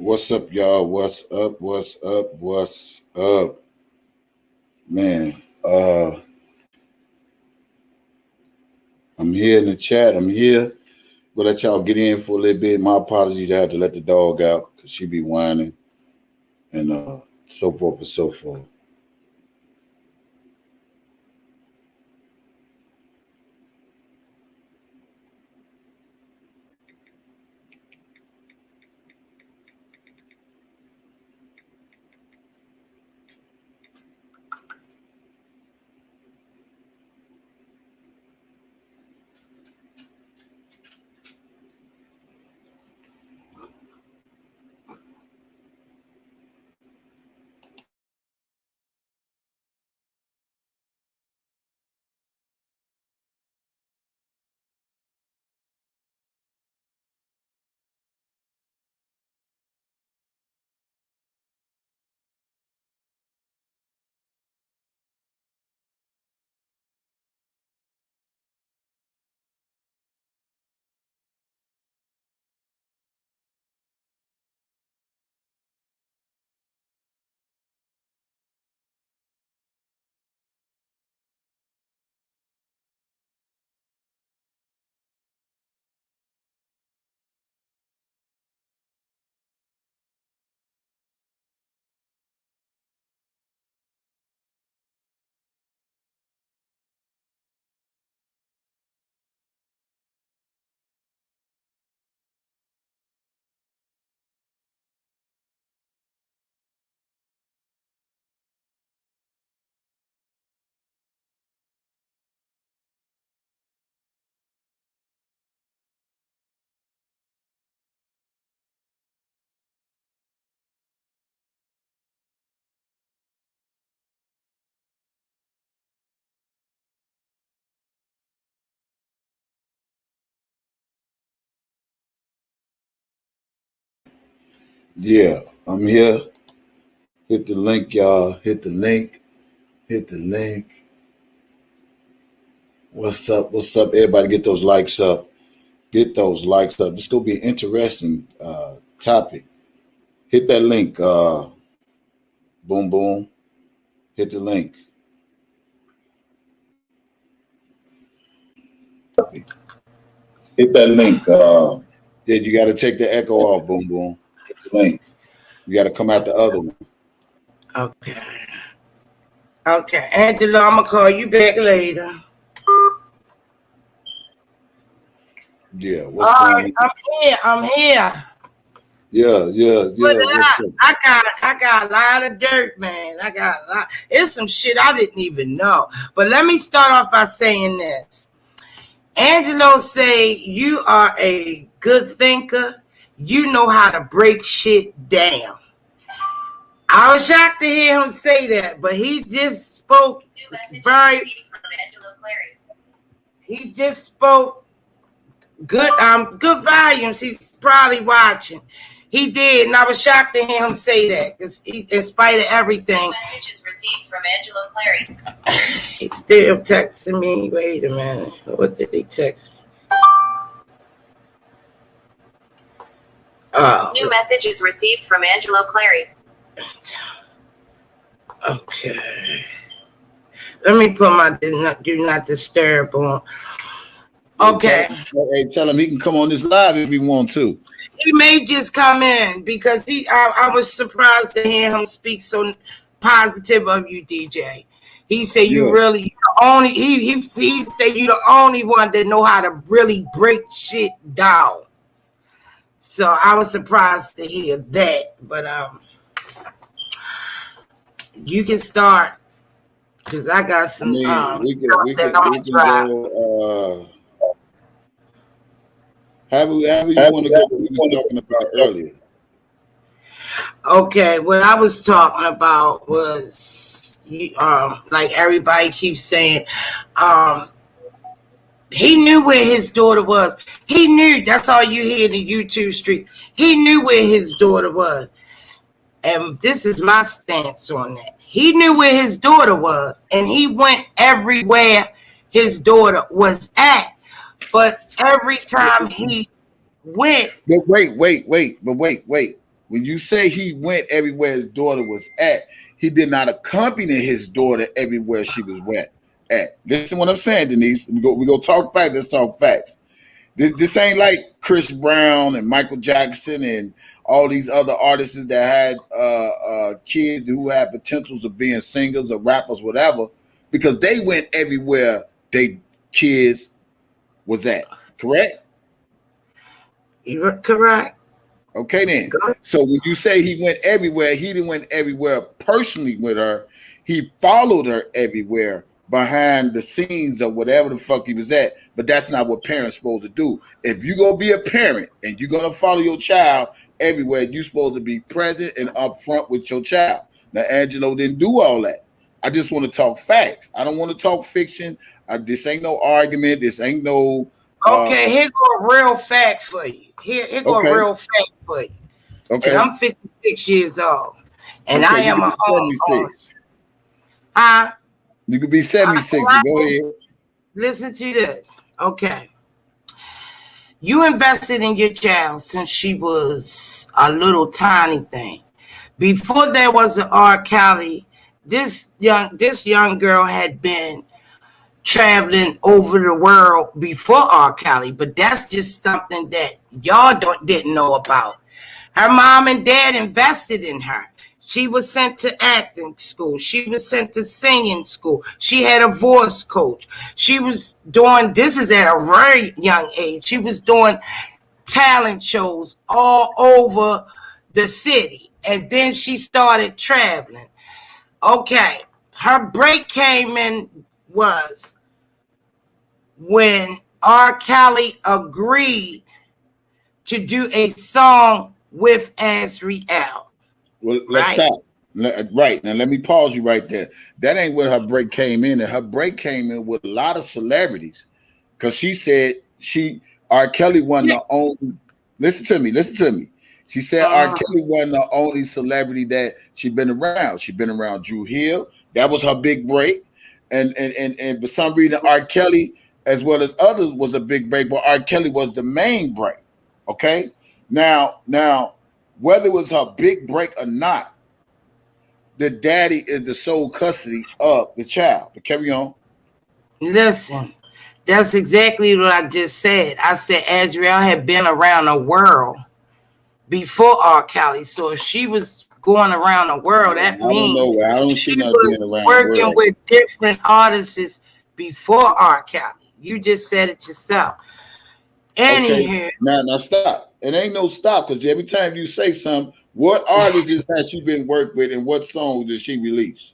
What's up, y'all? What's up? What's up? What's up? Man, I'm here in the chat. I'm here. We'll let y'all get in for a little bit. My apologies. I had to let the dog out because she be whining and so forth and so forth. Yeah, I'm here. Hit the link, y'all. Hit the link. Hit the link. What's up? What's up? Everybody get those likes up. Get those likes up. This going to be an interesting topic. Hit that link. Boom, boom. Hit the link. Hit that link. Yeah, you got to take the echo off. Boom, boom. Hit the link. You got to come out the other one. Okay. Okay, Angelo, I'm gonna call you back later. Yeah. What's going on? I'm here. Yeah. But I got a lot of dirt, man. I got a lot. It's some shit I didn't even know. But let me start off by saying this. Angelo say you are a good thinker. You know how to break shit down. I was shocked to hear him say that, but he just spoke very. From Angelo Clary. He just spoke good volumes. He's probably watching. He did, and I was shocked to hear him say that because in spite of everything. Messages received from Angelo Clary. He's still texting me. Wait a minute. What did he text me? New messages received from Angelo Clary. Okay. Let me put my do not disturb on. Okay. Hey, tell him he can come on this live if he want to. He may just come in because I was surprised to hear him speak so positive of you, DJ. He said you really only he said you the only one that know how to really break shit down. So I was surprised to hear that, but you can start because I got some. We can go. However you want to go. We was talking about earlier. Okay, what I was talking about was like everybody keeps saying, he knew where his daughter was. He knew. That's all you hear in the YouTube streets. He knew where his daughter was. And this is my stance on that. He knew where his daughter was, and he went everywhere his daughter was at. But every time he went... But wait. when you say he went everywhere his daughter was at, he did not accompany his daughter everywhere she was at. Listen what I'm saying, Denise. We go talk facts. Let's talk facts. This ain't like Chris Brown and Michael Jackson and all these other artists that had kids who had potentials of being singers or rappers, whatever, because they went everywhere they kids was at. Correct? You're correct. Okay, then. So when you say he went everywhere, he didn't went everywhere personally with her. He followed her everywhere behind the scenes or whatever the fuck he was at. But that's not what parents supposed to do. If you gonna be a parent and you're gonna follow your child everywhere, you're supposed to be present and upfront with your child. Now, Angelo didn't do all that. I just want to talk facts. I don't want to talk fiction. This ain't no argument. This ain't no. Okay, here go a real fact for you. Here go a real fact for you. Okay. And I'm 56 years old, and I am a homeowner. You could be 76. Go ahead. Listen to this. Okay. You invested in your child since she was a little tiny thing. Before there was an R. Kelly, this young girl had been traveling over the world before R. Kelly, but that's just something that y'all didn't know about. Her mom and dad invested in her. She was sent to acting school. She was sent to singing school. She had a voice coach. She was doing, this is at a very young age, she was doing talent shows all over the city. And then she started traveling. Okay, her break came in was when R. Kelly agreed to do a song with Azriel. Well, let's stop. Right. Now, let me pause you right there. That ain't where her break came in. And her break came in with a lot of celebrities. Because she said R. Kelly wasn't the only. Listen to me. She said R. Kelly wasn't the only celebrity that she'd been around. She'd been around Drew Hill. That was her big break. And for some reason, R. Kelly, as well as others, was a big break, but R. Kelly was the main break. Okay? Now, whether it was her big break or not, the daddy is the sole custody of the child. But carry on. Listen, that's exactly what I just said. I said Azriel had been around the world before R. Kelly. So if she was going around the world, that means I don't she see nothing was being around working with different artists before R. Kelly. You just said it yourself. Anywho. Okay. Now stop. It ain't no stop, because every time you say something, what artists has she been worked with and what songs did she release?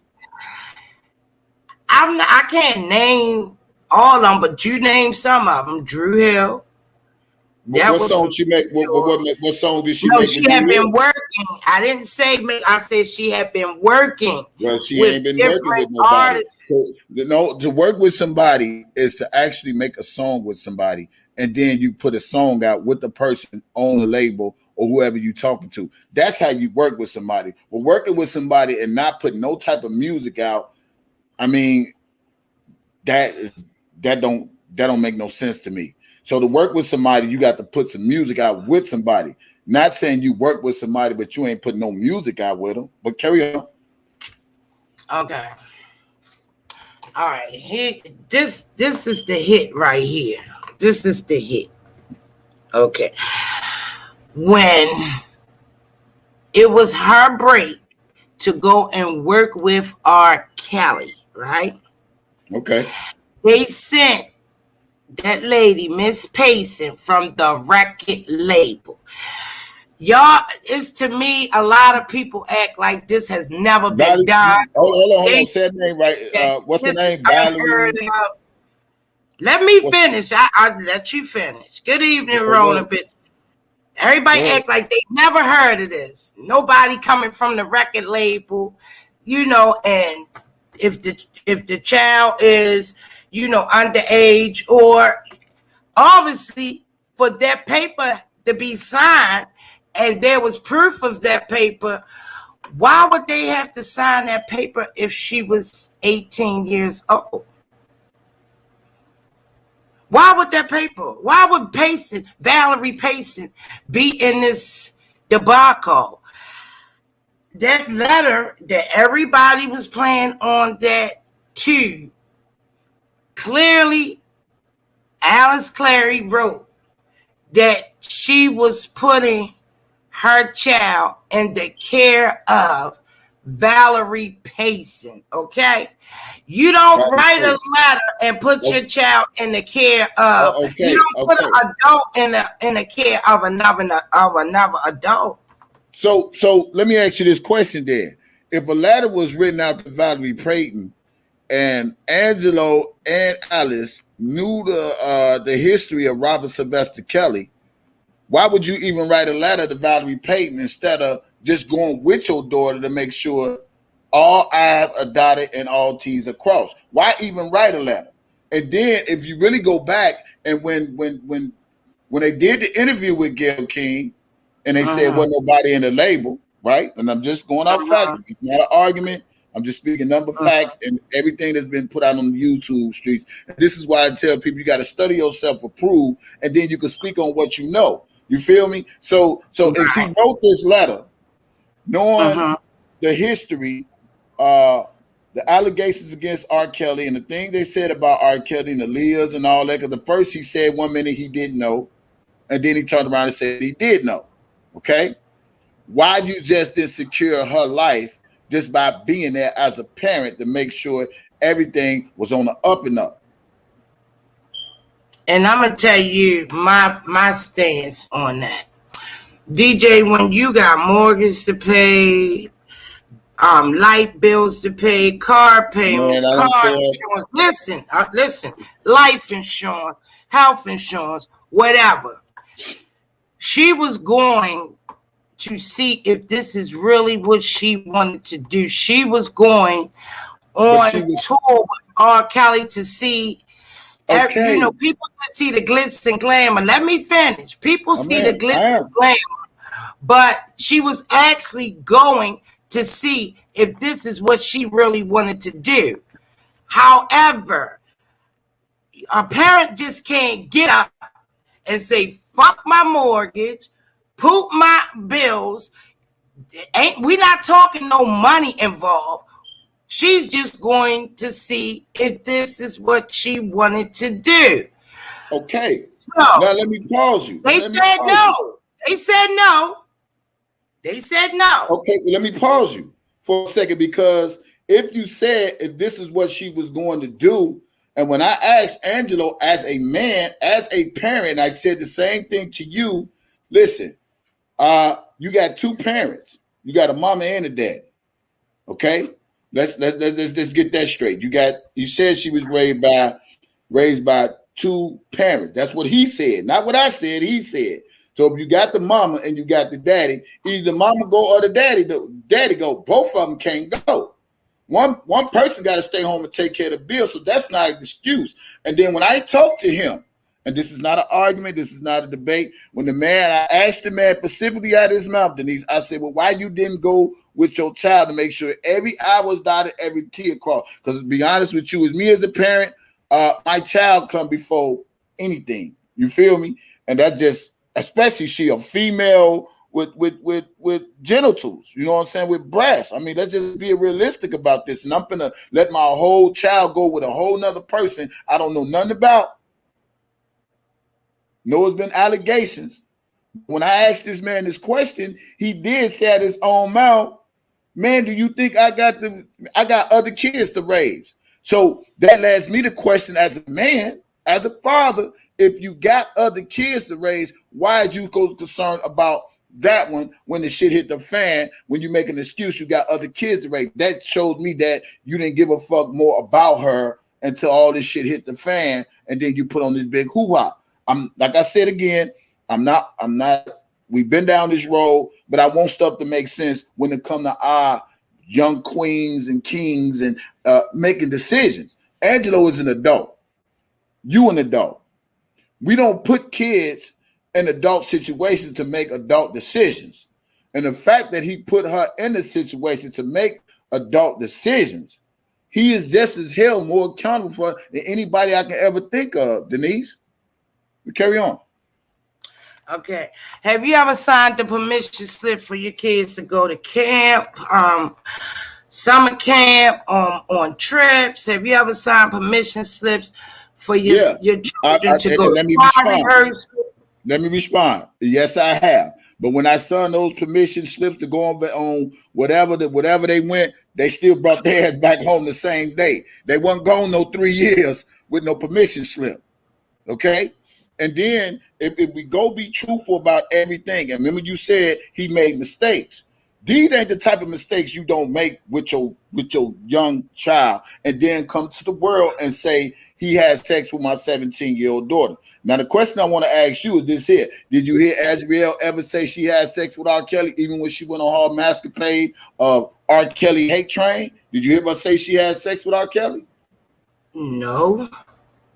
I can't name all of them, but you name some of them. Drew Hill. What song she make? What song did she make? No, she had been working. I didn't say make. I said she had been working. Well, she ain't been working with nobody. Artists. No, to work with somebody is to actually make a song with somebody, and then you put a song out with the person on the label or whoever you're talking to. That's how you work with somebody. But working with somebody and not putting no type of music out, I mean, that don't make no sense to me. So to work with somebody, you got to put some music out with somebody. Not saying you work with somebody, but you ain't putting no music out with them. But carry on. Okay. All right. Here, this is the hit right here. This is the hit. Okay. When it was her break to go and work with R. Kelly, right? Okay. They sent that lady, Miss Payson, from the record label. Y'all, it's to me, a lot of people act like this has never been done. Hold on. Say that name right. What's the name? Let me finish. I'll let you finish. Good evening, Roland. Everybody act like they never heard of this. Nobody coming from the record label, and if the child is, underage, or obviously for that paper to be signed and there was proof of that paper, why would they have to sign that paper if she was 18 years old? Why would Valerie Payson be in this debacle? that letter that everybody was playing on that too, clearly Alice Clary wrote that she was putting her child in the care of Valerie Payson, okay? You don't write a letter and put your child in the care of. You don't put an adult in the care of another adult. So let me ask you this question then. If a letter was written out to Valerie Payton and Angelo and Alice knew the history of Robert Sylvester Kelly, why would you even write a letter to Valerie Payton instead of just going with your daughter to make sure all I's are dotted and all T's are crossed? Why even write a letter? And then if you really go back and when they did the interview with Gayle King and they said wasn't nobody in the label, right? And I'm just going off facts. It's not an argument. I'm just speaking number facts and everything that's been put out on the YouTube streets. And this is why I tell people you got to study yourself, approve, and then you can speak on what you know. You feel me? So if she wrote this letter, knowing the history, the allegations against R. Kelly and the things they said about R. Kelly and the Leahs and all that, because the first he said 1 minute he didn't know, and then he turned around and said he did know. Okay? Why you just didn't secure her life just by being there as a parent to make sure everything was on the up and up? And I'm gonna tell you my stance on that. DJ, when you got mortgage to pay, light bills to pay, car payments, car insurance, listen, life insurance, health insurance, whatever. She was going to see if this is really what she wanted to do. She was going on tour with R. Kelly to see. You know, people see the glitz and glamour. Let me finish. People see the glitz and glamour, but she was actually going to see if this is what she really wanted to do. However, a parent just can't get up and say, fuck my mortgage, poop my bills. We're not talking no money involved. She's just going to see if this is what she wanted to do. Okay. So, now let me pause you. They said no. They said no. They said no. Okay, let me pause you for a second, because if you said if this is what she was going to do, and when I asked Angelo as a man, as a parent, I said the same thing to you. Listen, you got two parents. You got a mama and a dad. Okay? Let's get that straight. You said she was raised by two parents. That's what he said, not what I said. He said. So if you got the mama and you got the daddy, either the mama go or the daddy go. Both of them can't go. One person got to stay home and take care of the bill. So that's not an excuse. And then when I talked to him, and this is not an argument, this is not a debate. When I asked the man specifically out of his mouth, Denise, I said, well, why you didn't go with your child to make sure every I was dotted, every T across? Because to be honest with you, as me as a parent, my child come before anything. You feel me? And that just, especially she a female with genitals, you know what I'm saying, with breasts. I mean, let's just be realistic about this. And I'm gonna let my whole child go with a whole nother person I don't know nothing about. No, it's been allegations. When I asked this man this question, he did say out his own mouth, man, do you think I got other kids to raise? So that leads me to question as a man, as a father, if you got other kids to raise, why are you so concerned about that one when the shit hit the fan, when you make an excuse you got other kids to raise? That showed me that you didn't give a fuck more about her until all this shit hit the fan, and then you put on this big hoo-ha. I'm like I said again, I'm not, we've been down this road, but I want stuff to make sense when it comes to our young queens and kings and making decisions. Angelo is an adult. You an adult. We don't put kids in adult situations to make adult decisions. And the fact that he put her in a situation to make adult decisions, he is just as hell more accountable for than anybody I can ever think of, Denise. We carry on. Okay. Have you ever signed the permission slip for your kids to go to camp, summer camp, on trips? Have you ever signed permission slips for your children to go Let to me choir respond. rehearsal? Let me respond. Yes, I have. But when I signed those permission slips to go on whatever they went, they still brought their ass back home the same day. They wasn't gone no 3 years with no permission slip. Okay? And then if we go be truthful about everything, and remember you said he made mistakes. These ain't the type of mistakes you don't make with your young child and then come to the world and say he had sex with my 17-year-old daughter. Now the question I want to ask you is this here. Did you hear Azriel ever say she had sex with R. Kelly even when she went on her masquerade of R. Kelly hate train? Did you hear her say she had sex with R. Kelly? No.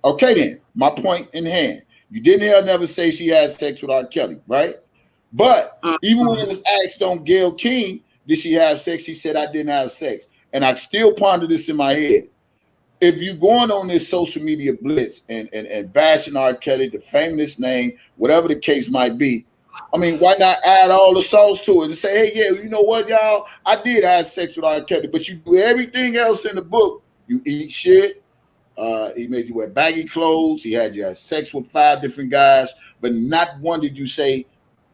Okay then, my point in hand. You didn't hear her never say she had sex with R. Kelly, right? But even when it was asked on Gayle King, did she have sex? She said, I didn't have sex. And I still ponder this in my head. If you're going on this social media blitz and bashing R. Kelly, defaming his name, whatever the case might be, I mean, why not add all the sauce to it and say, hey, yeah, you know what, y'all? I did have sex with R. Kelly, but you do everything else in the book. You eat shit. He made you wear baggy clothes. He had you have sex with 5 different guys, but not one did you say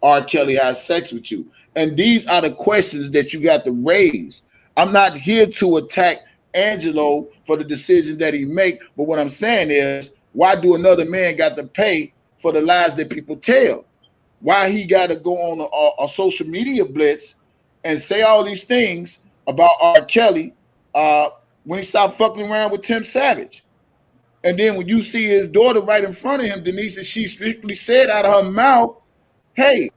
R. Kelly has sex with you. And these are the questions that you got to raise. I'm not here to attack Angelo for the decisions that he make, but what I'm saying is, why do another man got to pay for the lies that people tell? Why he got to go on a social media blitz and say all these things about R. Kelly when he stopped fucking around with Tim Savage? And then when you see his daughter right in front of him, Denise, and she strictly said out of her mouth, hey,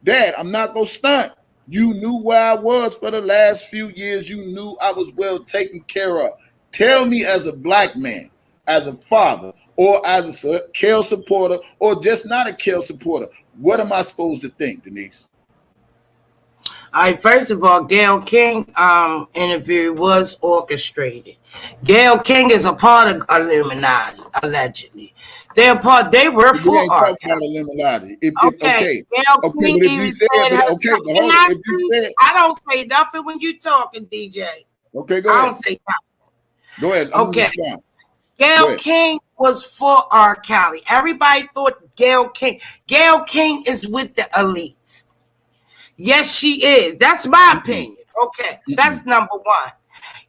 Dad, I'm not going to stunt. You knew where I was for the last few years. You knew I was well taken care of. Tell me as a black man, as a father, or as a Kel supporter, or just not a Kel supporter, what am I supposed to think, Denise? All right, first of all, Gayle King interview was orchestrated. Gayle King is a part of Illuminati, allegedly. They were for R. Kelly. Illuminati. Okay. Gayle King even said herself. I don't say nothing when you talking, DJ. Okay, go ahead. I don't say nothing. Go ahead. Okay. Gayle King was for R. Kelly. Everybody thought Gayle King. Gayle King is with the elites. Yes, she is. That's my opinion. Okay, that's number one.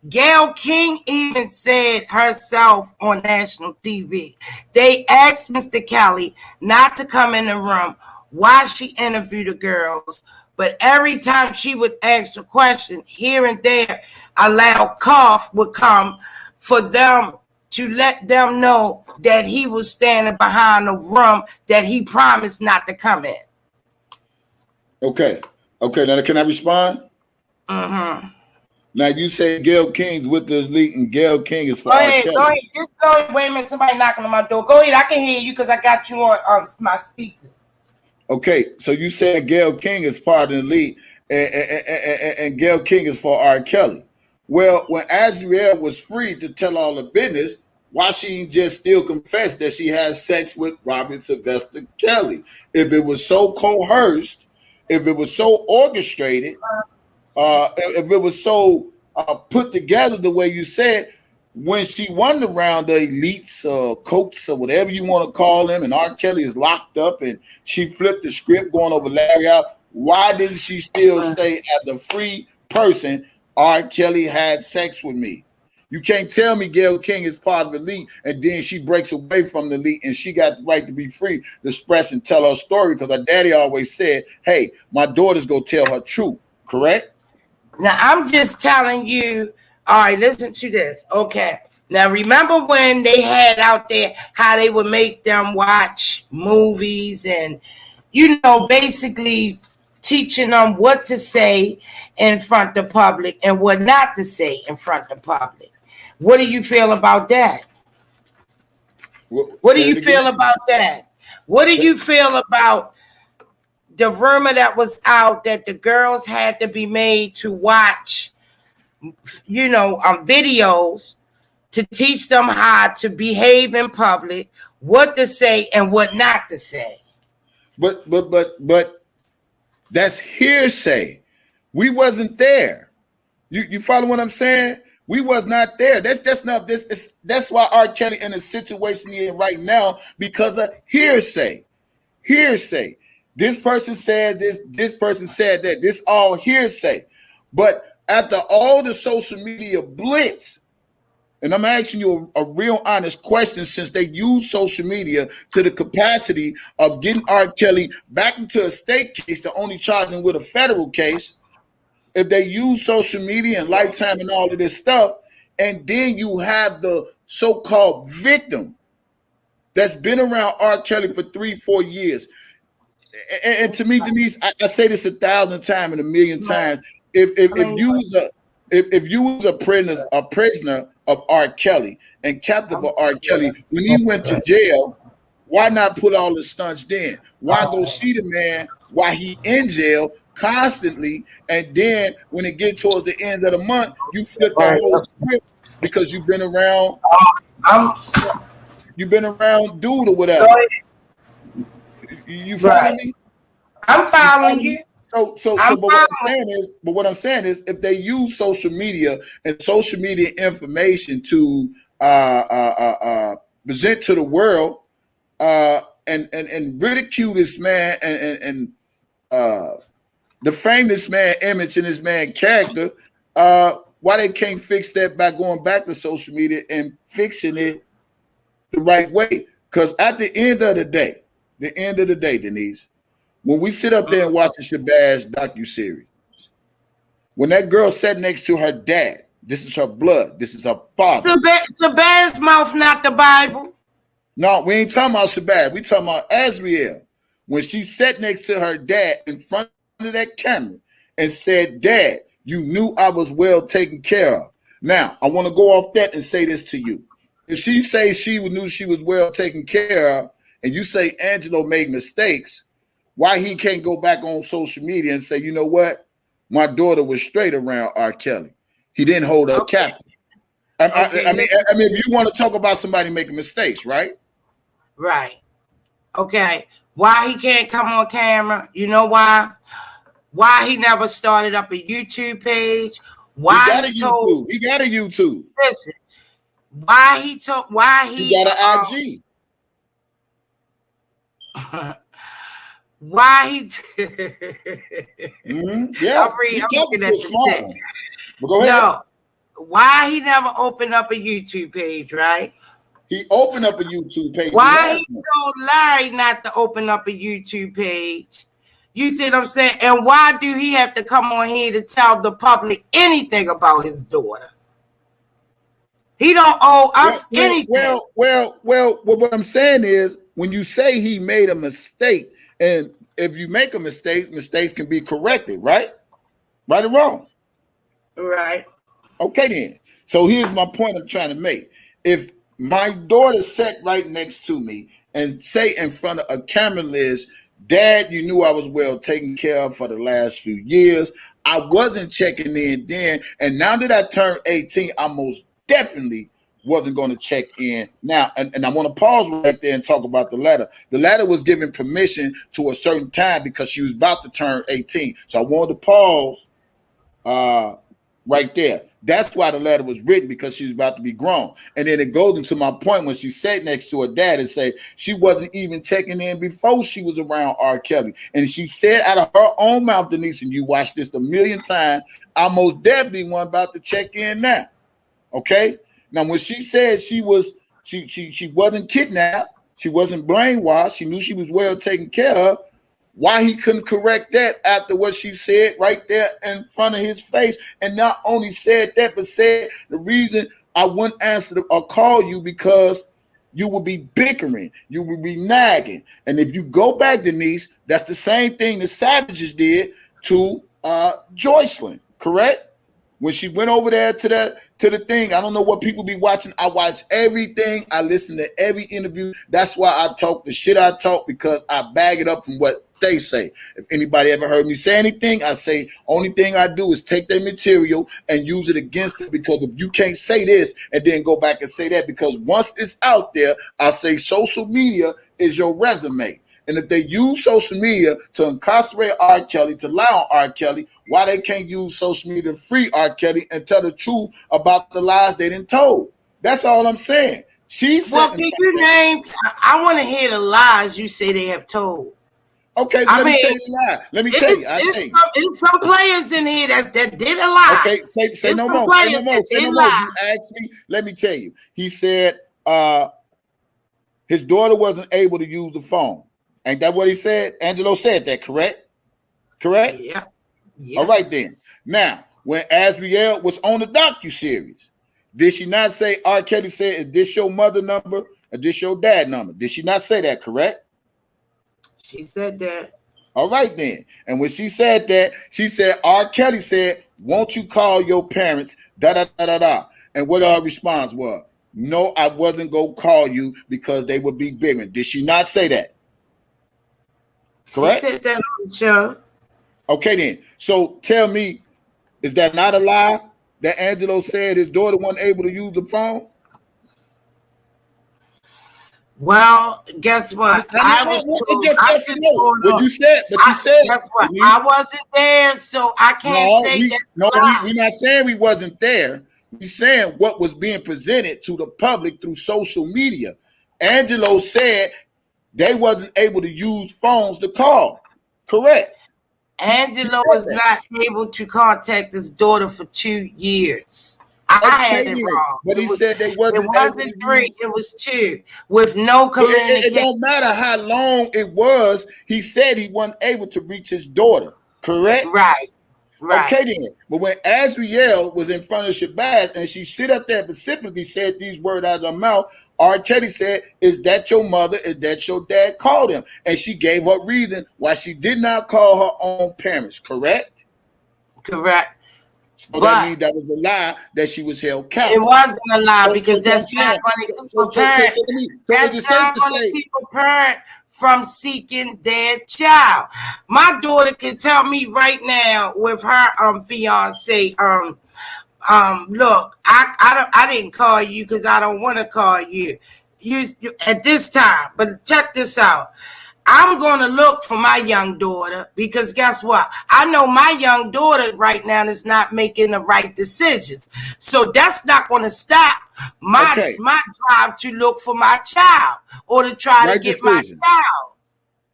Gayle King even said herself on national TV. They asked Mr. Kelly not to come in the room while she interviewed the girls, but every time she would ask a question, here and there, a loud cough would come for them to let them know that he was standing behind the room that he promised not to come in. Okay, now can I respond? Mm-hmm. Now you say Gayle King's with the elite and Gayle King is for Go ahead. Just go ahead. Wait a minute. Somebody knocking on my door. Go ahead. I can hear you because I got you on my speaker. Okay, so you said Gayle King is part of the elite and Gayle King is for R. Kelly. Well, when Azriel was free to tell all the business, why she just still confess that she had sex with Robert Sylvester Kelly? If it was so coerced, if it was so orchestrated, if it was so put together the way you said, when she won around the elites, coats, or whatever you want to call them, and R. Kelly is locked up and she flipped the script going over Larry out, why didn't she still say as a free person, R. Kelly had sex with me? You can't tell me Gayle King is part of the elite and then she breaks away from the elite and she got the right to be free to express and tell her story because her daddy always said, hey, my daughter's going to tell her truth, correct? Now, I'm just telling you, all right, listen to this. Okay. Now, remember when they had out there how they would make them watch movies and, basically teaching them what to say in front of the public and what not to say in front of the public. What do you feel about that? What do you feel about that? What do you feel about the rumor that was out that the girls had to be made to watch, videos to teach them how to behave in public, what to say and what not to say? But that's hearsay. We wasn't there. You follow what I'm saying? We was not there. That's not this. That's why R. Kelly in the situation he in right now because of hearsay. Hearsay. This person said this. This person said that. This all hearsay. But after all the social media blitz, and I'm asking you a real honest question, since they use social media to the capacity of getting R. Kelly back into a state case to only charge him with a federal case, if they use social media and Lifetime and all of this stuff, and then you have the so-called victim that's been around R. Kelly for 3-4 years. And to me, Denise, I say this 1,000 times and 1,000,000 times. If you was a prisoner of R. Kelly and captive of R. Kelly, when he went to jail, why not put all the stunts then? Why go see the man while he in jail constantly, and then when it get towards the end of the month, you flip that whole script because you've been around dude or whatever. You follow me? I'm following you. So what I'm saying is, if they use social media and social media information to present to the world and ridicule this man and defame this man image and this man character, why they can't fix that by going back to social media and fixing it the right way? Because at the end of the day, Denise, when we sit up there and watch the Shabazz docuseries, when that girl sat next to her dad, this is her blood, this is her father. Shabazz mouth, not the Bible. No, we ain't talking about Shabazz. We talking about Azriel. When she sat next to her dad in front of that camera and said, "Dad, you knew I was well taken care of." Now, I want to go off that and say this to you. If she says she knew she was well taken care of, and you say Angelo made mistakes, why he can't go back on social media and say, you know what? My daughter was straight around R. Kelly. He didn't hold her captive. I mean, if you want to talk about somebody making mistakes, right? Right. Okay. Why he can't come on camera? You know why? Why he never started up a YouTube page? Why he got a YouTube. Listen. Why he got an IG. Why he? Yeah, I'm looking at the but go ahead. No, why he never opened up a YouTube page, right? He opened up a YouTube page. Why he told Larry not to open up a YouTube page? You see what I'm saying? And why do he have to come on here to tell the public anything about his daughter? He don't owe us anything. Well, what I'm saying is, when you say he made a mistake, and if you make a mistake, mistakes can be corrected, right? Right or wrong? Right. Okay, then. So here's my point I'm trying to make. If my daughter sat right next to me and say in front of a camera, Liz, "Dad, you knew I was well taken care of for the last few years. I wasn't checking in then. And now that I turned 18, I most definitely wasn't going to check in now." And I want to pause right there and talk about the letter. The letter was given permission to a certain time because she was about to turn 18. So I wanted to pause right there. That's why the letter was written, because she was about to be grown. And then it goes into my point when she sat next to her dad and said she wasn't even checking in before she was around R. Kelly. And she said out of her own mouth, Denise, and you watched this 1,000,000 times, "I most definitely wasn't about to check in now." Okay? Now, when she said she wasn't kidnapped, she wasn't brainwashed, she knew she was well taken care of, why he couldn't correct that after what she said right there in front of his face? And not only said that, but said the reason I wouldn't answer or call you because you would be bickering, you would be nagging. And if you go back, Denise, that's the same thing the Savages did to Joycelyn, correct? When she went over there to the thing, I don't know what people be watching. I watch everything. I listen to every interview. That's why I talk the shit I talk, because I bag it up from what they say. If anybody ever heard me say anything, I say only thing I do is take their material and use it against them, because if you can't say this and then go back and say that, because once it's out there, I say social media is your resume. And if they use social media to incarcerate R. Kelly, to lie on R. Kelly, why they can't use social media to free R. Kelly and tell the truth about the lies they didn't told? That's all I'm saying. She said. Well, can you name? I want to hear the lies you say they have told. Okay, let me tell you the lie. Let me tell you. It's some players in here that did a lie. Okay, say no more. Say no more. Say no more. You asked me. Let me tell you. He said his daughter wasn't able to use the phone. Ain't that what he said? Angelo said that, correct? Correct? Yeah. All right then. Now, when Asriel was on the docuseries, did she not say R. Kelly said, is this your mother number or this your dad number? Did she not say that, correct? She said that. All right then. And when she said that, she said, R. Kelly said, won't you call your parents, da-da-da-da-da. And what her response was, no, I wasn't going to call you because they would be bigger. Did she not say that? Correct? She said that on the show. Okay then. So tell me, is that not a lie that Angelo said his daughter wasn't able to use the phone? Well, guess what? What you said, but you said. Guess what? I wasn't there, so I can't say that. We're not saying we wasn't there. We're saying what was being presented to the public through social media. Angelo said they wasn't able to use phones to call. Correct. Angelo was not able to contact his daughter for 2 years. I had it wrong. But he said they wasn't. It wasn't 3, it was 2 with no communication. It don't matter how long it was. He said he wasn't able to reach his daughter. Correct? Right. Okay then. But when Asriel was in front of Shabazz and she sit up there and specifically said these words out of her mouth, R. Kelly said, is that your mother? Is that your dad? Called him. And she gave her reason why she did not call her own parents. Correct? Correct. So that means that was a lie that she was held captive. It wasn't a lie because that's not going to keep a parent. That's not going to keep a parent from seeking their child. My daughter can tell me right now with her fiance, look, I didn't call you because I don't want to call you. You at this time, but check this out. I'm going to look for my young daughter because guess what? I know my young daughter right now is not making the right decisions. So that's not going to stop my drive to look for my child or to try to get my child.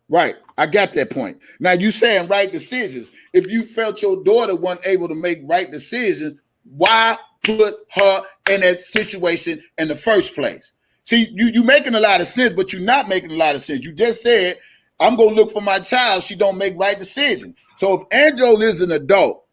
Right. I got that point. Now you saying right decisions. If you felt your daughter wasn't able to make right decisions, why put her in that situation in the first place? See, you making a lot of sense, but you're not making a lot of sense. You just said, I'm going to look for my child. She don't make right decisions. So if Angelo is an adult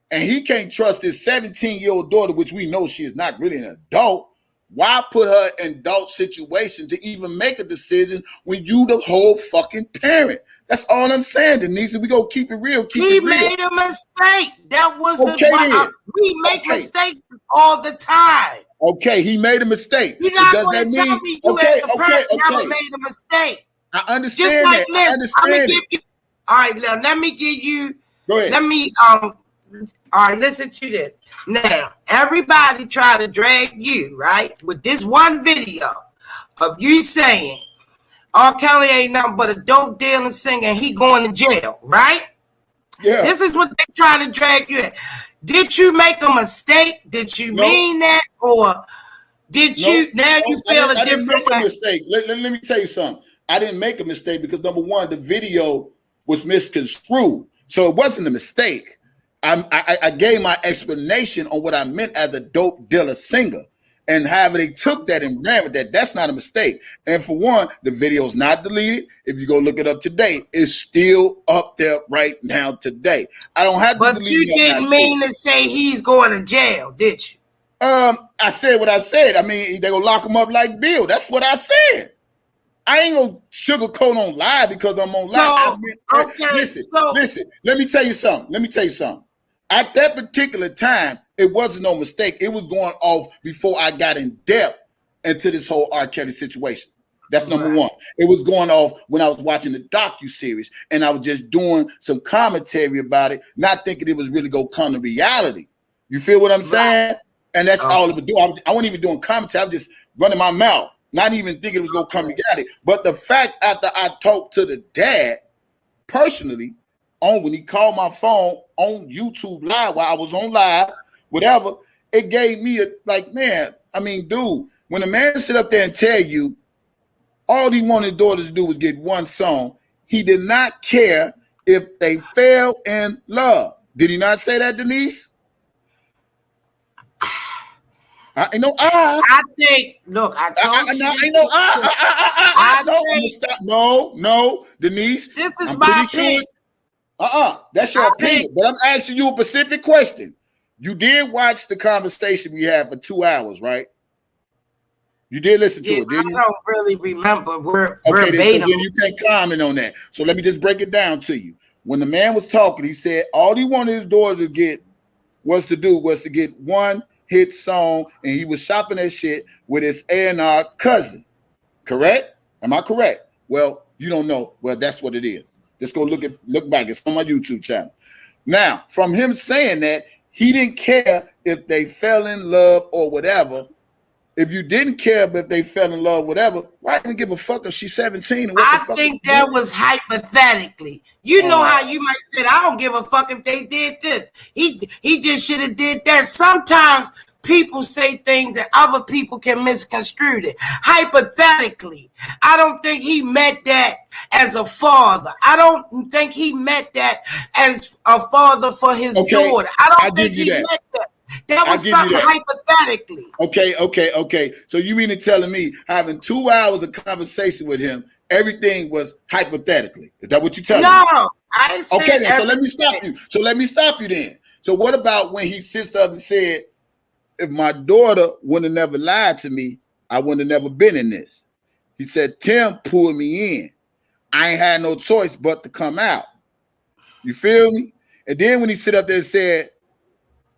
and he can't trust his 17-year-old daughter, which we know she is not really an adult, why put her in adult situation to even make a decision when you the whole fucking parent? That's all I'm saying, Denise. We go keep it real. He made a mistake. That was we make mistakes all the time. Okay, he made a mistake. You're not going to tell me you as a parent never made a mistake. I understand that. I understand it. All right, now let me give you. Go ahead. Let me all right, listen to this. Now, everybody try to drag you, right, with this one video of you saying R. Kelly ain't nothing but a dope dealing singer and he going to jail, right? Yeah. This is what they're trying to drag you in. Did you make a mistake? Did you mean that? Or did you now you feel a different way? Mistake. Let me tell you something. I didn't make a mistake because number one, the video was misconstrued. So it wasn't a mistake. I gave my explanation on what I meant as a dope dealer singer. And however they took that and ran with that, that's not a mistake. And for one, the video's not deleted. If you go look it up today, it's still up there right now today. I don't have to delete it. But you didn't mean to say he's going to jail, did you? I said what I said. I mean, they gonna lock him up like Bill. That's what I said. I ain't gonna sugarcoat on live because I'm on live. Listen. Let me tell you something. At that particular time, it wasn't no mistake. It was going off before I got in depth into this whole R. Kelly situation. That's number one. It was going off when I was watching the docuseries and I was just doing some commentary about it, not thinking it was really gonna come to reality. You feel what I'm saying? And that's all it was doing. I wasn't even doing commentary. I was just running my mouth. not even thinking it was gonna come together. But the fact after I talked to the dad personally, when he called my phone on YouTube live while I was on live, whatever, it gave me man, I mean, dude, when a man sit up there and tell you all he wanted his daughters to do was get one song, he did not care if they fell in love. Did he not say that, Denise? I think. Look, I told you. I'm gonna stop. No, Denise. This is I'm my opinion. Sure, that's your opinion. But I'm asking you a specific question. You did watch the conversation we had for 2 hours, right? You did listen to it, didn't you? I don't really remember verbatim. Then you can't comment on that. So let me just break it down to you. When the man was talking, he said all he wanted his daughter to get was to get one hit song, and he was shopping that shit with his A&R cousin. Correct? Am I correct? Well, you don't know. Well, that's what it is. Just go look back. It's on my YouTube channel. Now, from him saying that, he didn't care if they fell in love or whatever. If you didn't care if they fell in love, whatever, why didn't give a fuck if she's 17? I think that was hypothetically. You know how you might say, I don't give a fuck if they did this. He just should have did that. Sometimes people say things that other people can misconstrue it. Hypothetically, I don't think he meant that as a father. I don't think he meant that as a father for his daughter. I don't think he meant that. That was something hypothetically. Okay. So you mean to telling me having 2 hours of conversation with him, everything was hypothetically? Is that what you're telling me? No, I ain't saying okay, then, so let me stop you then. So what about when he sits up and said, if my daughter wouldn't have never lied to me, I wouldn't have never been in this. He said, Tim pulled me in. I ain't had no choice but to come out. You feel me? And then when he sit up there and said,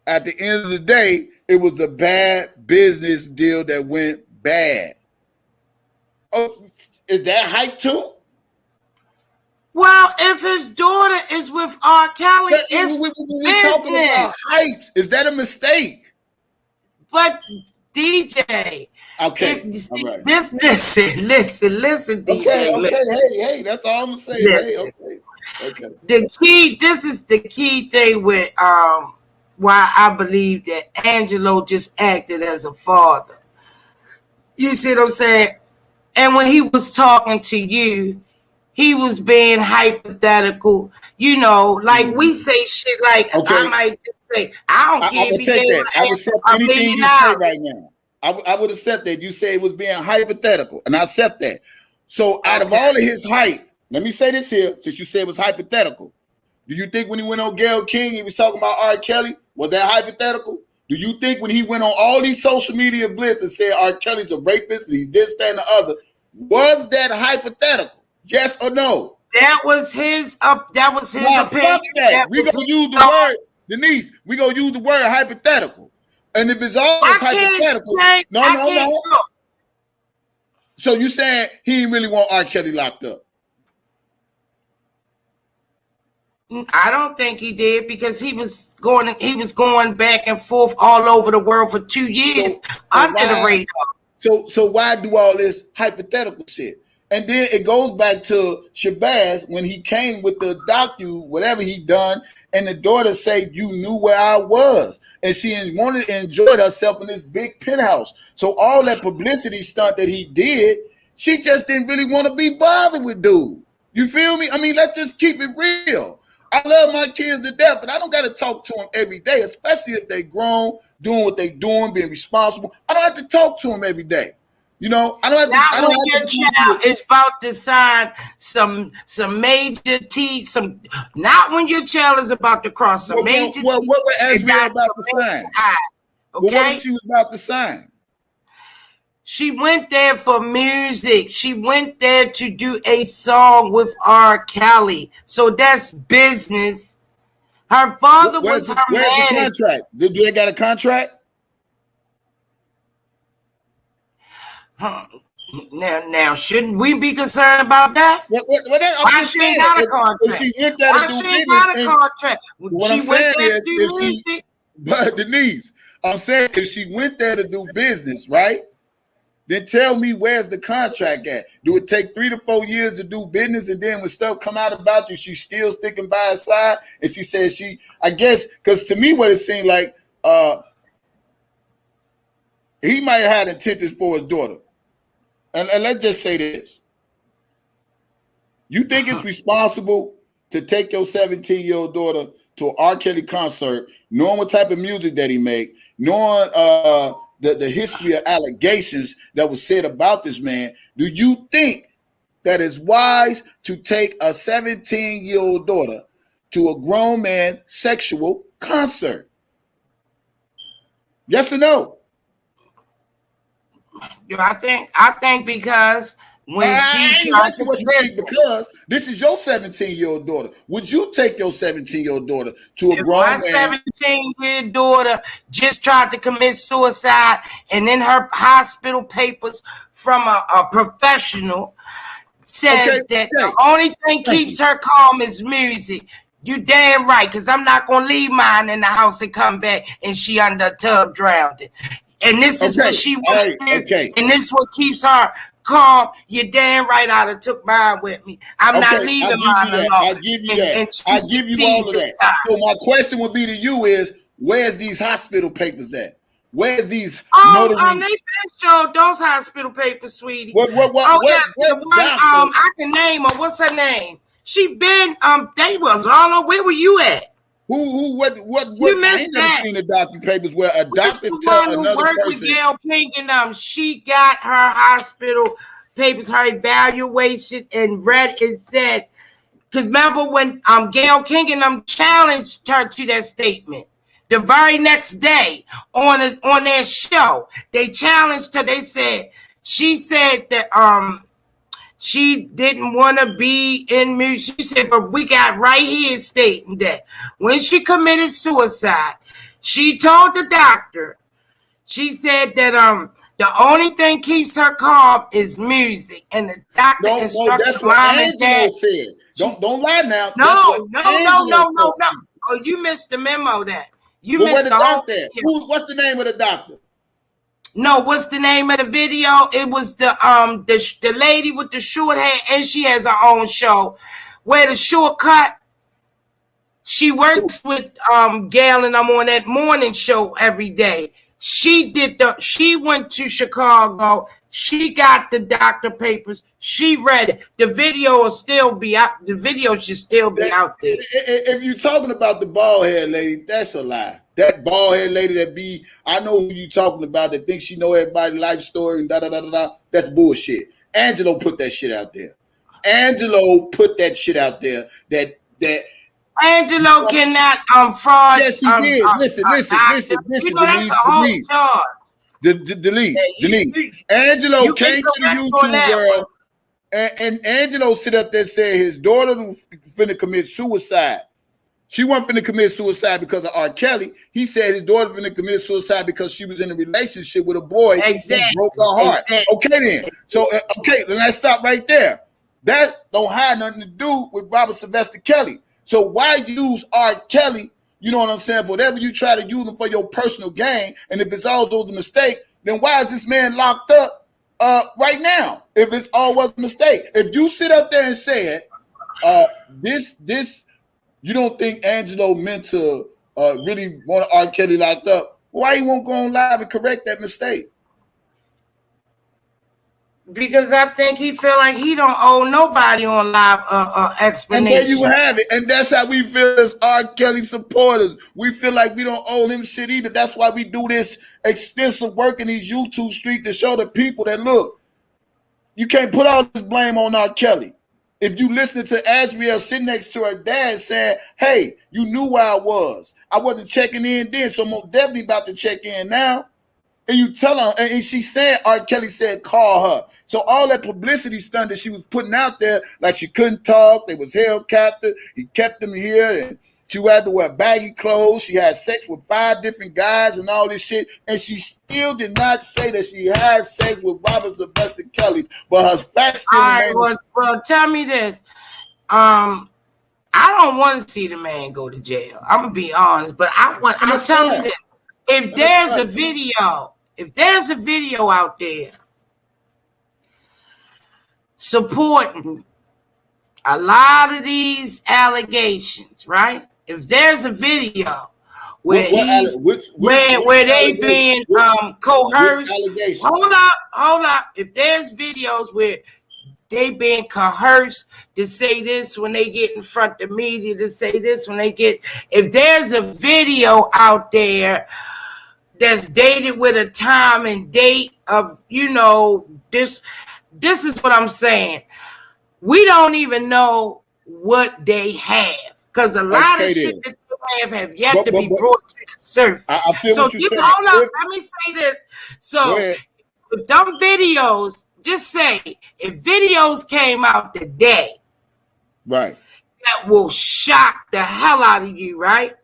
at the end of the day, it was a bad business deal that went bad. Oh, is that hype too? Well, if his daughter is with R. Kelly, we're talking about hypes. Is that a mistake? But DJ, okay, all right. Listen, DJ. Okay, hey, that's all I'm gonna say. Listen. Hey, okay. This is the key thing with why I believe that Angelo just acted as a father. You see what I'm saying? And when he was talking to you, he was being hypothetical. You know, like we say shit like, I might just say, I don't care if he gave that. I would accept anything you say right now. I would accept that. You say it was being hypothetical, and I accept that. So out of all of his hype, let me say this here, since you said it was hypothetical. Do you think when he went on Gayle King, he was talking about R. Kelly? Was that hypothetical? Do you think when he went on all these social media blitz and said R. Kelly's a rapist and he this, that, and the other, was that hypothetical? Yes or no? That was his opinion. Fuck that. We gonna use the word, Denise. We gonna use the word hypothetical. And if it's always hypothetical, no. So you saying he didn't really want R. Kelly locked up? I don't think he did, because he was going back and forth all over the world for 2 years under the radar. So why do all this hypothetical shit? And then it goes back to Shabazz when he came with the whatever he done, and the daughter said, you knew where I was. And she wanted to enjoy herself in this big penthouse. So all that publicity stunt that he did, she just didn't really want to be bothered with dude. You feel me? I mean, let's just keep it real. I love my kids to death, but I don't got to talk to them every day, especially if they grown, doing what they doing, being responsible. I don't have to talk to them every day. You know, I don't have to. Not when your child is about to sign some major T, not when your child is about to cross some major T. What was Ashley about to sign? Okay. What was she about to sign? She went there for music. She went there to do a song with R. Kelly. So that's business. Her father was her manager. Where's the contract? Do they got a contract? Now, shouldn't we be concerned about that? Why she ain't got a contract? If she went there to do business, what I'm saying is, but Denise, I'm saying if she went there to do business, right? then tell me where's the contract at. Do it take 3 to 4 years to do business, and then when stuff come out about you, she's still sticking by her side? And she says I guess, because to me what it seemed like, he might have had intentions for his daughter. And let's just say this. You think it's responsible to take your 17-year-old daughter to an R. Kelly concert, knowing what type of music that he make, knowing the history of allegations that was said about this man? Do you think that it's wise to take a 17-year-old daughter to a grown man sexual concert? Yes or no? I think because when she tried to because this is your 17-year-old daughter. Would you take your 17-year-old daughter to a grown man? My 17-year-old daughter just tried to commit suicide, and in her hospital papers from a professional says that the only thing keeps her calm is music. You damn right, because I'm not going to leave mine in the house and come back and she under a tub drowned. And this is what she wants to do. And this is what keeps her calm. You're damn right, I'd have took mine with me. I'm not leaving mine alone. I'll give you that. I give you all of that. So my question would be to you is, where's these hospital papers at? Where's these notary? They been showed those hospital papers, sweetie. I can name her. What's her name? She been they was all over. Where were you at? What you missed that. Seen the doctor papers where a doctor tell another person. With Gail King and she got her hospital papers, her evaluation, and read it said, because remember when Gail King and challenged her to that statement. The very next day on their show, they challenged her. They said she said that she didn't want to be in music. She said, but we got right here stating that when she committed suicide, she told the doctor, she said that the only thing keeps her calm is music, and the doctor instructed that's what mom and dad. Said. Don't lie now. No. Oh, you missed the memo. You missed the whole thing. What's the name of the doctor? No, what's the name of the video? It was the lady with the short hair, and she has her own show where the shortcut. She works with Gail, and I'm on that morning show every day. She went to Chicago. She got the doctor papers. She read it. The video will still be out. The video should still be out there. If you're talking about the bald head lady, that's a lie. That bald head lady I know who you talking about, that thinks she know everybody's life story and da-da-da-da-da. That's bullshit. Angelo put that shit out there. Angelo put that shit out there that Angelo cannot fraud. Yes, he did. Listen. You know, that's a whole charge. Denise. Angelo came to the YouTube world, and Angelo sit up there and said his daughter was finna commit suicide. She wasn't finna commit suicide because of R. Kelly. He said his daughter finna commit suicide because she was in a relationship with a boy that broke her heart. Okay, then. So, then let's stop right there. That don't have nothing to do with Robert Sylvester Kelly. So why use R. Kelly? You know what I'm saying? Whatever you try to use them for your personal gain, and if it's all those a mistake, then why is this man locked up right now? If it's all was a mistake, if you sit up there and say this, you don't think Angelo meant to really want R. Kelly locked up? Why he won't go on live and correct that mistake? Because I think he feel like he don't owe nobody on live explanation. And there you have it. And that's how we feel as R. Kelly supporters. We feel like we don't owe him shit either. That's why we do this extensive work in these YouTube streets to show the people that, look, you can't put all this blame on R. Kelly. If you listen to Asriel sitting next to her dad saying, hey, you knew where I was. I wasn't checking in then, so I'm most definitely about to check in now. And you tell her, and she said, R. Kelly said, call her. So all that publicity stunt that she was putting out there, like she couldn't talk, they was held captive, he kept them here, and she had to wear baggy clothes, she had sex with 5 different guys and all this shit, and she still did not say that she had sex with Robert Sylvester Kelly, but her facts still remain. Well, tell me this. I don't want to see the man go to jail. I'm going to be honest, but I'm telling you this. If there's a video out there supporting a lot of these allegations, right? If there's a video where where they being coerced, hold up. If there's videos where they being coerced to say this when they get in front of the media, to say this when they get, if there's a video out there that's dated with a time and date of, this is what I'm saying. We don't even know what they have, because a lot of shit that they have yet to be brought to the surface. I feel so what you're saying. Hold up, let me say this. So with them videos, just say if videos came out today, right, that will shock the hell out of you, right?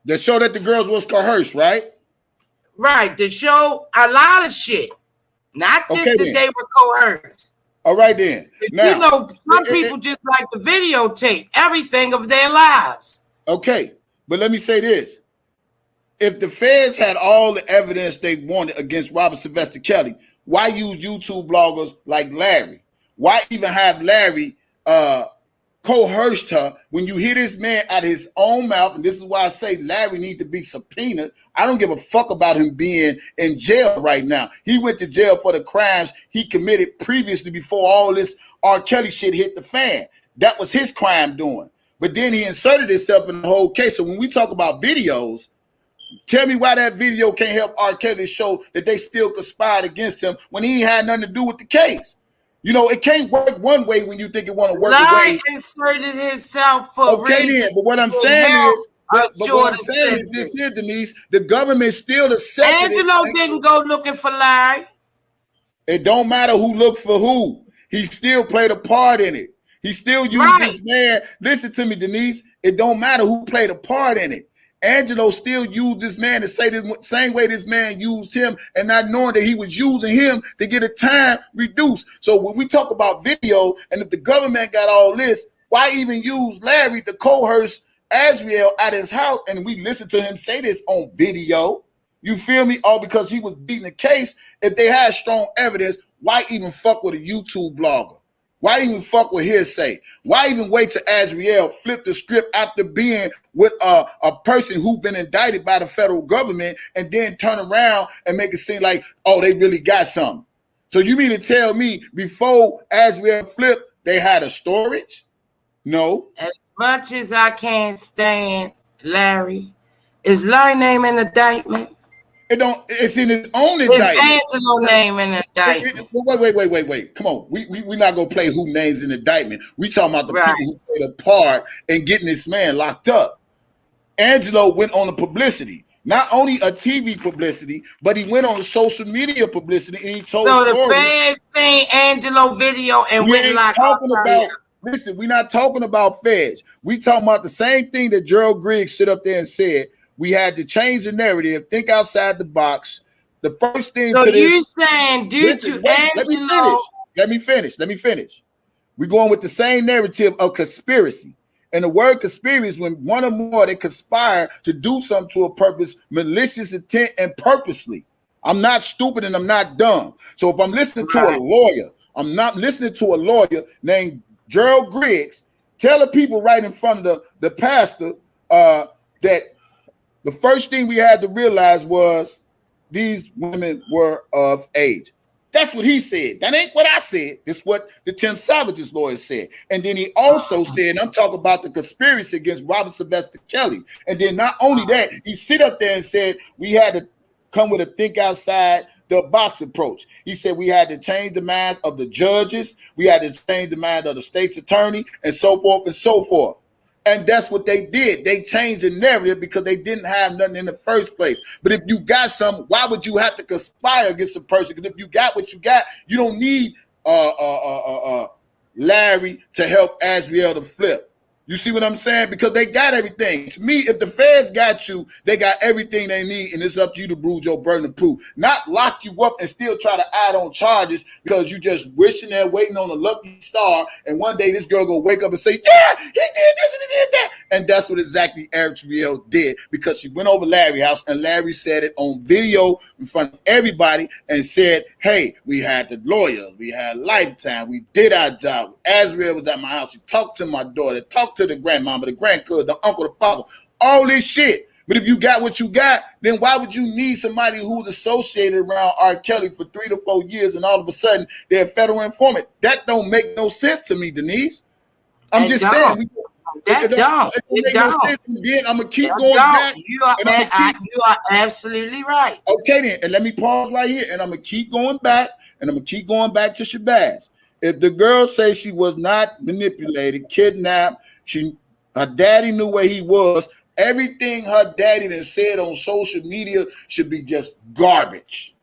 That show that the girls was coerced, right? Right, to show a lot of shit, not just that they were coerced. All right then. Now, some people just like to videotape everything of their lives. Okay, but let me say this. If the feds had all the evidence they wanted against Robert Sylvester Kelly, why use YouTube bloggers like Larry? Why even have Larry coerced her when you hear this man out of his own mouth? And this is why I say Larry needs to be subpoenaed. I don't give a fuck about him being in jail right now. He went to jail for the crimes he committed previously before all this R. Kelly shit hit the fan. That was his crime doing. But then he inserted himself in the whole case. So when we talk about videos, tell me why that video can't help R. Kelly show that they still conspired against him when he had nothing to do with the case. It can't work one way when you think it want to work Larry inserted himself for then, but what I'm saying is, what I'm saying is this here, Denise, the government still accepted Angelo didn't go looking for Larry. It don't matter who looked for who. He still played a part in it. He still used this man. Listen to me, Denise. It don't matter who played a part in it. Angelo still used this man to say this same way this man used him, and not knowing that he was using him to get a time reduced. So when we talk about video, and if the government got all this, why even use Larry to coerce Azriel at his house? And we listen to him say this on video. You feel me? All because he was beating the case. If they had strong evidence, why even fuck with a YouTube blogger? Why even fuck with hearsay? Why even wait till Azriel flip the script after being with a person who's been indicted by the federal government, and then turn around and make it seem like, oh, they really got something? So you mean to tell me before Azriel flipped, they had a storage? No. As much as I can't stand Larry, is Larry name an indictment? It's in its own indictment. It's Angelo name in the indictment. Wait. Come on. We're not going to play who names an indictment. We talking about the people who played a part in getting this man locked up. Angelo went on the publicity. Not only a TV publicity, but he went on the social media publicity, and he told stories. So the feds seen Angelo video and went locked up. Listen, we're not talking about feds. We talking about the same thing that Gerald Griggs stood up there and said. We had to change the narrative, think outside the box. The first thing. So you're saying Angelo? Let me finish. We're going with the same narrative of conspiracy. And the word conspiracy is when one or more they conspire to do something to a purpose, malicious intent, and purposely. I'm not stupid and I'm not dumb. So if I'm listening to a lawyer, I'm not listening to a lawyer named Gerald Griggs tell the people right in front of the pastor that the first thing we had to realize was these women were of age. That's what he said. That ain't what I said. It's what the Tim Savage's lawyer said. And then he also said, I'm talking about the conspiracy against Robert Sylvester Kelly. And then not only that, he sit up there and said we had to come with a think outside the box approach. He said we had to change the minds of the judges. We had to change the mind of the state's attorney, and so forth and so forth. And that's what they did. They changed the narrative because they didn't have nothing in the first place. But if you got something, why would you have to conspire against a person? Because if you got what you got, you don't need Larry to help Azriel to flip. You see what I'm saying? Because they got everything. To me, if the feds got you, they got everything they need, and it's up to you to bruise your burden of proof. Not lock you up and still try to add on charges because you just wishing they're waiting on a lucky star, and one day this girl gonna wake up and say, yeah, he did this and he did that. And that's what exactly Eric Riel did, because she went over Larry's house, and Larry said it on video in front of everybody and said, hey, we had the lawyers, we had Lifetime, we did our job. Azriel was at my house. He talked to my daughter, talked to the grandmama, the grandkid, the uncle, the papa, all this shit. But if you got what you got, then why would you need somebody who's associated around R. Kelly for 3 to 4 years and all of a sudden they're a federal informant? That don't make no sense to me, Denise. I'm just saying. It don't make no sense. And then I'm going to keep going back. You are absolutely right. Okay, then. And let me pause right here. And I'm going to keep going back. And I'm going to keep going back to Shabazz. If the girl says she was not manipulated, kidnapped, her daddy knew where he was, everything her daddy done said on social media should be just garbage.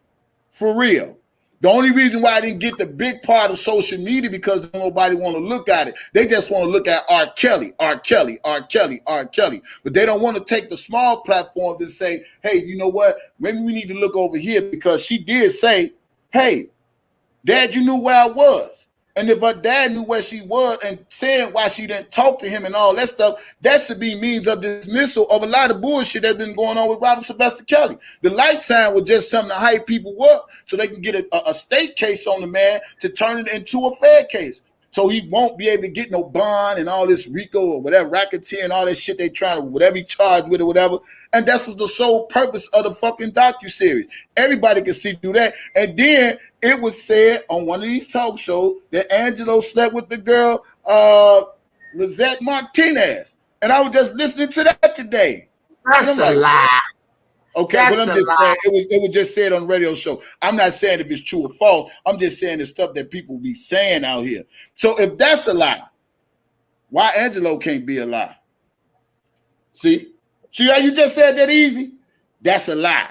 For real. The only reason why I didn't get the big part of social media because nobody want to look at it. They just want to look at R. Kelly, R. Kelly, R. Kelly, R. Kelly. But they don't want to take the small platform to say, hey, you know what? Maybe we need to look over here, because she did say, hey, Dad, you knew where I was. And if her dad knew where she was and said why she didn't talk to him and all that stuff, that should be means of dismissal of a lot of bullshit that's been going on with Robert Sylvester Kelly. The Lifetime was just something to hype people up so they can get a state case on the man to turn it into a fair case. So he won't be able to get no bond and all this RICO or whatever, racketeer and all that shit they trying to, whatever he charged with or whatever. And that's what the sole purpose of the fucking docuseries. Everybody can see through that. And then it was said on one of these talk shows that Angelo slept with the girl, Lizette Martinez. And I was just listening to that today. That's a lie. Okay, but I'm just saying it was just said on the radio show. I'm not saying if it's true or false. I'm just saying the stuff that people be saying out here. So if that's a lie, why Angelo can't be a lie? See how you just said that easy? That's a lie.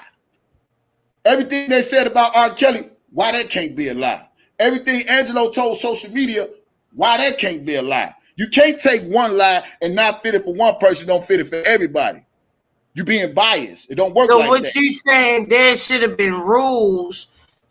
Everything they said about R. Kelly, why that can't be a lie? Everything Angelo told social media, why that can't be a lie? You can't take one lie and not fit it for one person, don't fit it for everybody. You being biased. It don't work like that. So what you saying, there should have been rules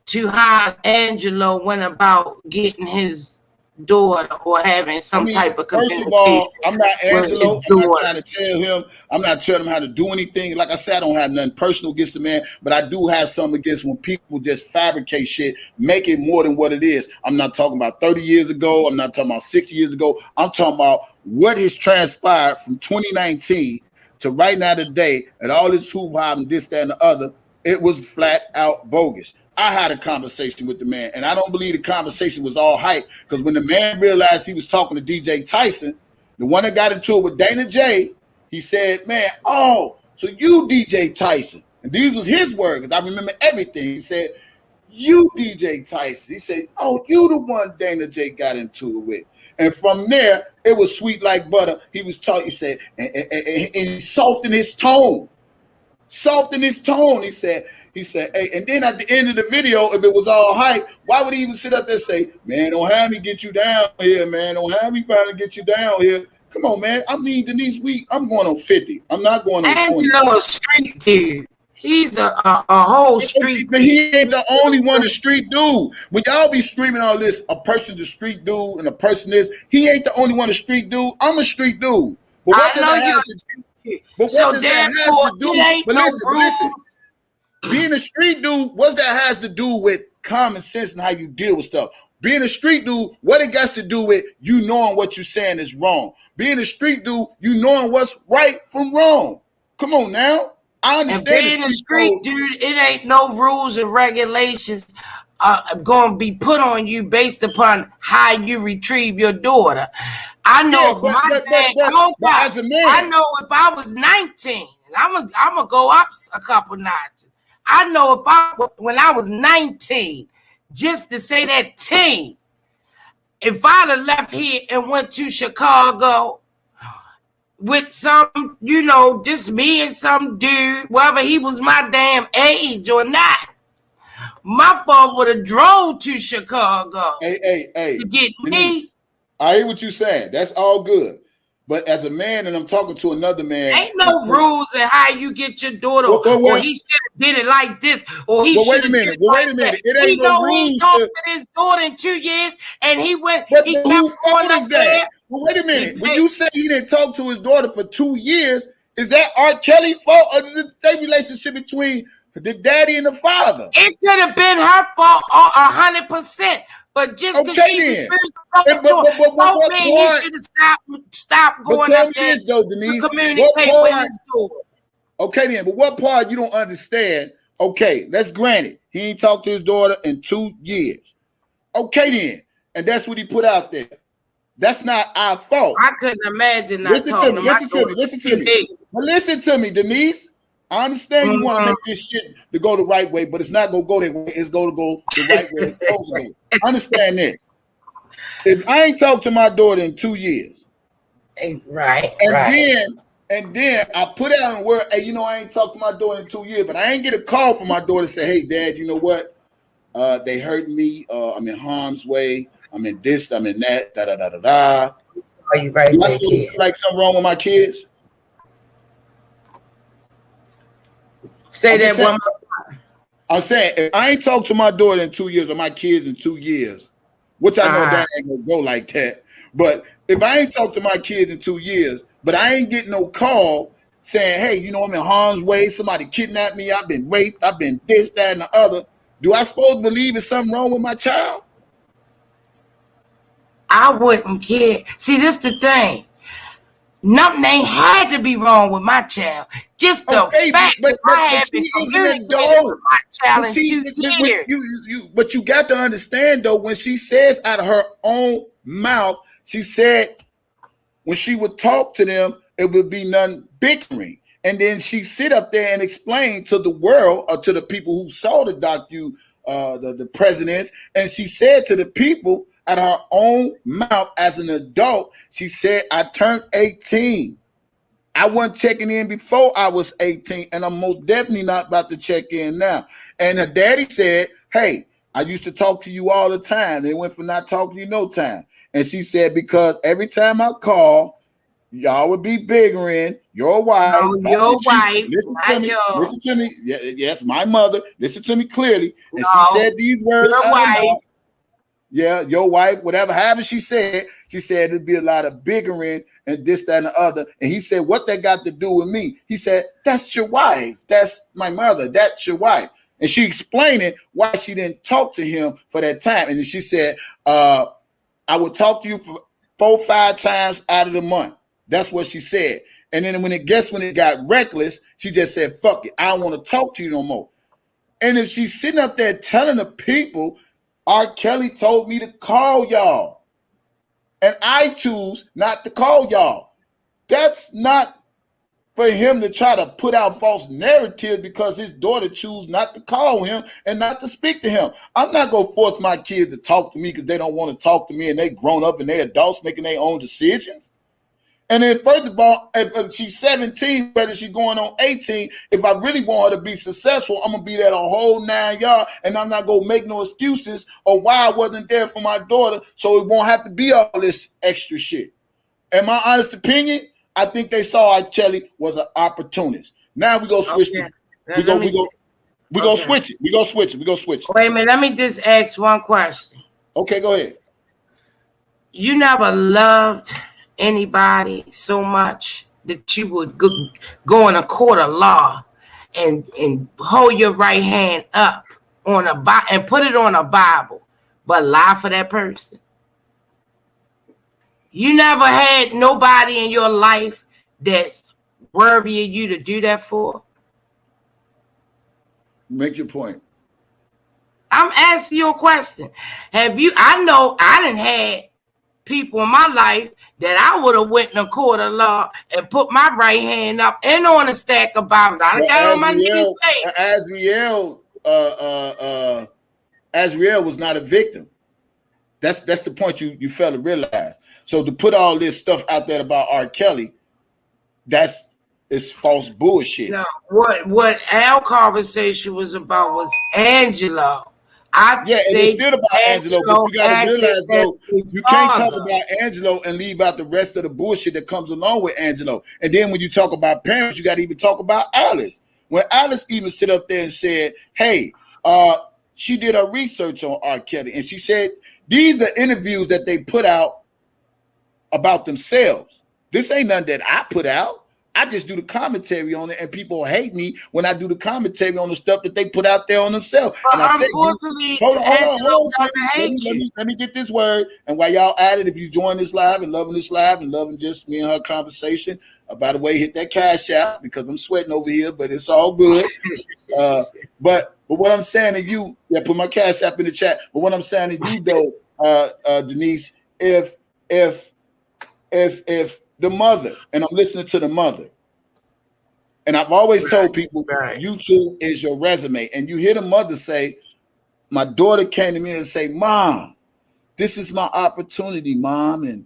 to how Angelo went about getting his daughter or having some type of communication. First of all, I'm not Angelo. I'm not trying to tell him. I'm not telling him how to do anything. Like I said, I don't have nothing personal against the man, but I do have something against when people just fabricate shit, make it more than what it is. I'm not talking about 30 years ago. I'm not talking about 60 years ago. I'm talking about what has transpired from 2019 to right now today, and all this hoop-hop and this, that, and the other. It was flat out bogus. I had a conversation with the man, and I don't believe the conversation was all hype, because when the man realized he was talking to DJ Tyson, the one that got into it with Dana J, he said, man, oh, so you DJ Tyson. And these was his words, because I remember everything. He said, you DJ Tyson. He said, oh, you the one Dana J got into it with. And from there, it was sweet like butter. He was talking, he said, and he softened his tone. Softened his tone, he said, hey, and then at the end of the video, if it was all hype, why would he even sit up there and say, man, don't have me get you down here, man. Don't have me trying to get you down here. Come on, man. I mean, Denise, I'm going on 50. I'm not going on 20. Angelo, a street dude. He's a whole street. But he ain't the only one, a street dude. When y'all be screaming all this, a person's a street dude and a person is, he ain't the only one, a street dude. I'm a street dude. But what does that have to do? But what does that have to do? But listen. Being a street dude, what that has to do with common sense and how you deal with stuff? Being a street dude, what it got to do with you knowing what you're saying is wrong. Being a street dude, you knowing what's right from wrong. Come on now. I understand. And being a street dude, it ain't no rules and regulations going to be put on you based upon how you retrieve your daughter. I know as a man, I know if I was 19, I'm gonna go up a couple notches. I know when I was 19, just to say that teen, if I'd have left here and went to Chicago with some, just me and some dude, whether he was my damn age or not, my father would have drove to Chicago to get me. I hear what you're saying. That's all good. But as a man, and I'm talking to another man. Ain't no rules in how you get your daughter, or he should have did it like this, or he should have did it like that. It ain't no rules. He talked to his daughter in 2 years, and he went. But he who fault is that? There. Well, wait a minute. When you say he didn't talk to his daughter for 2 years, is that R. Kelly's fault, or the relationship between the daddy and the father? It could have been her fault 100%. But just because she was he should have stopped going up there Denise, to communicate with his daughter. Okay, then, but what part you don't understand? Okay, let's grant it. He ain't talked to his daughter in 2 years. Okay, then, and that's what he put out there. That's not our fault. I couldn't imagine not listen to me. But listen to me, Denise. I understand you want to make this shit to go the right way, but it's not going to go that way. It's going to go the right way it's supposed to go. Understand this. If I ain't talked to my daughter in 2 years, right, and then I put it out on the word, hey, I ain't talked to my daughter in 2 years, but I ain't get a call from my daughter to say, hey, Dad, you know what? They hurt me. I'm in harm's way. I'm in this. I'm in that. Da da da da da. Are you right? Do I still feel like something wrong with my kids? Say that one more time. I'm saying if I ain't talked to my daughter in 2 years or my kids in 2 years, which I know that ain't gonna go like that. But if I ain't talked to my kids in 2 years, but I ain't getting no call saying, hey, I'm in harm's way, somebody kidnapped me, I've been raped, I've been this, that, and the other. Do I supposed to believe there's something wrong with my child? I wouldn't care. See, this the thing. Nothing ain't had to be wrong with my child. Just the fact that I have been communicating with my child in 2 years. But you got to understand, though, when she says out of her own mouth, she said when she would talk to them, it would be none bickering. And then she sit up there and explain to the world or to the people who saw the the presidents, and she said to the people out of her own mouth as an adult, she said, I turned 18. I wasn't checking in before I was 18, and I'm most definitely not about to check in now. And her daddy said, hey, I used to talk to you all the time. They went from not talking to you no time. And she said, because every time I call, y'all would be biggering your wife. Your wife. Listen to me. Yes, my mother. Listen to me clearly. And she said these words. Your wife. Yeah, your wife, whatever, however she said it'd be a lot of bickering and this, that, and the other. And he said, what that got to do with me? He said, that's your wife. That's my mother. That's your wife. And she explained it why she didn't talk to him for that time. And she said, I would talk to you for 4-5 times out of the month. That's what she said. And then when it got reckless, she just said, fuck it. I don't want to talk to you no more. And if she's sitting up there telling the people, R. Kelly told me to call y'all, and I choose not to call y'all. That's not for him to try to put out false narrative because his daughter choose not to call him and not to speak to him. I'm not going to force my kids to talk to me because they don't want to talk to me and they grown up and they adults making their own decisions. And then, first of all, if she's 17, whether she's going on 18, if I really want her to be successful, I'm going to be there a whole 9 yards, and I'm not going to make no excuses of why I wasn't there for my daughter, so it won't have to be all this extra shit. In my honest opinion, I think they saw R. Kelly was an opportunist. Now we go switch. Okay. We go switch it. We go switch it. Wait a minute. Let me just ask one question. Okay, go ahead. You never loved anybody so much that you would go in a court of law and hold your right hand up on a Bible and put it on a Bible, but lie for that person? You never had nobody in your life that's worthy of you to do that for? Make your point. I'm asking you a question. I know I done had people in my life that I would have went in a court of law and put my right hand up and on a stack of Bibles. I got on my knees. Azriel was not a victim. That's the point you fail to realize. So to put all this stuff out there about R. Kelly, it's false bullshit. No, what our conversation was about was Angelo. Yeah, and it's still about Angelo, but you gotta realize though, you can't talk about Angelo and leave out the rest of the bullshit that comes along with Angelo. And then when you talk about parents, you gotta even talk about Alice. When Alice even sit up there and said, hey, she did her research on R. Kelly, and she said these are interviews that they put out about themselves. This ain't nothing that I put out. I just do the commentary on it, and people hate me when I do the commentary on the stuff that they put out there on themselves. But and I say, hold on, let me get this word. And while y'all at it, if you join this live and loving just me and her conversation, by the way, hit that cash out because I'm sweating over here, but it's all good. But what I'm saying to you, put my cash app in the chat. But what I'm saying to you though, Denise, if the mother, and I'm listening to the mother, and I've always told people, YouTube is your resume, and you hear the mother say, my daughter came to me and say, Mom, this is my opportunity, Mom, and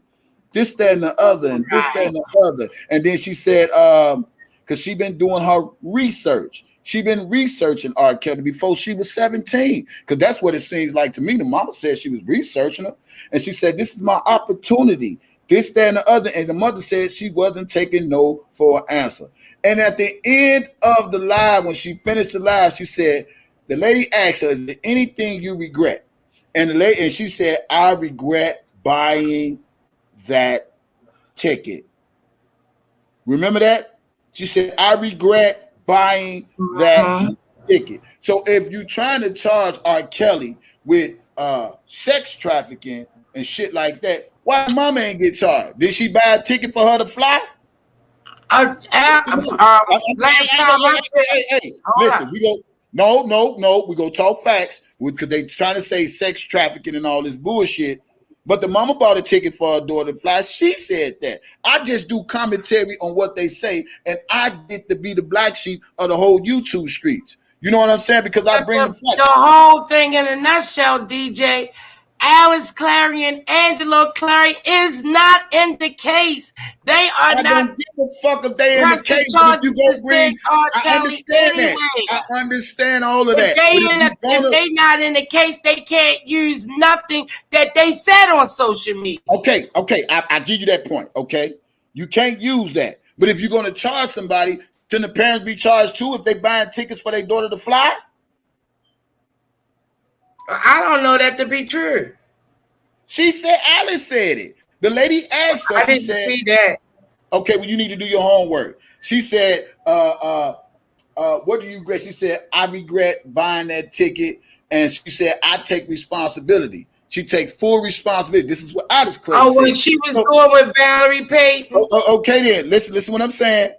this, that, and the other, and this, that, and the other. And then she said, because she been doing her research. She been researching R. Kelly before she was 17, because that's what it seems like to me. The mama said she was researching her, and she said, this is my opportunity. This, that, and the other. And the mother said she wasn't taking no for an answer. And at the end of the live, when she finished the live, she said, the lady asked her, is there anything you regret? And she said, I regret buying that ticket. Remember that? She said, I regret buying that ticket. So if you're trying to charge R. Kelly with sex trafficking and shit like that, why mama ain't get charged? Did she buy a ticket for her to fly? Listen, we go. No, we go talk facts because they trying to say sex trafficking and all this bullshit. But the mama bought a ticket for her daughter to fly. She said that. I just do commentary on what they say, and I get to be the black sheep of the whole YouTube streets. You know what I'm saying? Because I bring the whole thing in a nutshell, DJ. Alice Clary and Angelo Clary is not in the case. They are not. I don't give a fuck if they in the case. If you go bring, I understand that. I understand all of that. If they not in the case, they can't use nothing that they said on social media. Okay. I give you that point. Okay, you can't use that. But if you're going to charge somebody, shouldn't the parents be charged too if they buying tickets for their daughter to fly? I don't know that to be true. She said, Alice said it. The lady asked her. I didn't see that. Okay, well, you need to do your homework. She said, what do you regret? She said, I regret buying that ticket. And she said, I take responsibility. She takes full responsibility. This is what Alice Clay said. When she was going with Valerie Payton. Okay, then. Listen what I'm saying.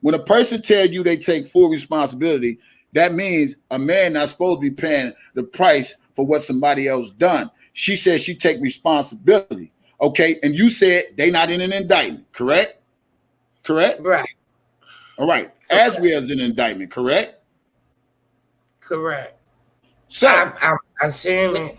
When a person tells you they take full responsibility, that means a man not supposed to be paying the price for what somebody else done. She said she take responsibility. Okay, and you said they not in an indictment, correct? Right. All right. Asriel's in an indictment, correct? Correct. So I'm assuming.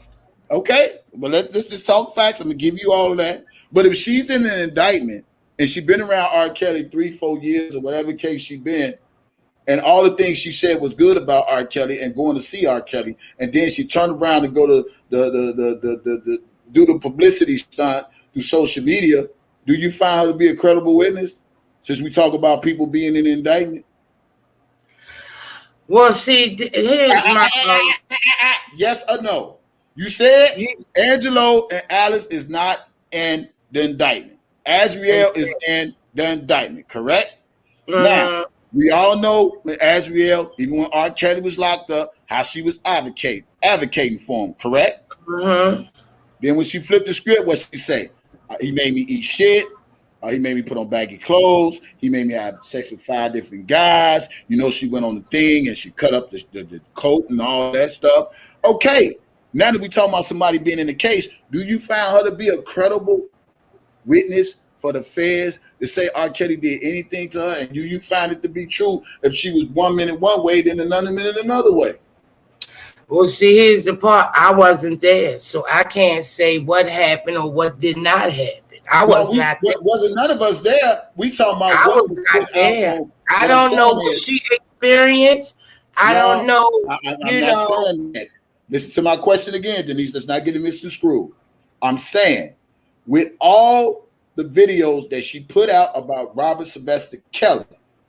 Okay, well let's just talk facts. I'm gonna give you all of that. But if she's in an indictment and she been around R. Kelly 3-4 years or whatever case she been, and all the things she said was good about R. Kelly and going to see R. Kelly, and then she turned around to go to do the publicity stunt through social media, do you find her to be a credible witness? Since we talk about people being in indictment. Well, see, here's my yes or no. You said Angelo and Alice is not in the indictment. Asriel is in the indictment, correct? Now, we all know when Asriel, even when R. Kelly was locked up, how she was advocating for him, correct? Then when she flipped the script, what she say? He made me eat shit. He made me put on baggy clothes. He made me have sex with 5 different guys. You know, she went on the thing and she cut up the coat and all that stuff. Okay, now that we talking about somebody being in the case, do you find her to be a credible witness for the feds to say R. Kelly did anything to her? And do you find it to be true if she was 1 minute one way, then another minute another way? Well, see, here's the part. I wasn't there, so I can't say what happened or what did not happen. I was not there. Wasn't none of us there. We talking about I what was not there. I don't know what she experienced. I don't know. I'm not saying that. Listen to my question again, Denise. Let's not get it misconstrued. I'm saying, with all the videos that she put out about Robert Sylvester Kelly,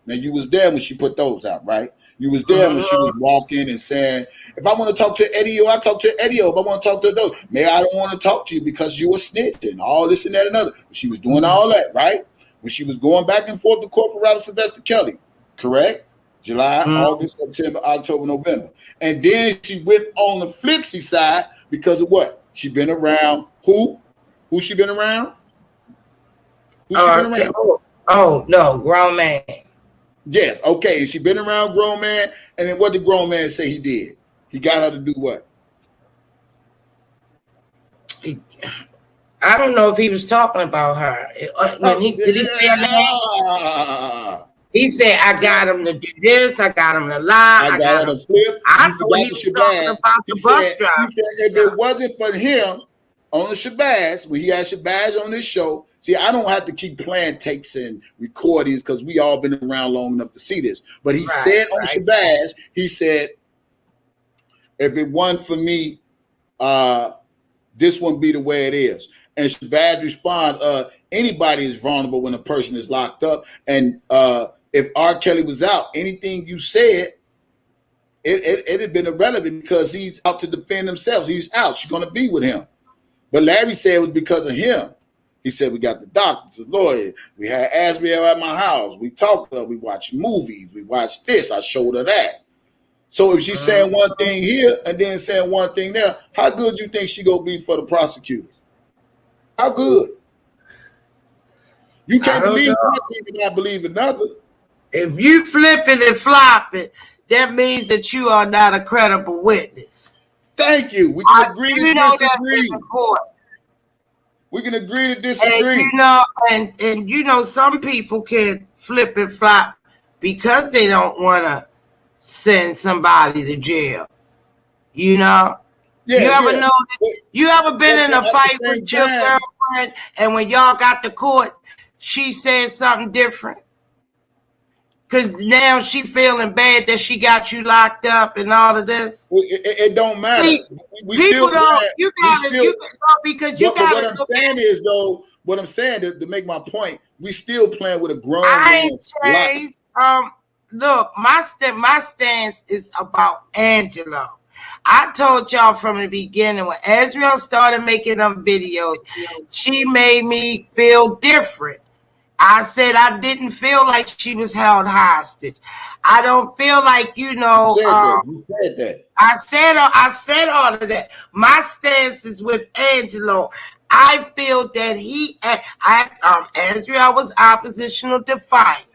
now you was there when she put those out, right? You was there when she was walking and saying, if I want to talk to Eddie, I talk to Eddie. If I want to talk to those, maybe I don't want to talk to you because you were snitching, all this and that and other. She was doing all that, right? When she was going back and forth to court for Robert Sylvester Kelly, correct? July, August, September, October, November. And then she went on the flipsy side because of what? She been around who? Who she been around? Who she been around? Oh, no, grown man. Yes, okay. And she been around grown man. And then what did grown man say he did? He got her to do what? I don't know if he was talking about her. Did he say her name? He said, I got him to do this. I got him to lie. I got him to flip. I thought he was talking about the bus driver. If it wasn't for him on the Shabazz, when he had Shabazz on this show, see, I don't have to keep playing tapes and recordings because we all been around long enough to see this. But he said on Shabazz, he said, if it wasn't for me, this wouldn't be the way it is. And Shabazz responded, anybody is vulnerable when a person is locked up. And if R. Kelly was out, anything you said, it had been irrelevant because he's out to defend himself. He's out. She's going to be with him. But Larry said it was because of him. He said, we got the doctors, the lawyer. We had Asriel at my house. We talked, we watched movies. We watched this. I showed her that. So if she's saying one thing here and then saying one thing there, how good do you think she going to be for the prosecutors? How good? You can't believe one thing and not believe another. If you flip it and flop it, that means that you are not a credible witness. Thank you. We can agree to disagree. We can agree to disagree. And some people can flip and flop because they don't want to send somebody to jail. You know? Yeah, you ever been in a fight with your girlfriend and when y'all got to court, she said something different? Because now she feeling bad that she got you locked up and all of this. It don't matter. See, we people still don't. You gotta because you gotta. What I'm saying is though. What I'm saying to make my point, we still playing with a grown man's life. Look, my stance is about Angelo. I told y'all from the beginning when Asriel started making them videos, she made me feel different. I said I didn't feel like she was held hostage. I don't feel like, you said that. I said all of that. My stance is with Angelo. I feel that Asriel was oppositional defiant.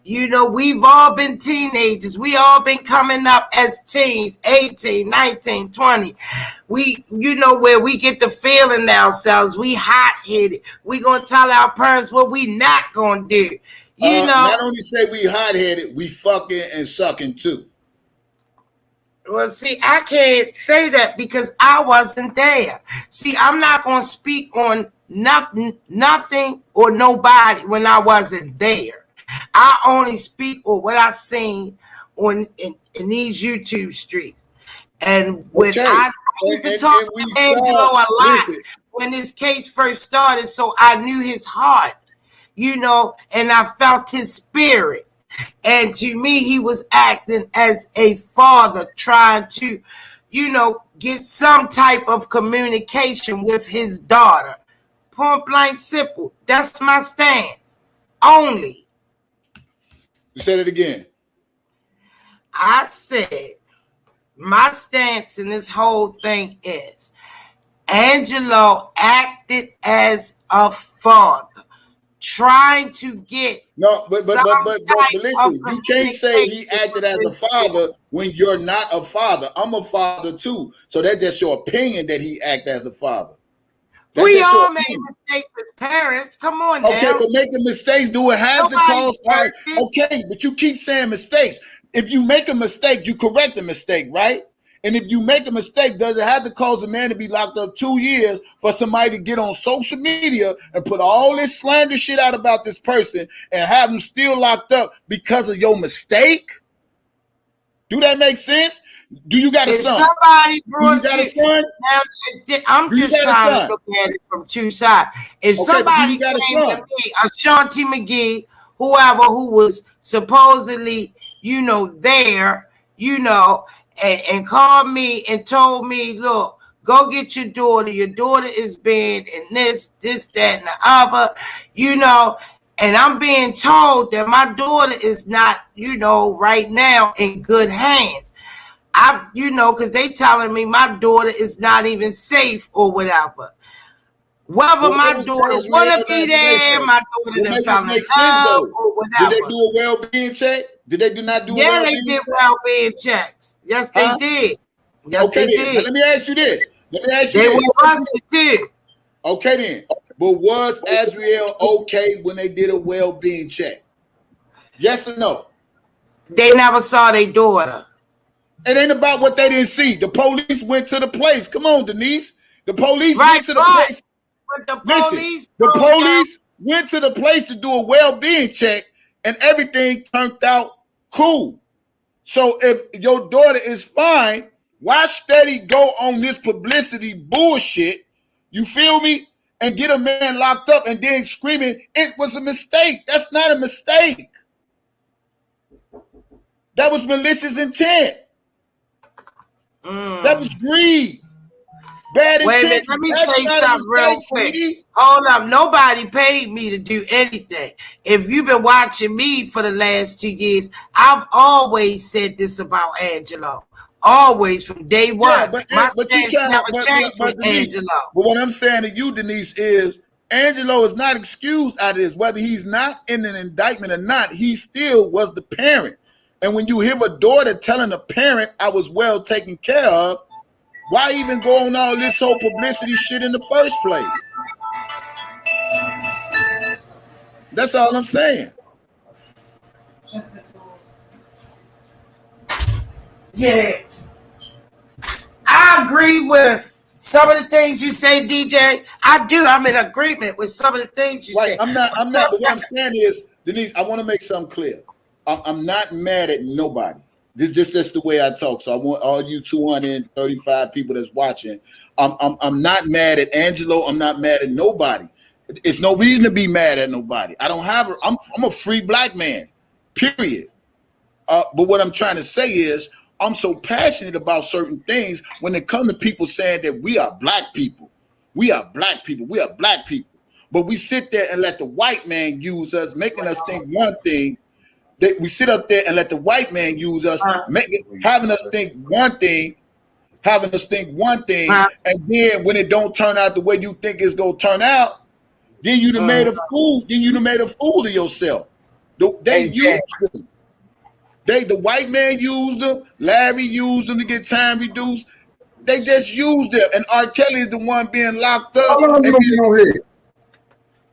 We've all been teenagers. We all been coming up as teens, 18, 19, 20. Where we get the feeling ourselves. We hot-headed. We going to tell our parents what we not going to do. Not only say we hot-headed, we fucking and sucking too. Well, see, I can't say that because I wasn't there. See, I'm not going to speak on nothing or nobody when I wasn't there. I only speak on what I seen in these YouTube streets. And when I used to talk to Angelo a lot when this case first started, so I knew his heart, and I felt his spirit. And to me, he was acting as a father trying to, get some type of communication with his daughter. Point blank simple. That's my stance. Only. You said it again. I said my stance in this whole thing is Angelo acted as a father, trying to get but listen, you can't say he acted as a father when you're not a father. I'm a father too, so that's just your opinion that he acted as a father. That's we all make mistakes as parents. Come on now. Okay, but making mistakes, do it have to cause part? Okay, but you keep saying mistakes. If you make a mistake, you correct the mistake, right? And if you make a mistake, does it have to cause a man to be locked up 2 years for somebody to get on social media and put all this slander shit out about this person and have him still locked up because of your mistake? Do that make sense? Do you got a If son? somebody Do you brought got a you, son? now, I'm Do you just got a trying to son? look at it from two sides. If Okay, but do somebody you got a came to son? me, Ashanti McGee, whoever who was supposedly, there, and called me and told me, look, go get your daughter. Your daughter is bad and this, that, and the other, and I'm being told that my daughter is not, right now in good hands. Because they telling me my daughter is not even safe or whatever. Whether Well, my what was daughter Asriel's want to be there, imagination? my daughter What done make fell this in make sense love though? or Did they whatever. do a well-being check? Did they not do a Yeah, they well-being did check? well-being checks. Yes, they Huh? did. Yes, Okay they then. Now did. let me ask you this. They were busted too. Okay then. But was Asriel okay when they did a well-being check? Yes or no? They never saw their daughter. It ain't about what they didn't see. The police went to the place. Come on, Denise. The police went to the place. But the Listen, police the broke down. police went to the place to do a well-being check, and everything turned out cool. So if your daughter is fine, why steady go on this publicity bullshit? You feel me? And get a man locked up and then screaming, it was a mistake. That's not a mistake. That was malicious intent. That was greed. Bad Wait a intent. minute, let me That's say not something a real mistake, quick. sweetie. Hold up, nobody paid me to do anything. If you've been watching me for the last 2 years, I've always said this about Angelo. Always from day one. Yeah, but My you stance trying never to, changed but with Denise, Angelo. but what I'm saying to you, Denise, is Angelo is not excused out of this. Whether he's not in an indictment or not, he still was the parent. And when you hear a daughter telling a parent, I was well taken care of, why even go on all this whole publicity shit in the first place? That's all I'm saying. Yeah. I agree with some of the things you say, DJ. I do. I'm in agreement with some of the things you say. I'm not, but what I'm saying is, Denise, I want to make something clear. I'm not mad at nobody. This just that's the way I talk. So I want all you 235 people that's watching. I'm not mad at Angelo. I'm not mad at nobody. It's no reason to be mad at nobody. I don't have. I'm a free black man. Period. But what I'm trying to say is, I'm so passionate about certain things when it comes to people saying that we are black people. We are black people. We are black people. But we sit there and let the white man use us, making us think one thing. That we sit up there and let the white man use us, having us think one thing, and then when it don't turn out the way you think it's gonna turn out, then you done made a fool. Then you done made a fool of yourself. They used them. The white man used them. Larry used them to get time reduced. They just used them, and R. Kelly is the one being locked up. How long you gonna be on here?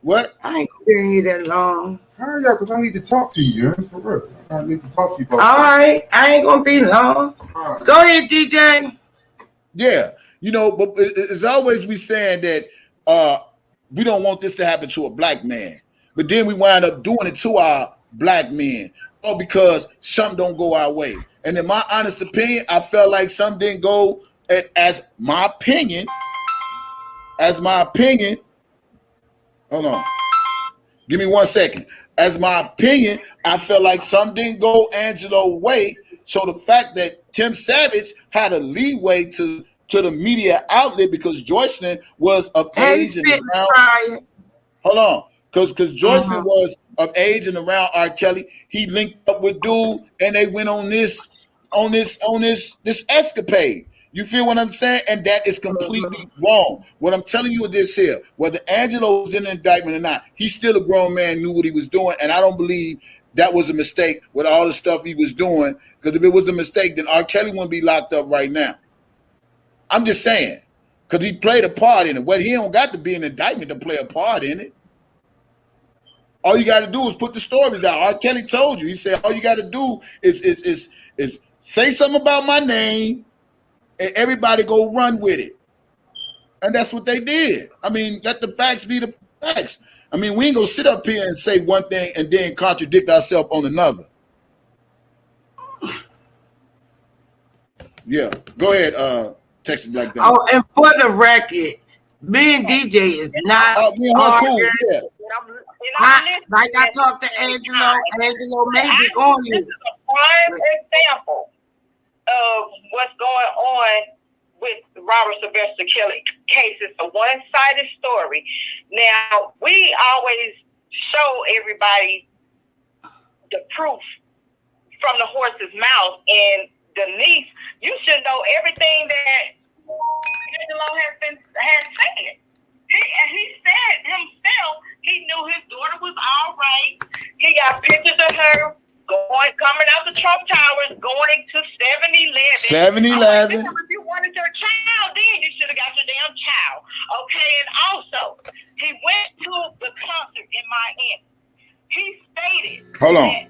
What? I ain't gonna be here that long. Hurry up, because I need to talk to you, man. For real. I need to talk to you about All right, I ain't gonna be long. Right. Go ahead, DJ. Yeah, but it's always we saying that we don't want this to happen to a black man, but then we wind up doing it to our black men, all because something don't go our way. And in my honest opinion, I felt like something didn't go as my opinion. Hold on, give me 1 second. As my opinion, I felt like something didn't go Angelo's way. So the fact that Tim Savage had a leeway to the media outlet because Joycelyn was of age and around. Hold on, because Joycelyn was of age and around R. Kelly. He linked up with dude, and they went on this escapade. You feel what I'm saying? And that is completely wrong. What I'm telling you is this here: whether Angelo was in the indictment or not, he's still a grown man, knew what he was doing, and I don't believe that was a mistake with all the stuff he was doing. Because if it was a mistake, then R. Kelly wouldn't be locked up right now. I'm just saying, because he played a part in it. Well, he don't got to be an indictment to play a part in it. All you got to do is put the stories out. R. Kelly told you. He said all you got to do is say something about my name, and everybody go run with it. And that's what they did. I mean, let the facts be the facts. I mean, we ain't gonna sit up here and say one thing and then contradict ourselves on another. Yeah. Go ahead, Texas Black Donna. Oh, and for the record, me and DJ is not Me and her cool. Yeah. like I talked to Angelo. Angelo may be on you. This is a prime example of what's going on with Robert Sylvester Kelly case. It's a one-sided story. Now, we always show everybody the proof from the horse's mouth. And Denise, you should know everything that Angelo has said. He said himself he knew his daughter was all right. He got pictures of her coming out the Trump Towers, going to 7-Eleven. 7-Eleven. If you wanted your child, then you should have got your damn child. Okay, and also he went to the concert in Miami. He stated that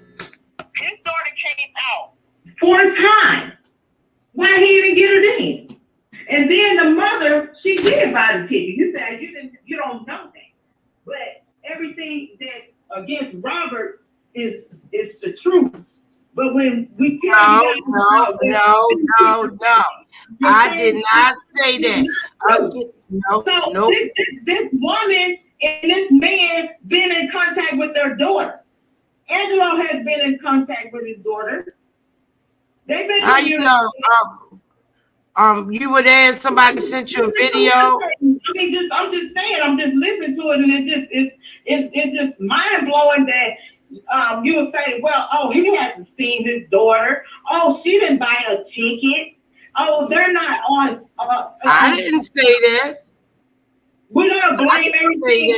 his daughter came out for a time. Why he didn't get her then? And then the mother, she did buy the ticket. You said you don't know that. But everything that against Robert is the truth. But when we No. I did not say that. No. This woman and this man been in contact with their daughter. Angelo has been in contact with his daughter. They've been. How you know? You were there. Somebody sent you a video. I'm just saying. I'm just listening to it, and it's just mind blowing that you would say, well, oh, he hasn't seen his daughter. Oh, she didn't buy a ticket. Oh, they're not on. I didn't say that. We're gonna blame everything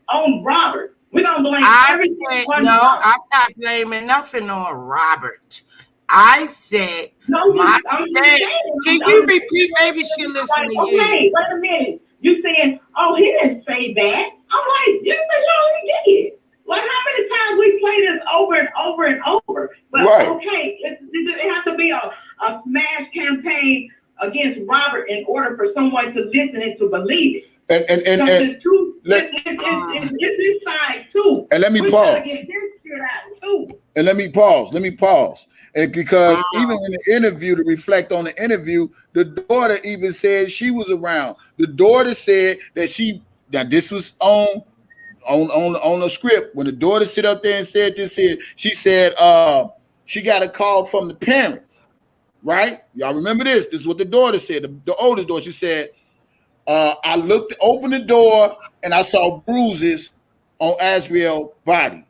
on Robert. We don't blame everything on no. Robert. I'm not blaming nothing on Robert. I said my stand. Can you repeat? Maybe she'll listen to you. Okay, wait a minute. You saying, oh, he didn't say that. I'm like, you said he did. Like, how many times we play this over and over and over? But okay, it has to be a smash campaign against Robert in order for someone to listen and to believe it. And it's this side too. And let me pause. Get this shit out too. And let me pause. And because even in the interview, to reflect on the interview, the daughter even said she was around. The daughter said that this was on the script. When the daughter sit up there and said this here, she said she got a call from the parents, right? Y'all remember this? This is what the daughter said, the oldest daughter. She said, I opened the door and I saw bruises on Asriel's body.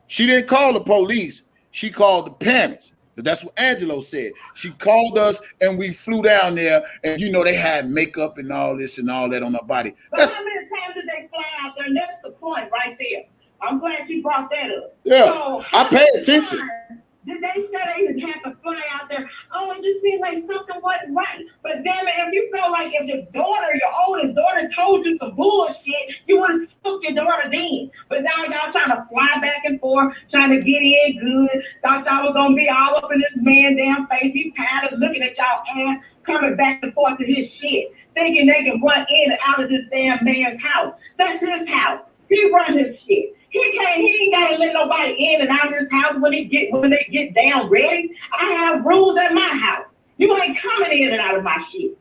She didn't call the police. She called the parents. That's what Angelo said. She called us and we flew down there, and they had makeup and all this and all that on her body. But how many times did they fly out there? And that's the point right there. I'm glad you brought that up. Yeah, so, I pay attention. Did they say they didn't have to fly out there? Oh, it just seemed like something wasn't right. But damn it, if you felt like if your oldest daughter told you some bullshit, you would have took your daughter then. But now y'all trying to fly back and forth, trying to get in good. Thought y'all was gonna be all up in this man damn face. He tired of looking at y'all ass coming back and forth to his shit, thinking they can run in and out of this damn man's house. That's his house. He run his shit. He ain't gotta let nobody in and out of his house when they get down ready. I have rules at my house. You ain't coming in and out of my shit.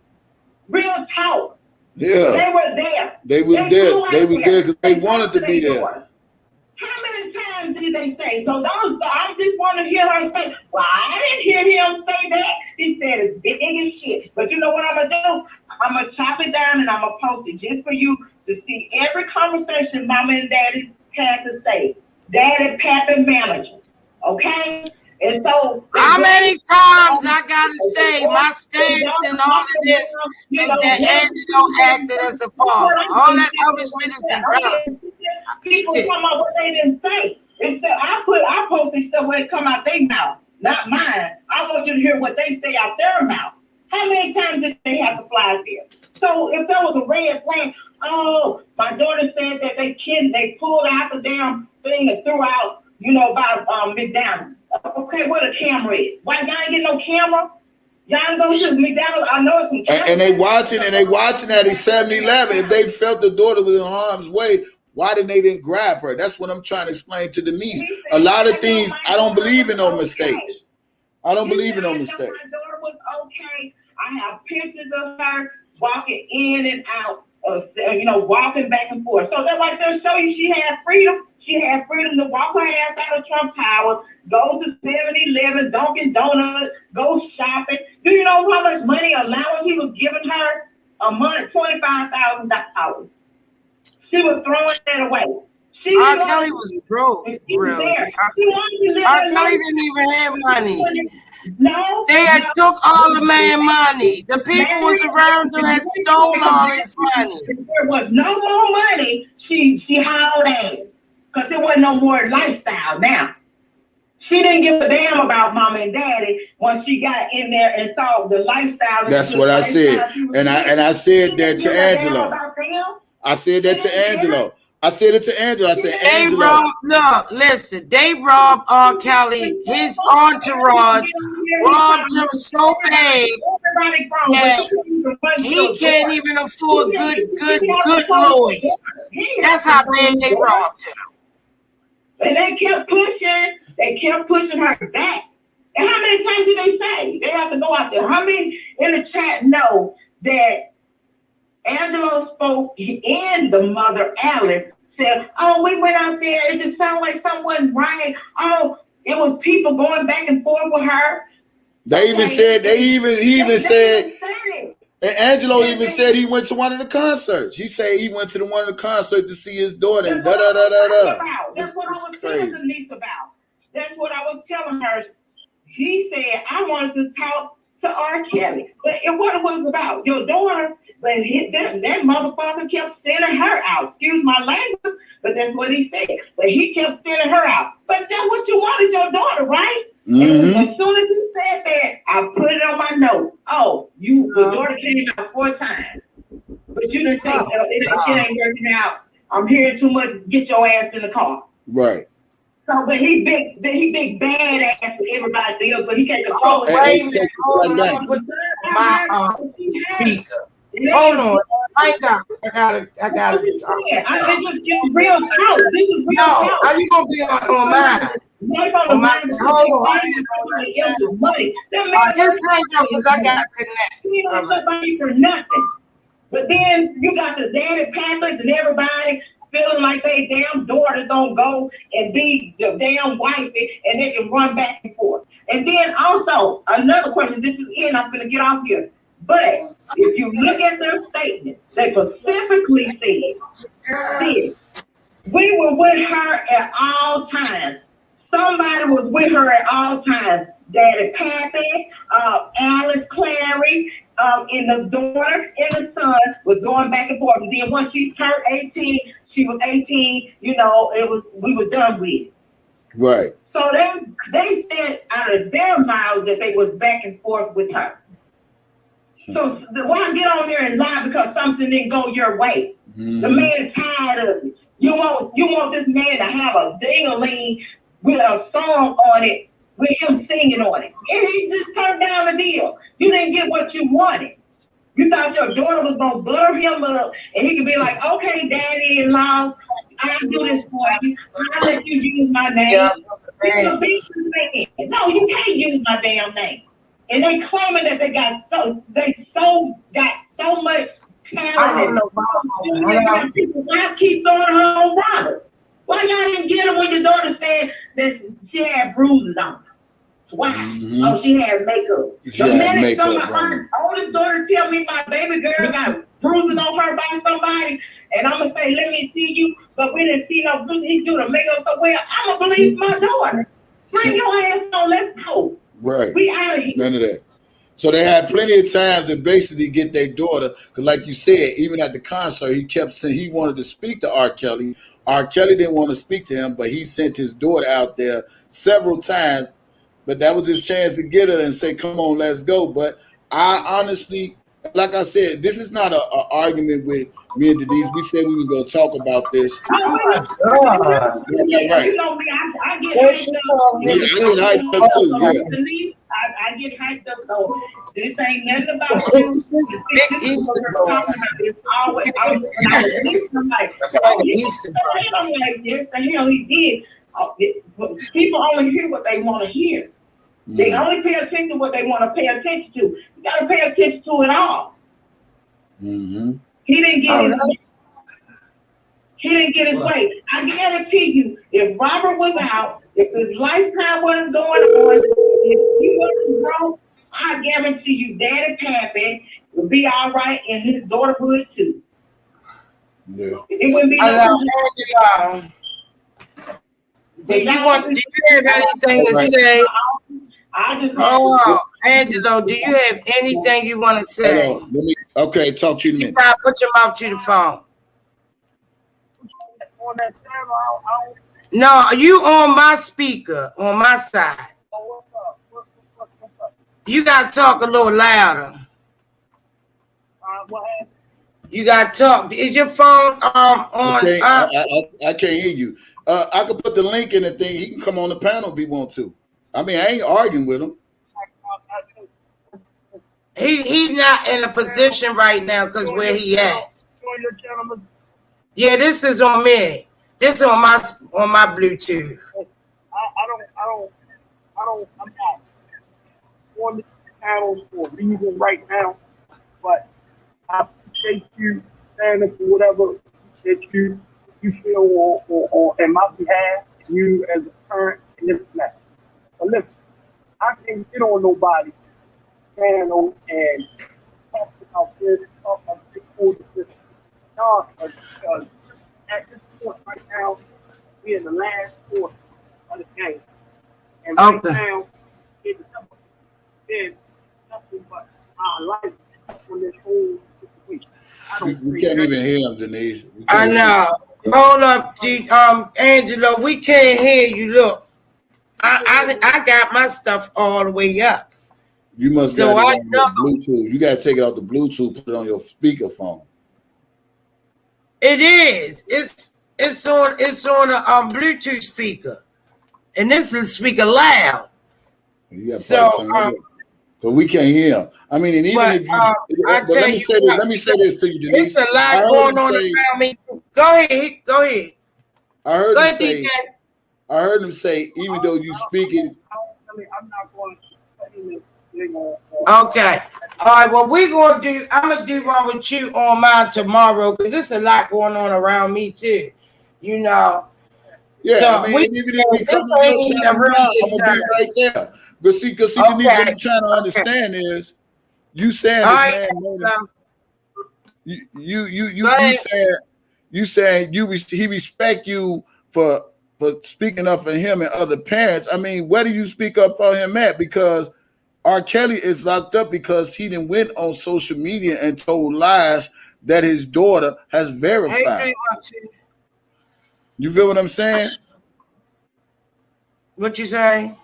Real talk. Yeah. They were there. They was there because they wanted to be there. How many times did they say? So I just want to hear her say, well, I didn't hear him say that. He said it's big as shit. But you know what I'm going to do? I'm going to chop it down and I'm going to post it just for you to see every conversation mama and daddy had to say. Daddy, pappy, manager. Okay? And so how many times I gotta say my stance in all of this is that Angelo acted as a father. All that other shit is irrelevant. People come up what they didn't say. Instead, I posted stuff when it come out their mouth, not mine. I want you to hear what they say out their mouth. How many times did they have to fly there? So if there was a red flag, oh, my daughter said that they pulled out the damn thing and threw out, by McDonald's. Okay, where the camera is? Why y'all ain't get no camera? Y'all go to McDonald's. I know it's some camera. And they watching at 7-Eleven. If they felt the daughter was in harm's way, why didn't grab her? That's what I'm trying to explain to Denise. A lot of things, I don't believe in no mistakes. I don't believe in no mistakes. My daughter was okay. I have pictures of her walking in and out of, walking back and forth. So they're like, they'll show you she had freedom. She had freedom to walk her ass out of Trump Tower, go to 7-Eleven, Dunkin' Donuts, go shopping. Do you know how much money allowance he was giving her a month? $25,000. She was throwing that away. R. Kelly was broke, really. R. Kelly didn't even have money. No. They had took all the man money. The people was around him had stole all his money. If there was no more money, she hauled ass. Because there wasn't no more lifestyle now. She didn't give a damn about mama and daddy once she got in there and saw the lifestyle. That's what I said. And I said that to Angelo. I said that to Angelo. I said it to Angelo. I said, Angelo. Listen, they robbed R. Kelly, his entourage, robbed him so bad that he can't even afford good lawyers. That's how bad they robbed him. And they kept pushing her back. And how many times did they say? They have to go out there. How many in the chat know that Angelo spoke and the mother, Alice, said, oh, we went out there. It just sounded like someone right. Oh, it was people going back and forth with her. They even said, he even said, and Angelo even said he went to one of the concerts. He said he went to one of the concerts to see his daughter and da-da-da-da-da. That's what I was telling Denise about. That's what I was telling her. He said, I wanted to talk to R. Kelly. But what it was about, your daughter, but that motherfucker kept sending her out. Excuse my language, but that's what he said. But he kept sending her out. But that's what you wanted, your daughter, right? Mm-hmm. And as soon as he said that, I put it on my note. Oh, your daughter came out 4 times. But you didn't say, it ain't working out. I'm hearing too much. Get your ass in the car. Right. So, but he big bad ass for everybody else, but he can't control it. Wait a minute. Hold on. My speaker. Hold on. I got it. This is real talk. This is real talk. How you gonna be on mine? Hold on. Just hang up because I got to connect. You know somebody for nothing. But then you got the daddy Catholics and everybody feeling like they damn daughters don't go and be the damn wifey and they can run back and forth. And then also, another question, this is in, I'm going to get off here. But if you look at their statement, they specifically said, we were with her at all times. Somebody was with her at all times. Daddy Pappy, Alice Clary, and the daughter and the son was going back and forth. And then once she turned 18, she was 18, we were done with it. Right. So they said out of their mouths that they was back and forth with her. So why get on there and lie because something didn't go your way? The man is tired of it. You want this man to have a ding-a-ling with a song on it, with him singing on it. And he just turned down the deal. You didn't get what you wanted. You thought your daughter was going to blur him up and he could be like, okay, daddy-in-law, I'll do this for you. I'll let you use my name. No, you can't use my damn name. And they claiming that they got so much talent. I people keep throwing her on Robert. Why y'all didn't get her when your daughter said that she had bruises on her? Why? Mm-hmm. Oh, she had makeup. The minute my oldest daughter tell me my baby girl got bruises on her by somebody, and I'm gonna say, let me see you, but we didn't see no bruises. He do the makeup so well. I'm gonna believe my daughter. Bring your ass on. Let's go. Right. We out of here. None of that. So they had plenty of time to basically get their daughter, because like you said, even at the concert, he kept saying he wanted to speak to R. Kelly. R. Kelly didn't want to speak to him, but he sent his daughter out there several times. But that was his chance to get her and say, come on, let's go. But I honestly, like I said, this is not an argument with me and Denise. We said we was going to talk about this. Oh, my God. Yeah, you know me, I get hyped up. Yeah, I get hyped up too, yeah. Denise, I get hyped up, though. This ain't nothing about you. This is what we're talking about. It's always, I'm like, yes, the hell he did. People only hear what they want to hear. They only pay attention to what they want to pay attention to. You got to pay attention to it all. Mm-hmm. He didn't get his way. I guarantee you, if Robert was out, if his lifetime wasn't going on, if he wasn't broke, I guarantee you, Daddy Pappy would be all right, and his daughter would too. Yeah. It wouldn't be do you have anything to say? Angelo, do you have anything you want to say? Okay, talk to you in a minute. You gotta put your mouth to the phone. No, you on my speaker, on my side. You gotta talk a little louder. You gotta talk. Is your phone on? Okay, I can't hear you. I could put the link in the thing. He can come on the panel if he want to. I mean, I ain't arguing with him. He's not in a position right now because where he at. Yeah, this is on me. This is on my Bluetooth. I'm not on the panels for a reason right now, but I appreciate you standing for whatever that you feel on in my behalf, you as a parent in this matter. But listen, I can't get on nobody's panel and talk about this, talk about this, because at this point right now, we're in the last quarter of the game. And right now, it's nothing but our life on this whole situation. We can't even hear him, Denise. I know. Hold up, Angelo. We can't hear you. Look, I got my stuff all the way up. You must got it on your Bluetooth. You got to take it off the Bluetooth, put it on your speakerphone. It is. It's on a Bluetooth speaker, and this is speaker loud. You got but we can't hear him. I mean, and even if you, but let me say this to you, Denise. It's a lot going on around me. Go ahead. I heard him say, even though you speaking. I'm not going to say okay. All right. Well, I'm gonna do one with you on mine tomorrow because there's a lot going on around me too. You know. Yeah, so I mean, even if we come to your channel, I'm gonna be right there. But see, Denise, what I'm trying to understand is, you saying you saying he respect you for speaking up for him and other parents. I mean, where do you speak up for him at? Because R. Kelly is locked up because he didn't went on social media and told lies that his daughter has verified. You feel what I'm saying? What you say?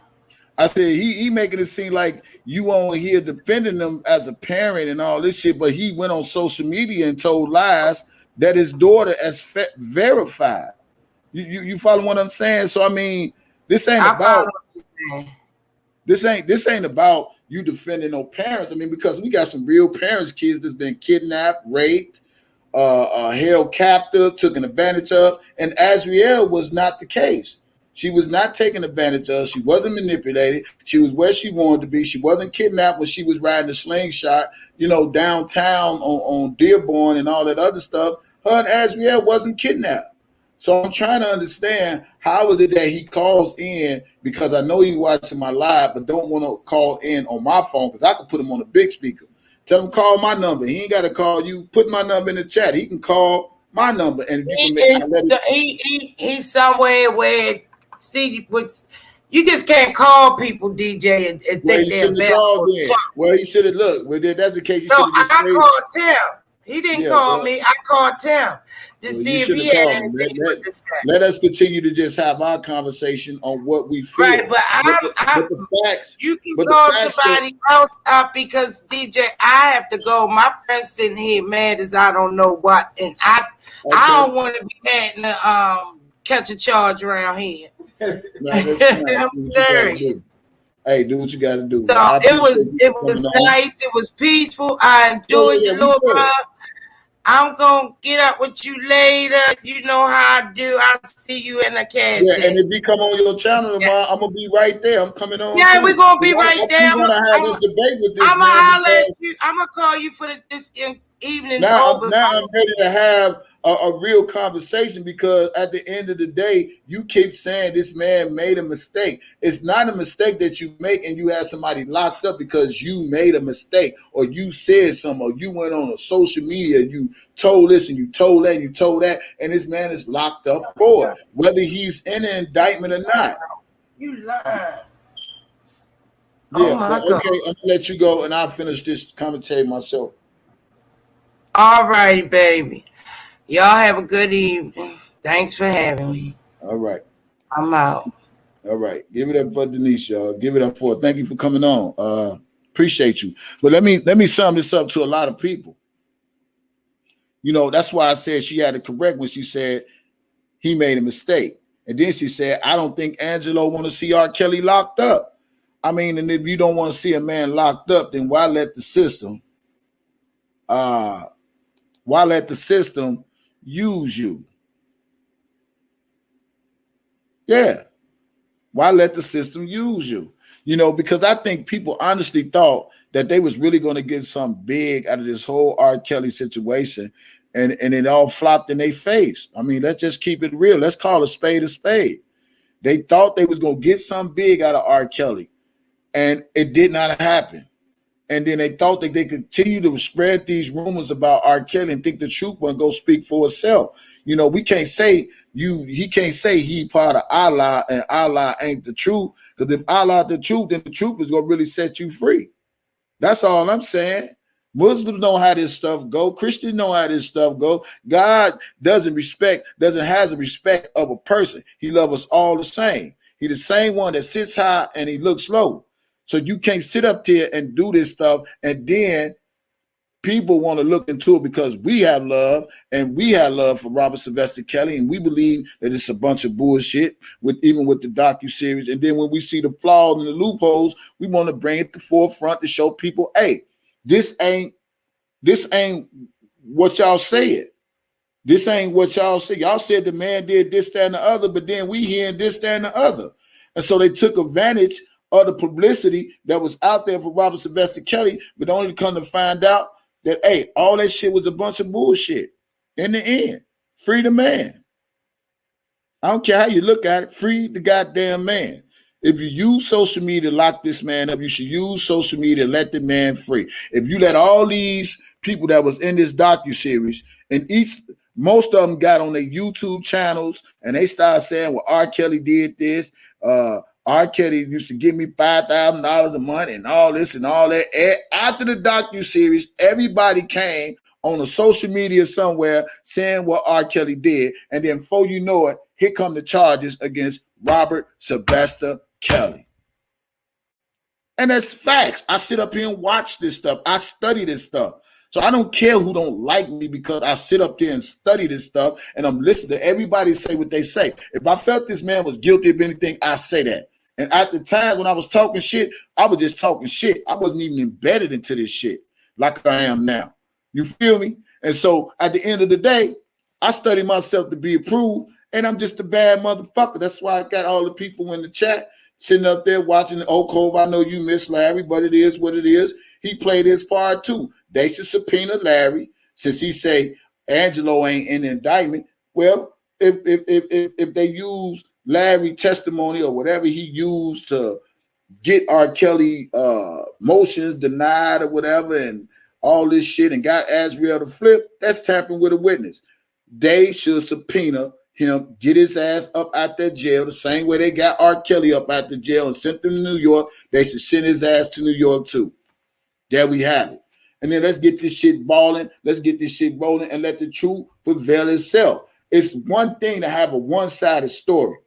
I said he making it seem like you on here defending them as a parent and all this shit, but he went on social media and told lies that his daughter has verified. You follow what I'm saying? So I mean, this ain't about you defending no parents. I mean, because we got some real parents, kids that's been kidnapped, raped, held captive, taken advantage of, and Azriel was not the case. She was not taken advantage of. She wasn't manipulated. She was where she wanted to be. She wasn't kidnapped when she was riding a slingshot, downtown on Dearborn and all that other stuff. Her and Azriel wasn't kidnapped. So I'm trying to understand how is it that he calls in, because I know you watching my live, but don't want to call in on my phone because I can put him on a big speaker. Tell him call my number. He ain't got to call you. Put my number in the chat. He can call my number and you can he's somewhere where you just can't call people, DJ, and think they're available. Well, he should have looked. Well, that's the case. I called Tim. He didn't call me. I called Tim to see if he had anything to say. Let us continue to just have our conversation on what we feel. Right, but the facts, you can call somebody else up because, DJ, I have to go. My friend's sitting here mad as I don't know what, and I don't want to be having to catch a charge around here. I'm sorry. Hey, do what you got to do. So it was nice. It was peaceful. I enjoyed the little ride. I'm gonna get up with you later. You know how I do. I'll see you in the cash. Yeah, and if you come on your channel tomorrow, I'm gonna be right there. I'm coming on. Yeah, too. we're gonna be right I there. do want to have this debate with this I'm man. gonna holler at you. I'm gonna call you for this evening. Now I'm ready to have a real conversation, because at the end of the day, you keep saying this man made a mistake. It's not a mistake that you make and you have somebody locked up because you made a mistake, or you said something, or you went on a social media, you told this and you told that and you told that, and this man is locked up for it, whether he's in an indictment or not. You lying. Yeah, Oh my God. okay, I'm gonna let you go and I'll finish this commentary myself. All right, baby. Y'all have a good evening. Thanks for having me. All right. I'm out. All right. Give it up for Denise, y'all. Give it up for her. Thank you for coming on. Appreciate you. But let me sum this up to a lot of people. You know, that's why I said she had to correct when she said he made a mistake. And then she said, I don't think Angelo want to see R. Kelly locked up. I mean, and if you don't want to see a man locked up, then why let the system use you? Yeah. Why let the system use you? You know, because I think people honestly thought that they was really going to get something big out of this whole R. Kelly situation, and it all flopped in their face. I mean, let's just keep it real. Let's call a spade a spade. They thought they was going to get something big out of R. Kelly, and it did not happen. And then they thought that they could continue to spread these rumors about R. Kelly and think the truth wouldn't go speak for itself. You know, we can't say he can't say he part of Allah and Allah ain't the truth. Because if Allah the truth, then the truth is gonna really set you free. That's all I'm saying. Muslims know how this stuff go. Christians know how this stuff go. God doesn't has a respect of a person. He loves us all the same. He's the same one that sits high and he looks low. So you can't sit up there and do this stuff and then people want to look into it because we have love, and we have love for Robert Sylvester Kelly, and we believe that it's a bunch of bullshit even with the docuseries. And then when we see the flaws and the loopholes, we want to bring it to the forefront to show people, hey, this ain't what y'all said. This ain't what y'all said. Y'all said the man did this, that, and the other, but then we hearing this, that, and the other. And so they took advantage of the publicity that was out there for Robert Sylvester Kelly, but only to come to find out that, hey, all that shit was a bunch of bullshit. In the end, free the man. I don't care how you look at it, free the goddamn man. If you use social media to lock this man up, you should use social media to let the man free. If you let all these people that was in this docuseries, and most of them got on their YouTube channels, and they started saying, well, R. Kelly did this, R. Kelly used to give me $5,000 a month and all this and all that. After the docuseries, everybody came on a social media somewhere saying what R. Kelly did. And then before you know it, here come the charges against Robert Sylvester Kelly. And that's facts. I sit up here and watch this stuff. I study this stuff. So I don't care who don't like me, because I sit up there and study this stuff and I'm listening to everybody say what they say. If I felt this man was guilty of anything, I say that. And at the time when I was talking shit, I was just talking shit. I wasn't even embedded into this shit like I am now. You feel me? And so at the end of the day, I study myself to be approved, and I'm just a bad motherfucker. That's why I got all the people in the chat sitting up there watching the Oak Cove. I know you miss Larry, but it is what it is. He played his part too. They should subpoena Larry since he say Angelo ain't in the indictment. Well, if they use Larry testimony or whatever he used to get R. Kelly motions denied or whatever and all this shit and got Azriel to flip, that's tampering with a witness. They should subpoena him, get his ass up out that jail the same way they got R. Kelly up out the jail and sent him to New York. They should send his ass to New York too. There we have it. And then let's get this shit balling. Let's get this shit rolling and let the truth prevail itself. It's one thing to have a one-sided story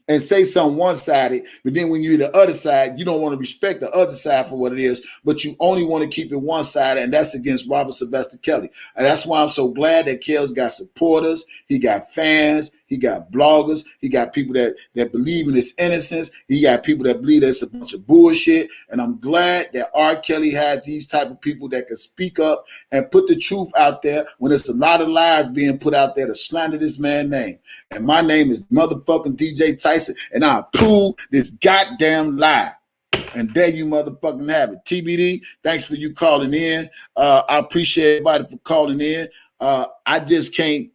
and say something one-sided, but then when you're the other side, you don't want to respect the other side for what it is, but you only want to keep it one-sided, and that's against Robert Sylvester Kelly. And that's why I'm so glad that Kel's got supporters, he got fans, He got bloggers. He got people that believe in his innocence. He got people that believe that's a bunch of bullshit. And I'm glad that R. Kelly had these type of people that can speak up and put the truth out there when there's a lot of lies being put out there to slander this man's name. And my name is motherfucking DJ Tyson, and I approve this goddamn lie. And there you motherfucking have it. TBD, thanks for you calling in. I appreciate everybody for calling in. I just can't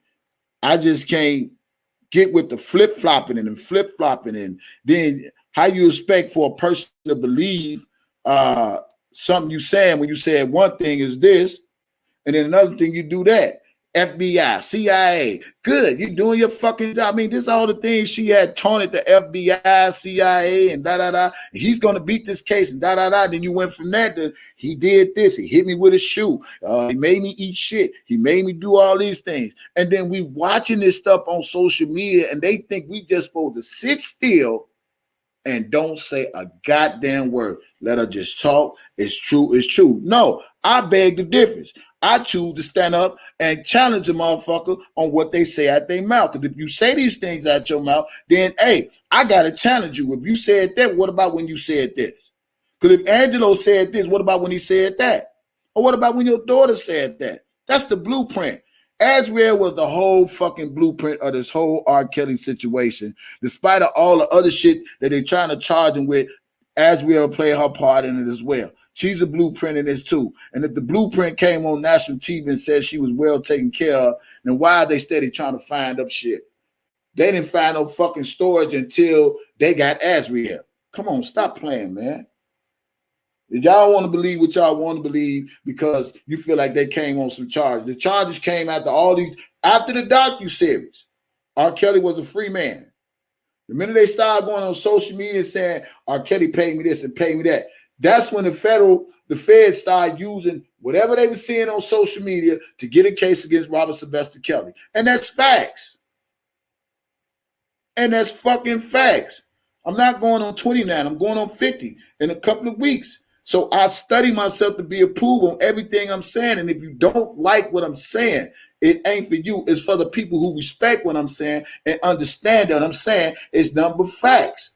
get with the flip-flopping and flip-flopping, and then how you expect for a person to believe something you saying when you said one thing is this, and then another thing you do that. FBI, CIA, good. You're doing your fucking job. I mean, this is all the things she had taunted the FBI, CIA, and da-da-da. He's going to beat this case and da-da-da. Then you went from that to he did this. He hit me with a shoe. He made me eat shit. He made me do all these things. And then we watching this stuff on social media, and they think we just supposed to sit still and don't say a goddamn word. Let her just talk. It's true. It's true. No, I beg the difference. I choose to stand up and challenge a motherfucker on what they say out their mouth. Because if you say these things out your mouth, then, hey, I got to challenge you. If you said that, what about when you said this? Because if Angelo said this, what about when he said that? Or what about when your daughter said that? That's the blueprint. Asriel was the whole fucking blueprint of this whole R. Kelly situation. Despite of all the other shit that they're trying to charge him with, Asriel played her part in it as well. She's a blueprint in this too. And if the blueprint came on national TV and said she was well taken care of, then why are they steady trying to find up shit? They didn't find no fucking storage until they got Asriel. Come on, stop playing, man. If y'all want to believe what y'all want to believe because you feel like they came on some charges. The charges came after after the docuseries. R. Kelly was a free man. The minute they started going on social media saying, R. Kelly paid me this and paid me that, that's when the feds started using whatever they were seeing on social media to get a case against Robert Sylvester Kelly. And that's facts. And that's fucking facts. I'm not going on 29. I'm going on 50 in a couple of weeks. So I study myself to be approved on everything I'm saying. And if you don't like what I'm saying, it ain't for you. It's for the people who respect what I'm saying and understand that what I'm saying is nothing but facts.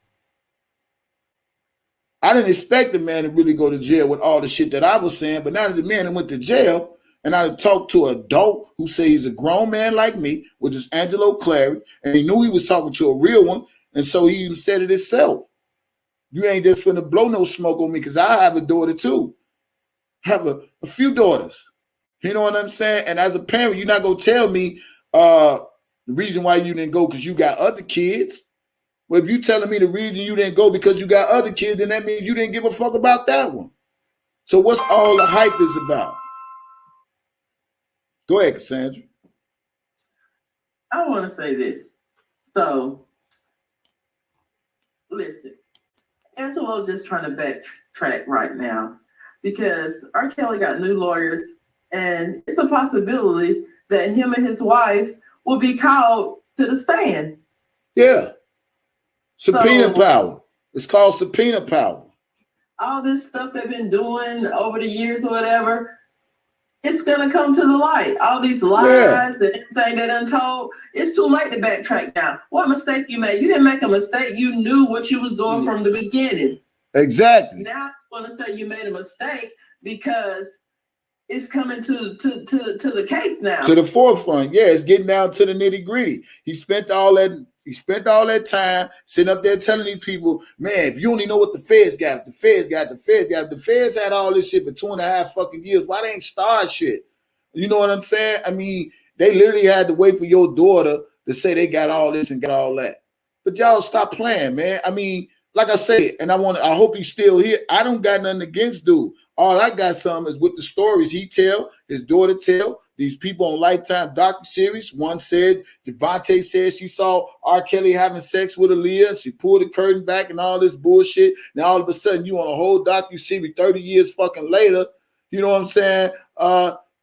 I didn't expect the man to really go to jail with all the shit that I was saying, but now that the man went to jail, and I talked to an adult who say he's a grown man like me, which is Angelo Clary, and he knew he was talking to a real one, and so he even said it himself. You ain't just finna blow no smoke on me because I have a daughter too. I have a few daughters. You know what I'm saying? And as a parent, you're not gonna tell me the reason why you didn't go because you got other kids. Well, if you telling me the reason you didn't go because you got other kids, then that means you didn't give a fuck about that one. So what's all the hype is about? Go ahead, Cassandra. I want to say this. So, listen, Angelo's just trying to backtrack right now because R. Kelly got new lawyers, and it's a possibility that him and his wife will be called to the stand. Yeah. Subpoena power. It's called subpoena power. All this stuff they've been doing over the years or whatever, it's going to come to the light. All these lies and everything they done told, it's too late to backtrack now. What mistake you made? You didn't make a mistake. You knew what you was doing from the beginning. Exactly. Now I want to say you made a mistake because it's coming to the case now. To the forefront. Yeah, it's getting down to the nitty gritty. He spent all that time sitting up there telling these people, man, if you only know what the feds got, the feds had all this shit for 2.5 fucking years. Why they ain't start shit? You know what I'm saying? I mean, they literally had to wait for your daughter to say they got all this and got all that. But y'all stop playing, man. I mean, like I said, and I hope he's still here. I don't got nothing against dude. All I got some is with the stories he tell, his daughter tell, these people on Lifetime docuseries. One said, Devontae said she saw R. Kelly having sex with Aaliyah. She pulled the curtain back and all this bullshit. Now all of a sudden you on a whole docuseries 30 years fucking later, you know what I'm saying,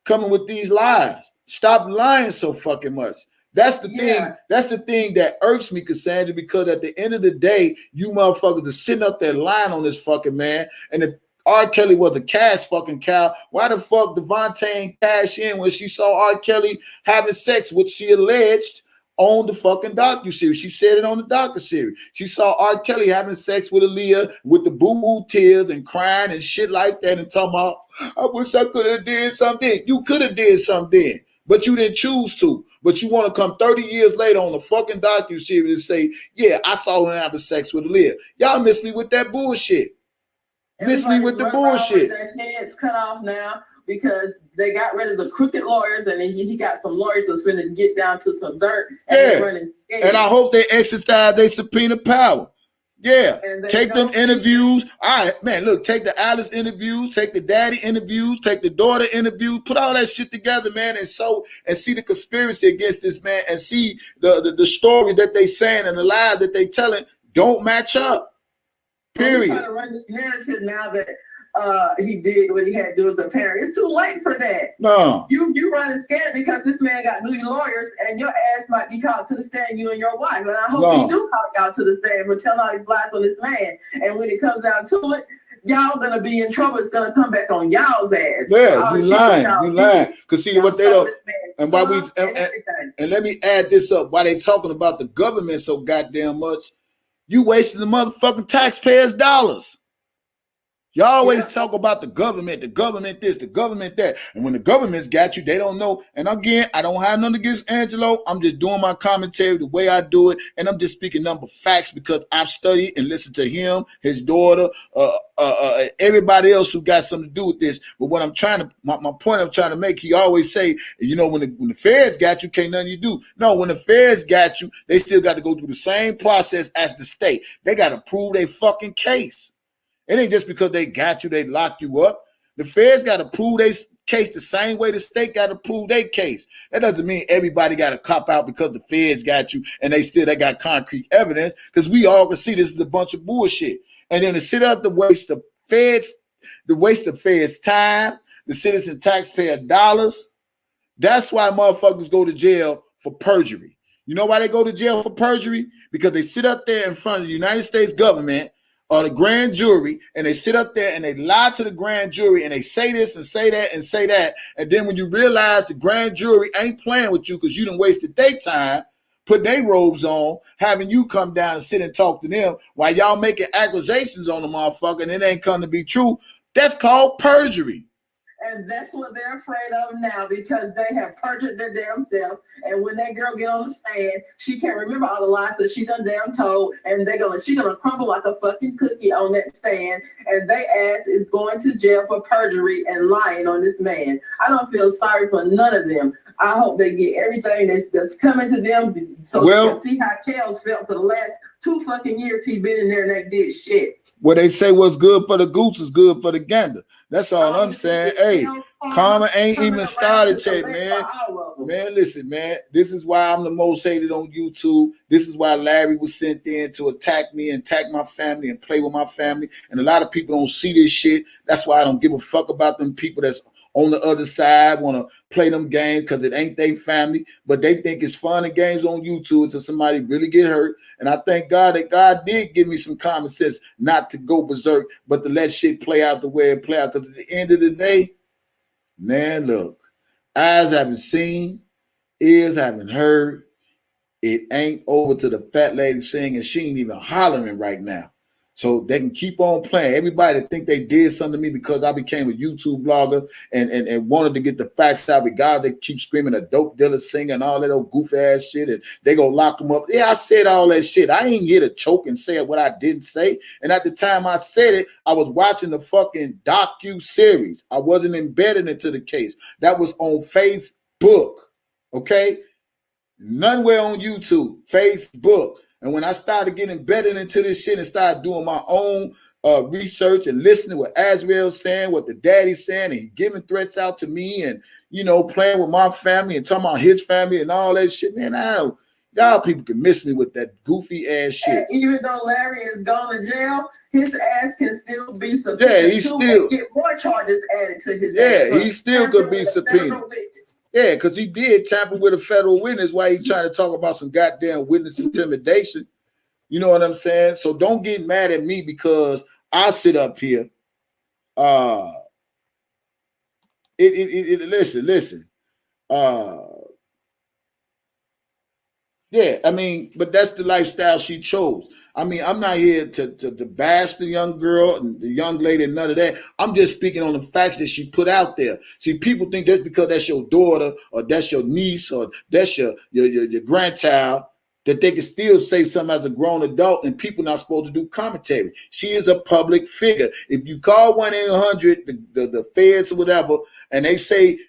coming with these lies. Stop lying so fucking much. That's the thing. That's the thing that irks me, Cassandra, because at the end of the day, you motherfuckers are sitting up there lying on this fucking man. And if R. Kelly was a cash fucking cow, why the fuck Devontae ain't cash in when she saw R. Kelly having sex, which she alleged on the fucking docuseries. She said it on the docuseries. She saw R. Kelly having sex with Aaliyah with the boo-boo tears and crying and shit like that and talking about, I wish I could have did something. You could have did something, but you didn't choose to. But you want to come 30 years later on the fucking docuseries and say, yeah, I saw him having sex with Aaliyah. Y'all miss me with that bullshit. Miss me with the bullshit. Their heads cut off now because they got rid of the crooked lawyers, and then he got some lawyers that's going to get down to some dirt and running skates. And I hope they exercise their subpoena power. Yeah, take them interviews. All right, man, look, take the Alice interviews, take the daddy interviews, take the daughter interviews, put all that shit together, man, and see the conspiracy against this man and see the story that they saying and the lies that they telling don't match up. Period. He's trying to run this narrative now that he did what he had to do as a parent. It's too late for that. No. You running scared because this man got new lawyers and your ass might be called to the stand, you and your wife. And I hope he do call y'all to the stand for telling all these lies on this man. And when it comes down to it, y'all gonna be in trouble. It's gonna come back on y'all's ass. Yeah, you lying. Cause see what they don't. And why we and let me add this up. Why they talking about the government so goddamn much? You wasting the motherfucking taxpayers' dollars. Y'all always talk about the government this, the government that. And when the government's got you, they don't know. And again, I don't have nothing against Angelo. I'm just doing my commentary the way I do it. And I'm just speaking number facts because I've studied and listened to him, his daughter, everybody else who got something to do with this. But what I'm trying to, my point I'm trying to make, he always say, you know, when the feds got you, can't nothing you do. No, when the feds got you, they still got to go through the same process as the state. They got to prove their fucking case. It ain't just because they got you, they lock you up. The feds got to prove their case the same way the state got to prove their case. That doesn't mean everybody got to cop out because the feds got you and they got concrete evidence, because we all can see this is a bunch of bullshit. And then to sit up to waste the feds' time, the citizen taxpayer dollars, that's why motherfuckers go to jail for perjury. You know why they go to jail for perjury? Because they sit up there in front of the United States government or the grand jury, and they sit up there and they lie to the grand jury and they say this and say that and say that. And then when you realize the grand jury ain't playing with you because you done wasted their time, put their robes on, having you come down and sit and talk to them while y'all making accusations on the motherfucker and it ain't come to be true, that's called perjury. And that's what they're afraid of now because they have perjured their damn self. And when that girl get on the stand, she can't remember all the lies that she done damn told. And she gonna crumble like a fucking cookie on that stand. And they ass is going to jail for perjury and lying on this man. I don't feel sorry for none of them. I hope they get everything that's coming to them so they can see how Kels felt for the last 2 fucking years he been in there and they did shit. Well, they say what's good for the goose is good for the gander. That's all I'm saying. Hey, karma ain't even started yet, man. Man, listen, man. This is why I'm the most hated on YouTube. This is why Larry was sent in to attack me and attack my family and play with my family. And a lot of people don't see this shit. That's why I don't give a fuck about them people that's on the other side, want to play them games because it ain't their family, but they think it's fun and games on YouTube until somebody really get hurt. And I thank God that God did give me some common sense not to go berserk, but to let shit play out the way it play out. Because at the end of the day, man, look, eyes haven't seen, ears haven't heard. It ain't over to the fat lady singing. She ain't even hollering right now. So they can keep on playing. Everybody think they did something to me because I became a YouTube blogger and wanted to get the facts out. But God, they keep screaming a dope dealer singer and all that old goof ass shit. And they gonna lock them up. Yeah, I said all that shit. I ain't here to choke and say what I didn't say. And at the time I said it, I was watching the fucking docu-series. I wasn't embedded into the case. That was on Facebook. Okay? Nowhere on YouTube. Facebook. And when I started getting embedded into this shit and started doing my own research and listening to what Azrael's saying, what the daddy's saying, and giving threats out to me and, you know, playing with my family and talking about his family and all that shit, man, y'all people can miss me with that goofy ass shit. And even though Larry is gone to jail, his ass can still be subpoenaed. Yeah, he still get more charges added to his ass. Yeah, he still could be subpoenaed. Yeah, because he did tamper with a federal witness while he's trying to talk about some goddamn witness intimidation. You know what I'm saying? So don't get mad at me because I sit up here. Listen. Yeah, I mean, but that's the lifestyle she chose. I mean, I'm not here to bash the young girl and the young lady and none of that. I'm just speaking on the facts that she put out there. See, people think just because that's your daughter or that's your niece or that's your grandchild, that they can still say something as a grown adult and people not supposed to do commentary. She is a public figure. If you call 1-800, the feds or whatever, and they say,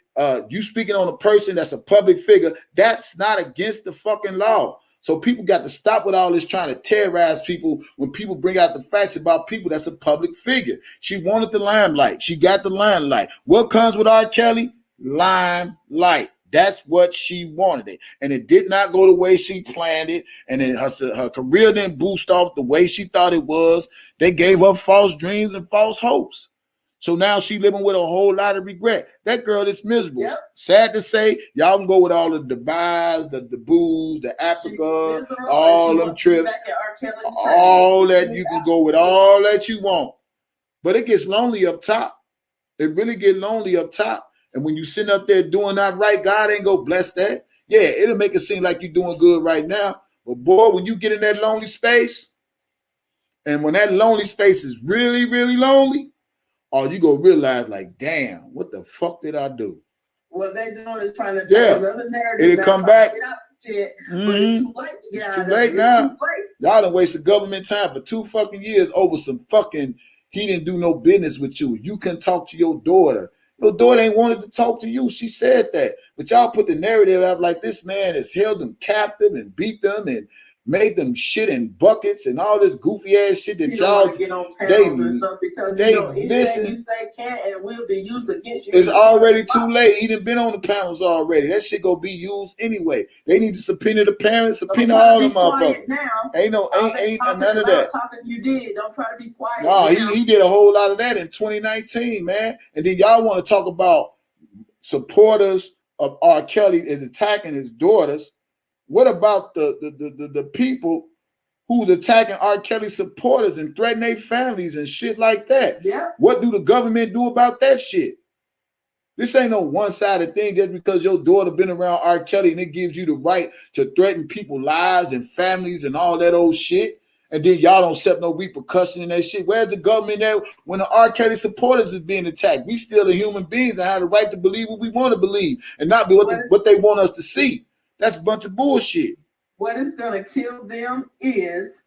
you speaking on a person that's a public figure, that's not against the fucking law. So people got to stop with all this trying to terrorize people when people bring out the facts about people that's a public figure. She wanted the limelight. She got the limelight. What comes with R. Kelly? Limelight. That's what she wanted it. And it did not go the way she planned it. And then her career didn't boost off the way she thought it was. They gave her false dreams and false hopes. So now she living with a whole lot of regret. That girl is miserable. Yep. Sad to say, y'all can go with all the Dubais, the booze, the Africa, all them trips, all that you can go with, all that you want. But it gets lonely up top. It really gets lonely up top. And when you sitting up there doing that right, God ain't go bless that. Yeah, it'll make it seem like you're doing good right now. But boy, when you get in that lonely space, and when that lonely space is really, really lonely, or you go realize, like, damn, what the fuck did I do? What they doing is trying to tell another narrative. It'll come back. Shit, but it's too late to get out of it. It's too late now. Y'all done wasted government time for 2 fucking years over some fucking, he didn't do no business with you. You can talk to your daughter. Your daughter ain't wanted to talk to you. She said that. But y'all put the narrative out like this man has held them captive and beat them and made them shit in buckets and all this goofy ass shit that y'all get on panels and stuff because they anything you say can and will be used against you. It's already too late. He done been on the panels already. That shit gonna be used anyway. They need to subpoena the parents, subpoena all them motherfuckers. Ain't none of that. Talking you did. Don't try to be quiet. No, he did a whole lot of that in 2019, man. And then y'all want to talk about supporters of R. Kelly is attacking his daughters. What about the people who's attacking R. Kelly supporters and threatening their families and shit like that? Yeah. What do the government do about that shit? This ain't no one-sided thing just because your daughter been around R. Kelly and it gives you the right to threaten people's lives and families and all that old shit. And then y'all don't accept no repercussion in that shit. Where's the government at when the R. Kelly supporters is being attacked? We still are human beings and have the right to believe what we want to believe and not be what they want us to see. That's a bunch of bullshit. What is going to kill them is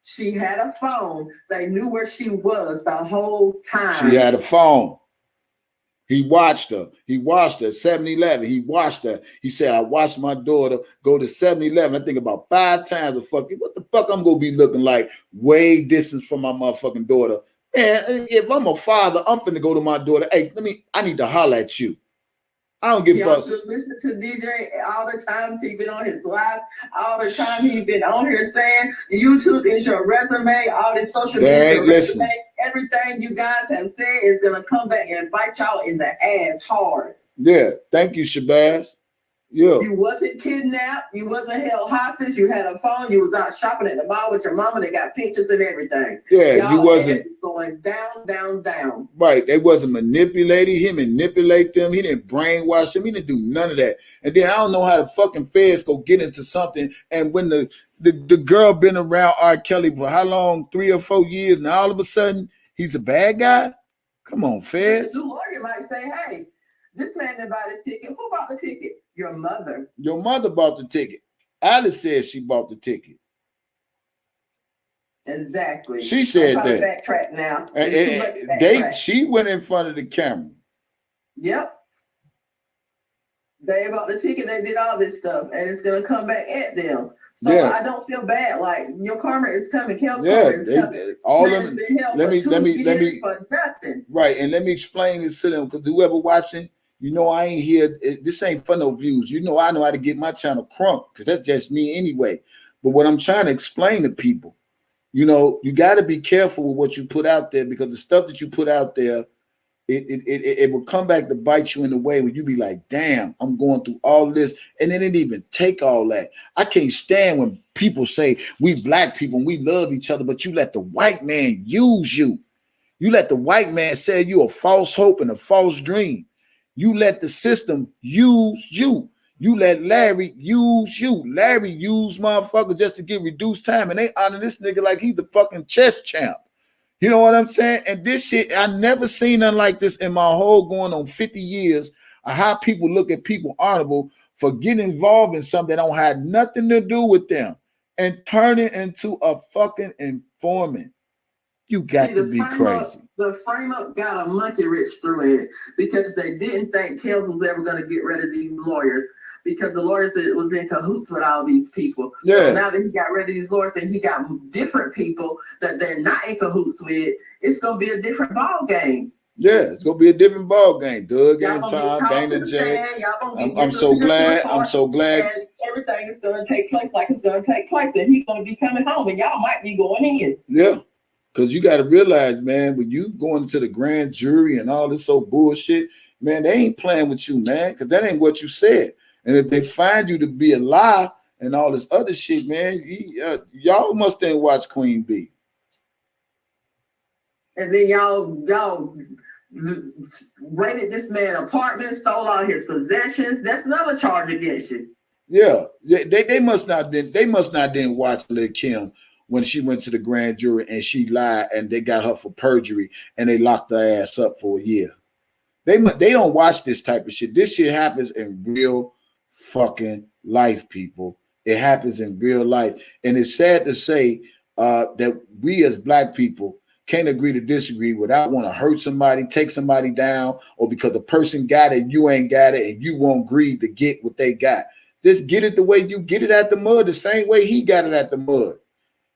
she had a phone. They knew where she was the whole time. She had a phone. He watched her. 7-Eleven. He watched her. He said, I watched my daughter go to 7-Eleven. I think about 5 times. What the fuck I'm going to be looking like way distance from my motherfucking daughter? Man, if I'm a father, I'm finna go to my daughter. Hey, I need to holler at you. I don't give a fuck. Should listen to DJ all the times he been on his live, all the time he been on here saying YouTube is your resume, all this social media resume, everything you guys have said is gonna come back and bite y'all in the ass hard. Yeah, thank you, Shabazz. Yeah. You wasn't kidnapped, you wasn't held hostage, you had a phone, you was out shopping at the mall with your mama, they got pictures and everything. Yeah, y'all you wasn't going down. Right. They wasn't manipulating him, manipulate them. He didn't brainwash them. He didn't do none of that. And then I don't know how the fucking feds go get into something. And when the girl been around R. Kelly for how long? 3 or 4 years. Now all of a sudden he's a bad guy. Come on, feds. The lawyer might say, hey, this man didn't buy this ticket. Who bought the ticket? Your mother. Your mother bought the ticket. Alice said she bought the ticket. Exactly. She said that. Backtrack now. She went in front of the camera. Yep. They bought the ticket. They did all this stuff, and it's gonna come back at them. So yeah. I don't feel bad. Like your karma is coming. Kel's karma is coming. All of them. Let me for nothing. Right, and let me explain this to them because whoever watching. You know, I ain't here. This ain't for no views. You know, I know how to get my channel crunk because that's just me anyway. But what I'm trying to explain to people, you know, you got to be careful with what you put out there because the stuff that you put out there, it will come back to bite you in the way when you be like, damn, I'm going through all this. And it didn't even take all that. I can't stand when people say we black people and we love each other, but you let the white man use you. You let the white man sell you a false hope and a false dream. You let the system use you. You let Larry use you. Larry used motherfuckers just to get reduced time, and they honor this nigga like he's the fucking chess champ. You know what I'm saying? And this shit, I never seen nothing like this in my whole going on 50 years of how people look at people honorable for getting involved in something that don't have nothing to do with them and turn it into a fucking informant. You got to be crazy. The frame up got a monkey wrench through it because they didn't think Tails was ever going to get rid of these lawyers because the lawyers was in cahoots with all these people. Yeah. So now that he got rid of these lawyers and he got different people that they're not in cahoots with, it's going to be a different ball game. Yeah, it's gonna be a different ball game. Doug Y'all and gonna Tom, get called Dana to the J. stand. Y'all gonna get I'm so glad. I'm so glad. And everything is gonna take place like it's gonna take place, and he's gonna be coming home, and y'all might be going in. Yeah, because you got to realize, man, when you going into the grand jury and all this old bullshit, man, they ain't playing with you, man, because that ain't what you said. And if they find you to be a lie and all this other shit, man, y'all must ain't watch Queen B. And then y'all raided this man apartment, stole all his possessions. That's another charge against you. Yeah, they must not didn't watch Lil Kim when she went to the grand jury and she lied and they got her for perjury and they locked her ass up for a year. They don't watch this type of shit. This shit happens in real fucking life, people. It happens in real life, and it's sad to say that we as black people can't agree to disagree without want to hurt somebody, take somebody down, or because the person got it, you ain't got it, and you won't agree to get what they got. Just get it the way you get it at the mud, the same way he got it at the mud.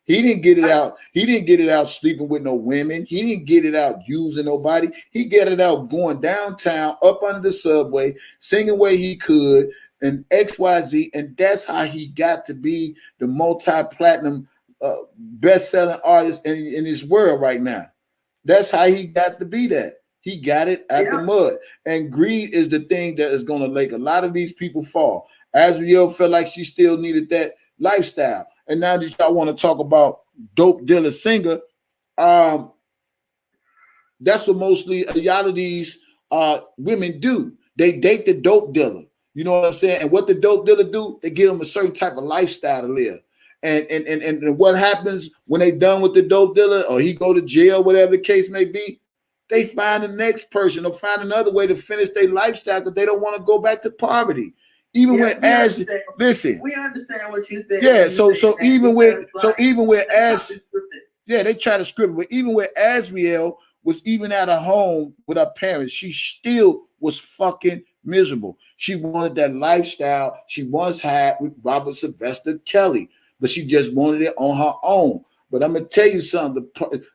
He didn't get it out. He didn't get it out sleeping with no women. He didn't get it out using nobody. He got it out going downtown, up under the subway, singing where he could, and XYZ, and that's how he got to be the multi-platinum best-selling artist in this world right now. That's how he got to be that. He got it at the mud. And greed is the thing that is going to make a lot of these people fall. Azriel felt like she still needed that lifestyle. And now that y'all want to talk about dope dealer singer, that's what mostly a lot of these women do. They date the dope dealer. You know what I'm saying? And what the dope dealer do, they give them a certain type of lifestyle to live. And what happens when they done with the dope dealer or he go to jail, whatever the case may be, they find the next person or find another way to finish their lifestyle because they don't want to go back to poverty. Even when as listen, we understand what you said. Yeah, so even with as yeah, they try to script it, but even with Azriel was even at her home with her parents, she still was fucking miserable. She wanted that lifestyle she once had with Robert Sylvester Kelly, but she just wanted it on her own. But I'm gonna tell you something: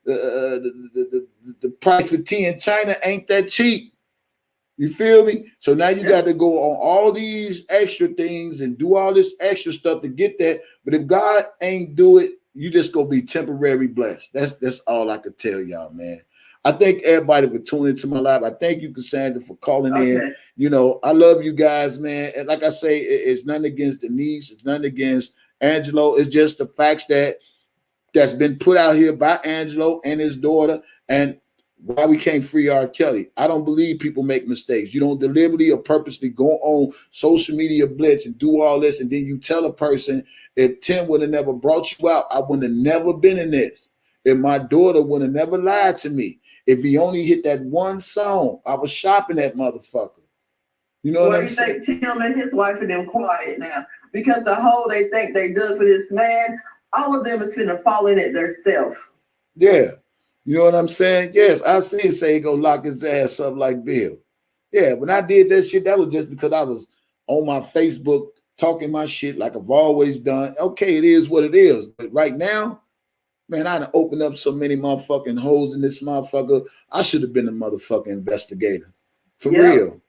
the price for tea in China ain't that cheap. You feel me? So now you got to go on all these extra things and do all this extra stuff to get that. But if God ain't do it, you just gonna be temporary blessed. That's all I could tell y'all, man. I thank everybody for tuning into my live. I thank you, Cassandra, for calling in. You know, I love you guys, man. And like I say, it's nothing against Denise. It's nothing against Angelo. It's just the facts that's been put out here by Angelo and his daughter, and why we can't free R. Kelly. I don't believe people make mistakes. You don't deliberately or purposely go on social media blitz and do all this, and then you tell a person, if Tim would have never brought you out, I would have never been in this. If my daughter would have never lied to me, if he only hit that one song, I was shopping that motherfucker. You know what I'm saying? Think Tim and his wife and them quiet now because the whole they think they good for this man, all of them is finna fall in it themselves. Yeah. You know what I'm saying? Yes, I see it say he gonna lock his ass up like Bill. Yeah, when I did that shit, that was just because I was on my Facebook talking my shit like I've always done. Okay, it is what it is. But right now, man, I done opened up so many motherfucking holes in this motherfucker. I should have been a motherfucking investigator. For real.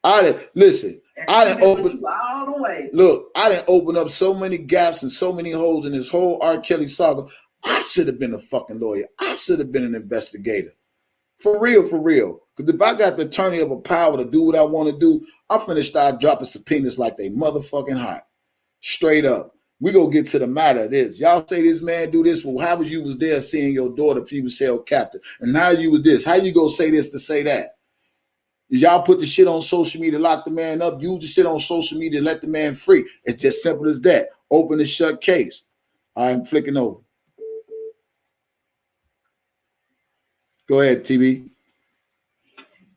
I didn't open all the way. Look, I didn't open up so many gaps and so many holes in this whole R. Kelly saga. I should have been a fucking lawyer. I should have been an investigator. For real. Because if I got the attorney of a power to do what I want to do, I'm finna start dropping subpoenas like they motherfucking hot. Straight up. We gonna get to the matter of this. Y'all say this man do this. Well, how was you was there seeing your daughter if you was held captive? And how you was this? How you gonna say this to say that? Y'all put the shit on social media, lock the man up, use the shit on social media, let the man free. It's just simple as that. Open and shut case. I'm flicking over. Go ahead, TB.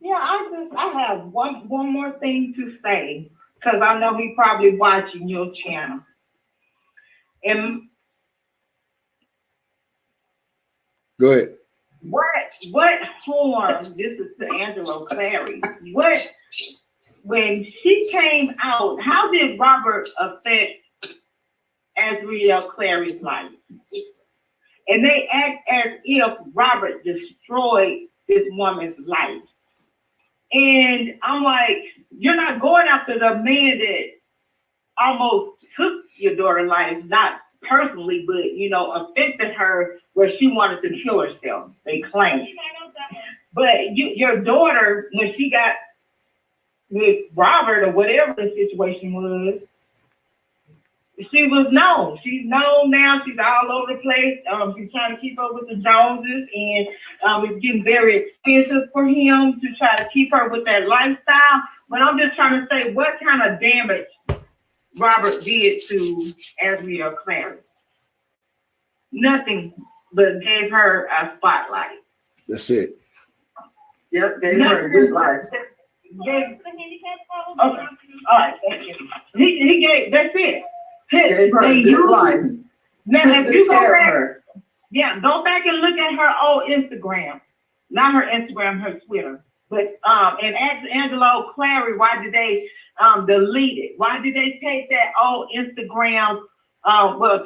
Yeah, I have one more thing to say, because I know he probably watching your channel. And Go ahead. what harm, this is to Angelo Clary, when she came out, how did Robert affect Angelo Clary's life? And they act as if Robert destroyed this woman's life. And I'm like, you're not going after the man that almost took your daughter's life, not personally, but, you know, affected her where she wanted to kill herself, they claim. But your daughter, when she got with Robert or whatever the situation was, she was known. She's known now. She's all over the place. She's trying to keep up with the Joneses, and it's getting very expensive for him to try to keep her with that lifestyle. But I'm just trying to say, what kind of damage Robert did to Angelo Clary? Nothing, but gave her a spotlight. That's it. Yep, gave her a good life. Okay. All right, thank you. He gave, that's it. Gave her a good life. Now, if you go back, her. yeah, go back and look at her old Instagram. Not her Instagram, her Twitter. But and Angelo Clary, why did they delete it? Why did they take that old Instagram,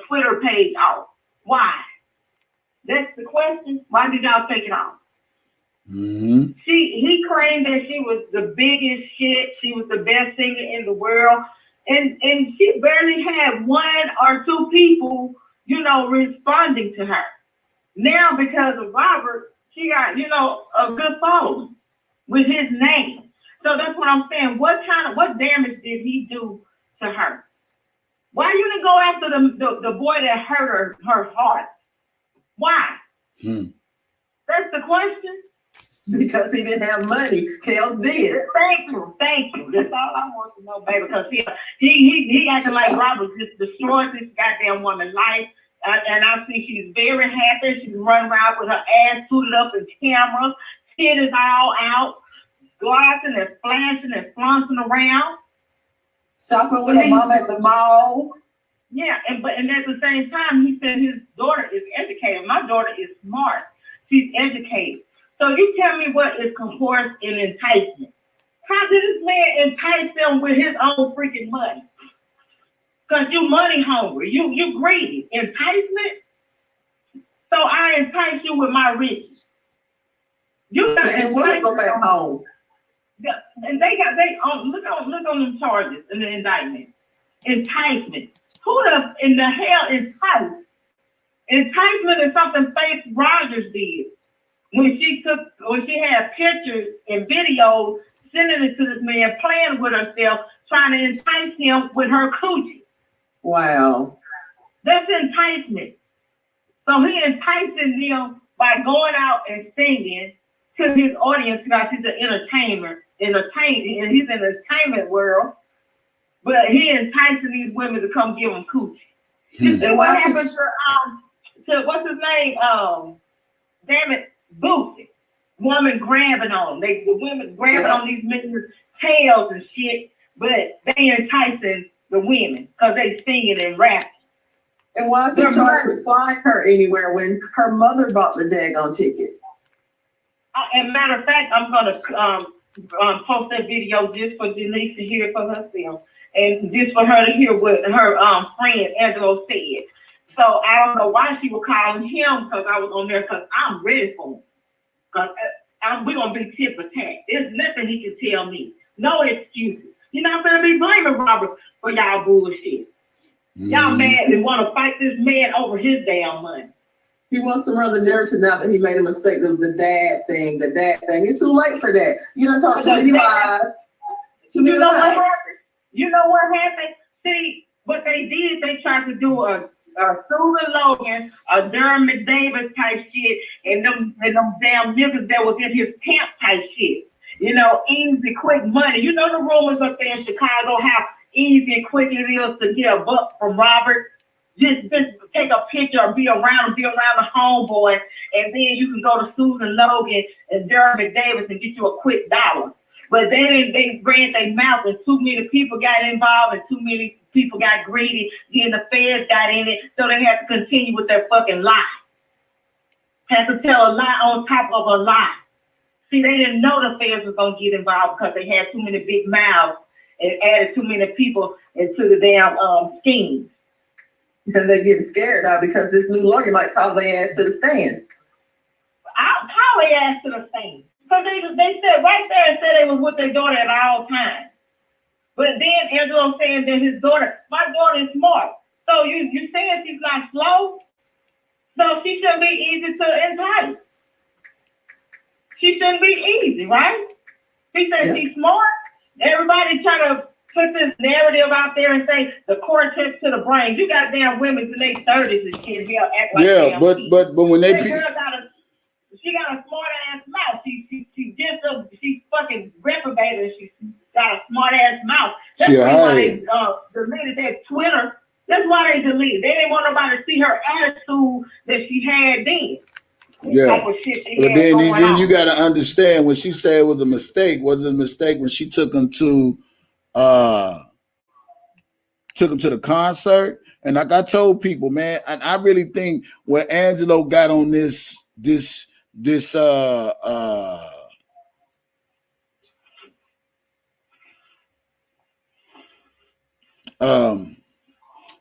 Twitter page off? Why? That's the question. Why did y'all take it off? Mm-hmm. He claimed that she was the biggest shit. She was the best singer in the world. And she barely had one or two people, you know, responding to her. Now, because of Robert, she got, you know, a good following with his name. So that's what I'm saying. What damage did he do to her? Why you didn't go after the boy that hurt her heart? Why? That's the question. Because he didn't have money. Kels did. Thank you. That's all I want to know, baby. Because he acting like Robert just destroyed this goddamn woman's life. And I see she's very happy. She's running around with her ass suited up in cameras, titties all out, glossing and flashing and flaunting around. Shopping with her mom at the mall. Yeah, and at the same time, he said his daughter is educated. My daughter is smart. She's educated. So you tell me what is coerce and enticement. How did this man entice them with his own freaking money? Because you money hungry, you greedy. Enticement? So I entice you with my riches. You got and we'll go back home. Yeah, and look on them charges in the indictment. Enticement. Who in the hell enticed? Enticement is something Faith Rogers did. When she had pictures and videos sending it to this man, playing with herself, trying to entice him with her coochie. Wow. That's enticement. So he enticing them by going out and singing to his audience because he's an entertainer, and he's in the entertainment world, but he enticing these women to come give him coochie. And what happened to what's his name? Damn it. Boosie, woman grabbing on them. The women grabbing on these men's tails and shit, but they enticing the women because they singing and rapping. And why is he trying to fly her anywhere when her mother bought the daggone ticket? And matter of fact, I'm gonna post that video just for Denise to hear it for herself, and just for her to hear what her friend Angelo said. So I don't know why she was calling him, because I was on there, because I'm ready for him. Because we're going to be tit for tat. There's nothing he can tell me. No excuses. You're not going to be blaming Robert for y'all bullshit. Y'all mad and want to fight this man over his damn money. He wants to run the narrative now that he made a mistake of the dad thing. It's too late for that. You don't talk to me live. You know what happened? You know what happened? See, what they did, they tried to do a Susan Logan, a Dermot Davis type shit, and them damn niggas that was in his camp type shit. You know, easy, quick money. You know the rumors up there in Chicago, how easy and quick it is to get a buck from Robert. Just take a picture and be around the homeboy, and then you can go to Susan Logan and Jeremy Davis and get you a quick $1. But they ran their mouth, and too many people got involved, and too many people got greedy. Then the feds got in it, so they had to continue with their fucking lie. Had to tell a lie on top of a lie. See, they didn't know the feds was gonna get involved because they had too many big mouths and added too many people into the damn scheme. And they're getting scared now because this new lawyer might call their ass to the stand. I'll call their ass to the stand. So they said right there and said they was with their daughter at all times. But then Angelo saying that his daughter, my daughter is smart. So you saying she's not slow? So she shouldn't be easy to entice. She shouldn't be easy, right? He said she's smart. Everybody try to put this narrative out there and say the cortex to the brain. You got damn women in their 30s and shit here act like yeah, but when they she got a smart ass mouth. She's fucking reprobated. She's got a smart ass mouth. That's why they deleted that Twitter. That's why they deleted. They didn't want nobody to see her attitude that she had then. Yeah, but then you got to understand when she said it was a mistake. Was it a mistake when she took him to the concert? And like I told people, man, and I really think when Angelo got on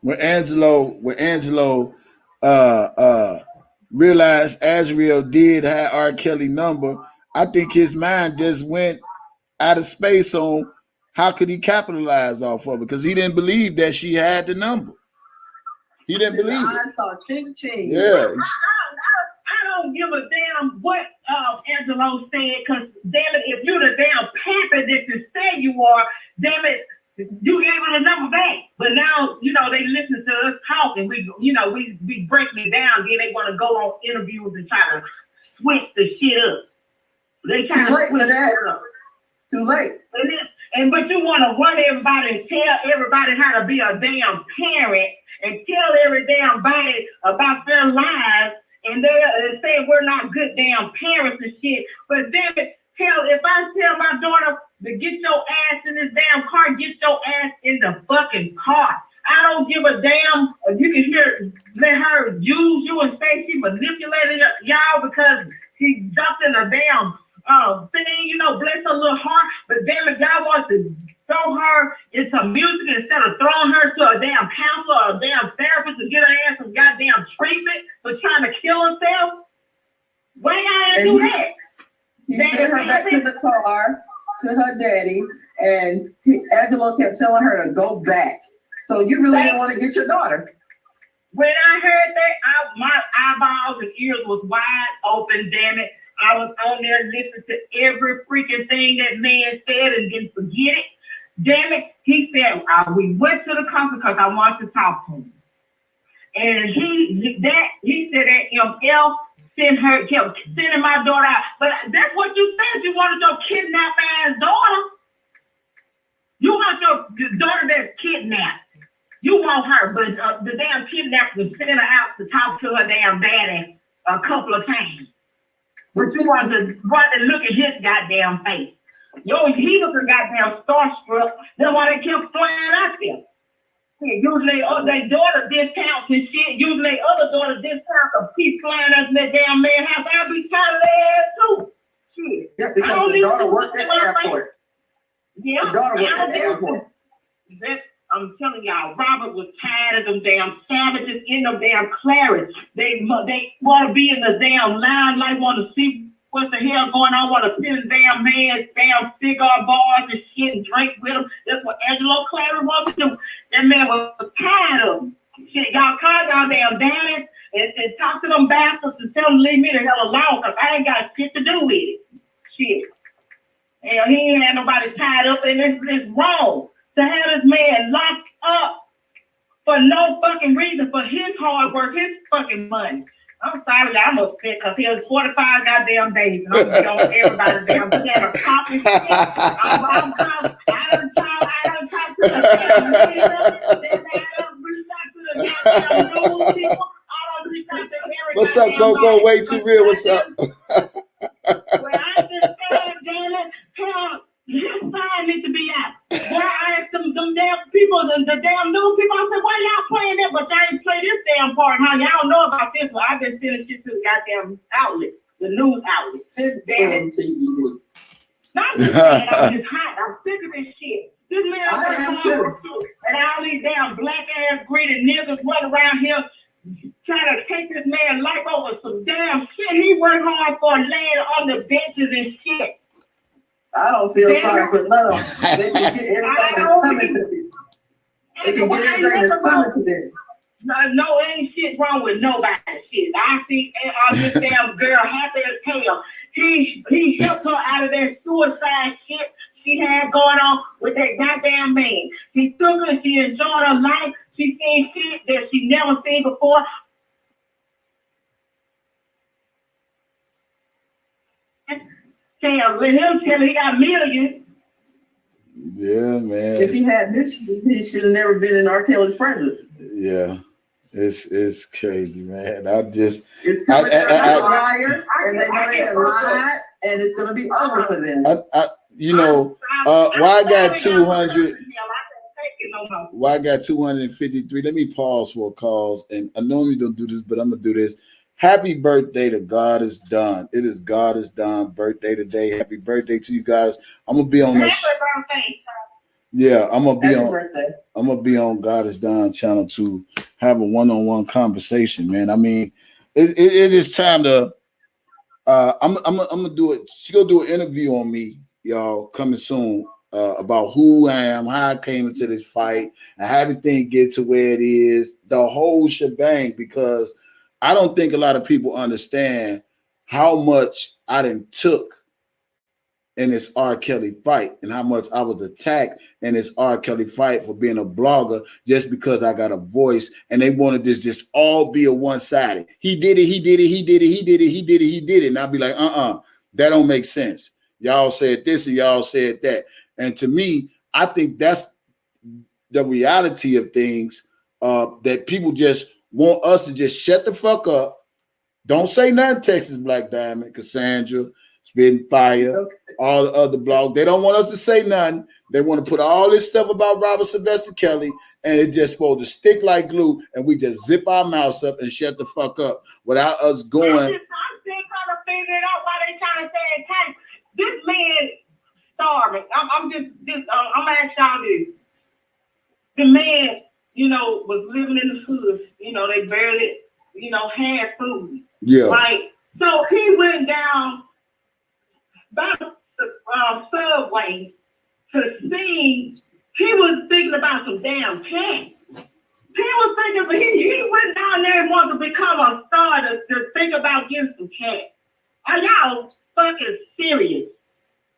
when Angelo realized Azriel did have R. Kelly number, I think his mind just went out of space on how could he capitalize off of it, because he didn't believe that she had the number. He didn't believe it. I saw ching ching. Yeah. I don't give a damn what Angelo said, because damn it, if you're the damn pamper that you say you are, damn it, you gave her the number back. But now, you know, they listen to us talk and we breaking it down. Then they want to go on interviews and try to switch the shit up. They try to switch it up. Too late. But you want to run everybody and tell everybody how to be a damn parent and tell every damn body about their lives, and they're saying we're not good damn parents and shit. But damn it, if I tell my daughter to get your ass in this damn car, get your ass in the fucking car. I don't give a damn. You can let her use you and say she manipulated y'all because she jumped in a damn thing, you know, bless her little heart. But damn it, y'all want to throw her into music instead of throwing her to a damn counselor or a damn therapist to get her ass some goddamn treatment for trying to kill herself. Why y'all do that? He sent her back to the car to her daddy, and Angelo kept telling her to go back. So you really didn't want to get your daughter. When I heard that, my eyeballs and ears was wide open, damn it. I was on there listening to every freaking thing that man said and didn't forget it. Damn it, he said, we went to the concert because I wanted to talk to him. And he said that ML kept sending my daughter out. But that's what you said. You wanted your kidnapped ass daughter. You want your daughter that's kidnapped. You want her, but the damn kidnapper was sending her out to talk to her damn daddy a couple of times. But you want to look at his goddamn face. Yo, he was a goddamn starstruck. That's why they kept flying out there. Usually, their daughter discounts and shit. Usually, other daughter discounts to keep flying us in that damn man house. I'll be tired of their ass too. Shit. Yeah, because the daughter worked at the airport. Yeah, the daughter worked at the airport. I'm telling y'all, Robert was tired of them damn savages in them damn Clarets. They want to be in the damn limelight, want to see what the hell going on, want to sit in damn man's damn cigar bars and shit and drink with them. That's what Angelo Clary wants to do. That man was tired of them. Shit, y'all call y'all damn daddies and talk to them bastards and tell them to leave me the hell alone because I ain't got shit to do with it. Shit. Hell, he ain't had nobody tied up, and it's wrong to have this man locked up for no fucking reason, for his hard work, his fucking money. I'm sorry, I'm upset because he was 45 goddamn days and I'm going to be on everybody's damn channel talking shit. I done talked to the damn media, then I done reached out to the goddamn news people. I done reached out to every What's up, goddamn Coco? body. Way too real. What's up? Well, I just said, damn it, hell, his sign needs to be out. Why I asked them damn people, the damn news people, I said, why y'all playing that? But y'all ain't play this damn part, huh? Y'all don't know about this one. I've been sending shit to the goddamn outlet, the news outlet. Damn it. Not just saying, I'm just hot. I'm sick of this shit. This man and all these damn black ass greedy niggas running around here trying to take this man's life over some damn shit. He worked hard for laying on the benches and shit. I don't feel sorry for none of them. They can get everything that's coming to them. They can get everything that's coming to them. No, ain't shit wrong with nobody. Shit, I see this damn girl happy as hell. He helped her out of that suicide shit she had going on with that goddamn man. He took her, she enjoyed her life. She seen shit that she never seen before. Let him tell he got millions. Yeah, man. If he had this, he should have never been in R. Kelly's presence. Yeah, it's crazy, man. It's coming from a liar, and they know they lied, and it's gonna be over for them. Why I got 200? Why I got 253? Let me pause for a cause, and I normally don't do this, but I'm gonna do this. Happy birthday to God is Done. It is God is Done birthday today. Happy birthday to you guys. I'm gonna be on this. Yeah, I'm gonna be on God is Done channel to have a one-on-one conversation, man. I mean, it is time to. I'm gonna do it. She gonna do an interview on me, y'all, coming soon. About who I am, how I came into this fight, and how everything get to where it is, the whole shebang, because I don't think a lot of people understand how much I done took in this R. Kelly fight and how much I was attacked in this R. Kelly fight for being a blogger just because I got a voice, and they wanted this just all be a one-sided. He did it. And I'd be like, that don't make sense. Y'all said this and y'all said that. And to me, I think that's the reality of things, that people just want us to just shut the fuck up. Don't say nothing, Texas Black Diamond, Cassandra, Spitting Fire, all the other blogs. They don't want us to say nothing. They want to put all this stuff about Robert Sylvester Kelly, and it's just supposed to stick like glue, and we just zip our mouths up and shut the fuck up without us going. I'm still trying to figure it out why they trying to say it tight. This man starving. I'm asking y'all this. The man, was living in the hood. They barely, had food. Yeah. Right. So he went down by the subway to see. He was thinking about some damn cats. He was thinking, but he went down there and wanted to become a star to think about getting some cats. Are y'all fucking serious?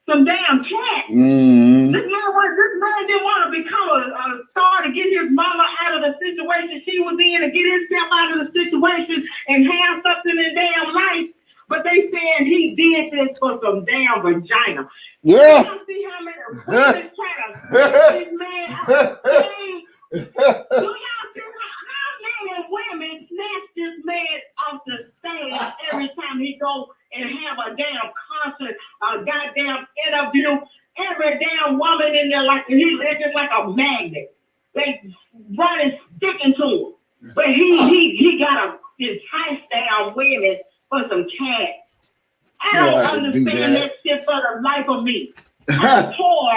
Some damn cats. Mm-hmm. This man didn't want to become a star to get his mama out of the situation she was in, to get himself out of the situation and have something in damn life. But they saying he did this for some damn vagina. Yeah. You see how many women try to this man out? Do y'all see how many women snatch this man off the stage every time he go and have a damn concert, a goddamn interview? Every damn woman in there, like he's just like a magnet. They running, sticking to him. But he got to entice down women for some cash. I don't understand that shit for the life of me. I'm poor.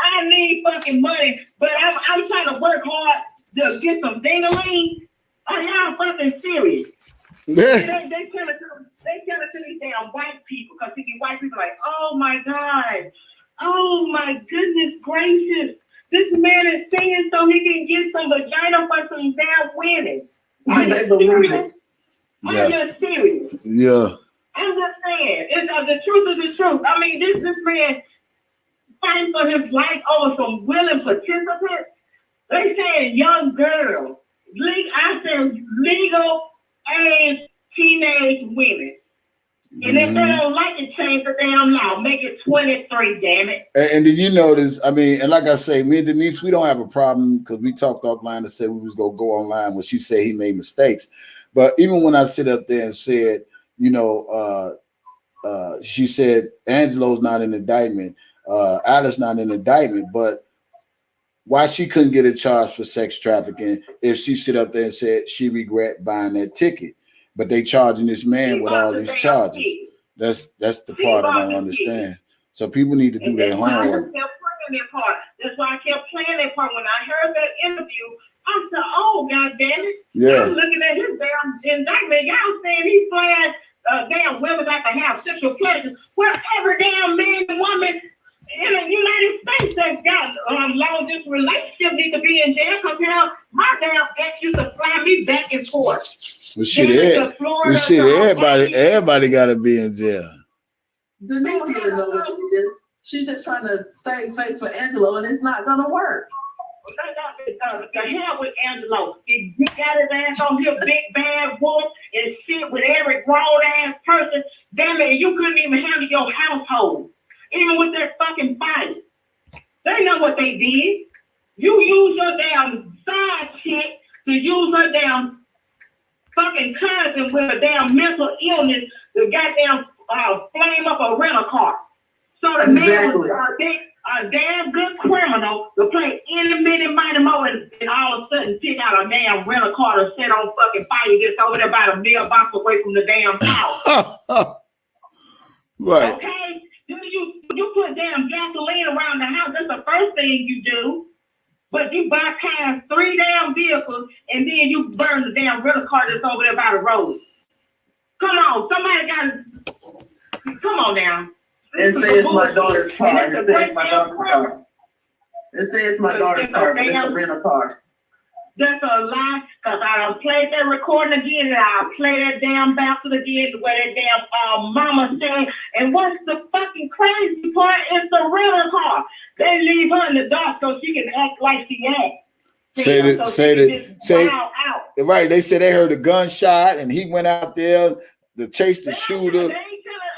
I need fucking money, but I'm trying to work hard to get some ding-a-ling. Are y'all fucking serious? They tell it to these damn white people, because these white people are like, oh my God. Oh my goodness gracious. This man is saying so he can get some vagina for some damn women. Are you serious? I'm just serious. Yeah. I'm just saying. The truth is the truth. I mean, this man fighting for his life over some willing participants. They saying young girls. I said legal age teenage women. And if they don't like it, change the damn law. Make it 23, damn it. And did you notice, I mean, and like I say, me and Denise, we don't have a problem because we talked offline and said we was going to go online when she said he made mistakes. But even when I sit up there and said, you know, she said Angelo's not an indictment, Alice not an indictment, but why she couldn't get a charge for sex trafficking if she sit up there and said she regret buying that ticket? But they charging this man with all these charges. That's the part I don't understand. So people need to do their homework. That's why I kept playing that part. When I heard that interview, I said, "Oh, God damn it!" Yeah. I'm looking at his damn indictment. Y'all saying he flagged damn women that can have sexual pleasures. Well, every damn man and woman in the United States that got long distance relationship need to be in jail because my damn ex used to fly me back and forth. Well, everybody got to be in jail. Denise doesn't know what she did. She's just trying to save face for Angelo, and it's not gonna work. The hell with Angelo. He got his ass on here, big bad wolf, and shit with every grown ass person. Damn it, you couldn't even handle your household, even with that fucking fight. They know what they did. You use your damn side chick to use her damn fucking cousin with a damn mental illness to goddamn flame up a rental car. So the man was a damn good criminal to play any minute mighty mo and all of a sudden pick out a damn rental car to set on fucking fire just over there about a mailbox away from the damn house. Right. Okay? You put damn gasoline around the house. That's the first thing you do. But you bypass 3 damn vehicles and then you burn the damn rental car that's over there by the road. Come on, somebody got. Come on now. It says my daughter's car. It says my daughter's car. It says my daughter's car, but it's a rental car. That's a lie, because I done played that recording again, and I'll play that damn bastard again, where that damn mama said, and what's the fucking crazy part? It's the rental car. They leave her in the dark so she can act like she acts. Right, they said they heard a gunshot, and he went out there to chase the shooter. They ain't telling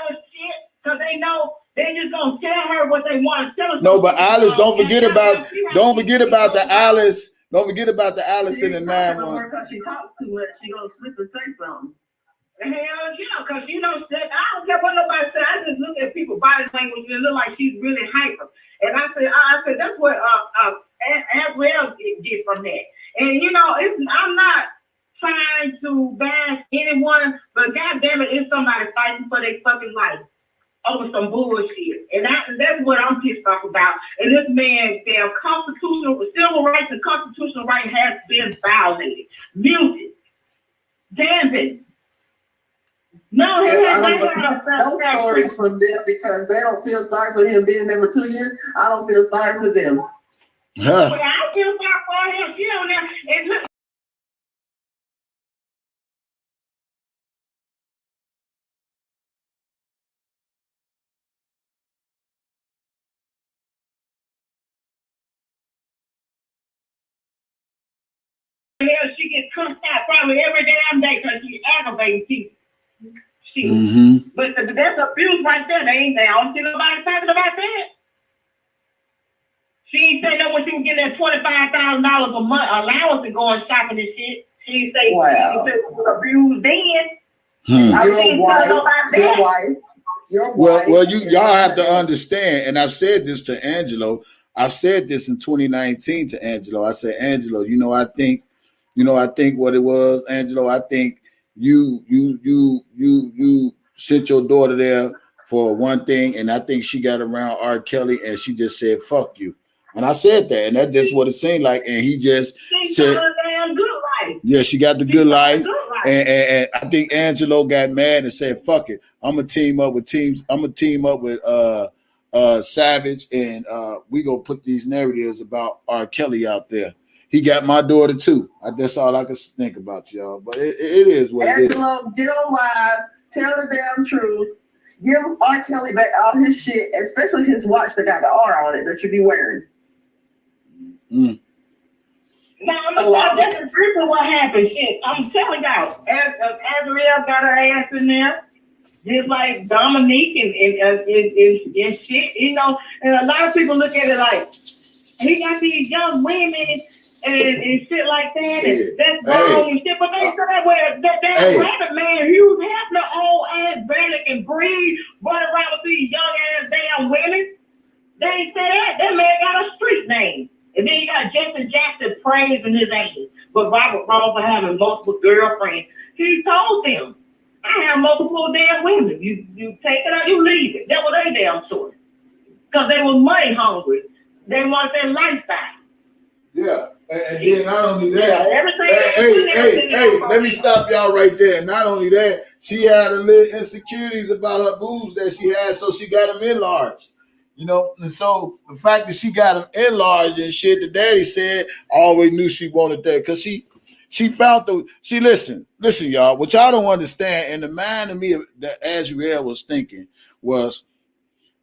Alice shit, because they know they just gonna tell her what they want to tell her. No, but Alice, don't forget about the Alice. Don't forget about the Alice in the 911. Because she talks too much, she gonna slip and say something. Hell yeah, because I don't care what nobody says. I just look at people's body language and it look like she's really hyper. And I said that's what Angelo did from that. And I'm not trying to bash anyone, but goddamn it, it's somebody fighting for their fucking life over some bullshit. And that's what I'm pissed off about. And this man's damn civil rights and constitutional rights has been violated. Muted. Damn it. No, he has no stories from them because they don't feel sorry for him being there for 2 years. I don't feel sorry for them. Huh. Well, I feel sorry for him. And look, she gets cussed out probably every damn day because she's aggravating people. But that's abuse right there. I don't see nobody talking about that. She ain't say that when she was getting that $25,000 a month allowance and going shopping and shit. She ain't say she was abused then. Well, y'all have to understand, and I've said this to Angelo. I've said this in 2019 to Angelo. I said, Angelo, I think what it was, Angelo. I think you sent your daughter there for one thing, and I think she got around R. Kelly and she just said, "Fuck you." And I said that, and that's just what it seemed like. And he just said, got a damn good life. "Yeah, she got the good life." And I think Angelo got mad and said, "Fuck it, I'm gonna team up with Savage, and we gonna put these narratives about R. Kelly out there." He got my daughter too. That's all I can think about, y'all. But it is what it is. Angelo, get on live, tell the damn truth, give R. Kelly back all his shit, especially his watch that got the R on it that you be wearing. That's exactly what happened. Shit, I'm telling y'all, Azriel got her ass in there, just like Dominique and shit, you know. And a lot of people look at it like he got these young women and shit like that, and that's wrong and shit. But they say that way that rabbit man, Hugh Hefner, old ass Bannock and Breed, running around with these young ass damn women. They ain't say that. That man got a street name. And then you got Justin Jackson praising his ass. But Robert Ross for having multiple girlfriends. He told them, I have multiple damn women. You take it or you leave it. That was their damn choice. Because they were money hungry. They wanted their lifestyle. Yeah. And then not only that, everything hey, let me stop y'all right there. Not only that, she had a little insecurities about her boobs that she had, so she got them enlarged. You know, and so the fact that she got them enlarged and shit, the daddy said, I always knew she wanted that because she found listen, y'all, what y'all don't understand, and the mind of me that Azriel was thinking was,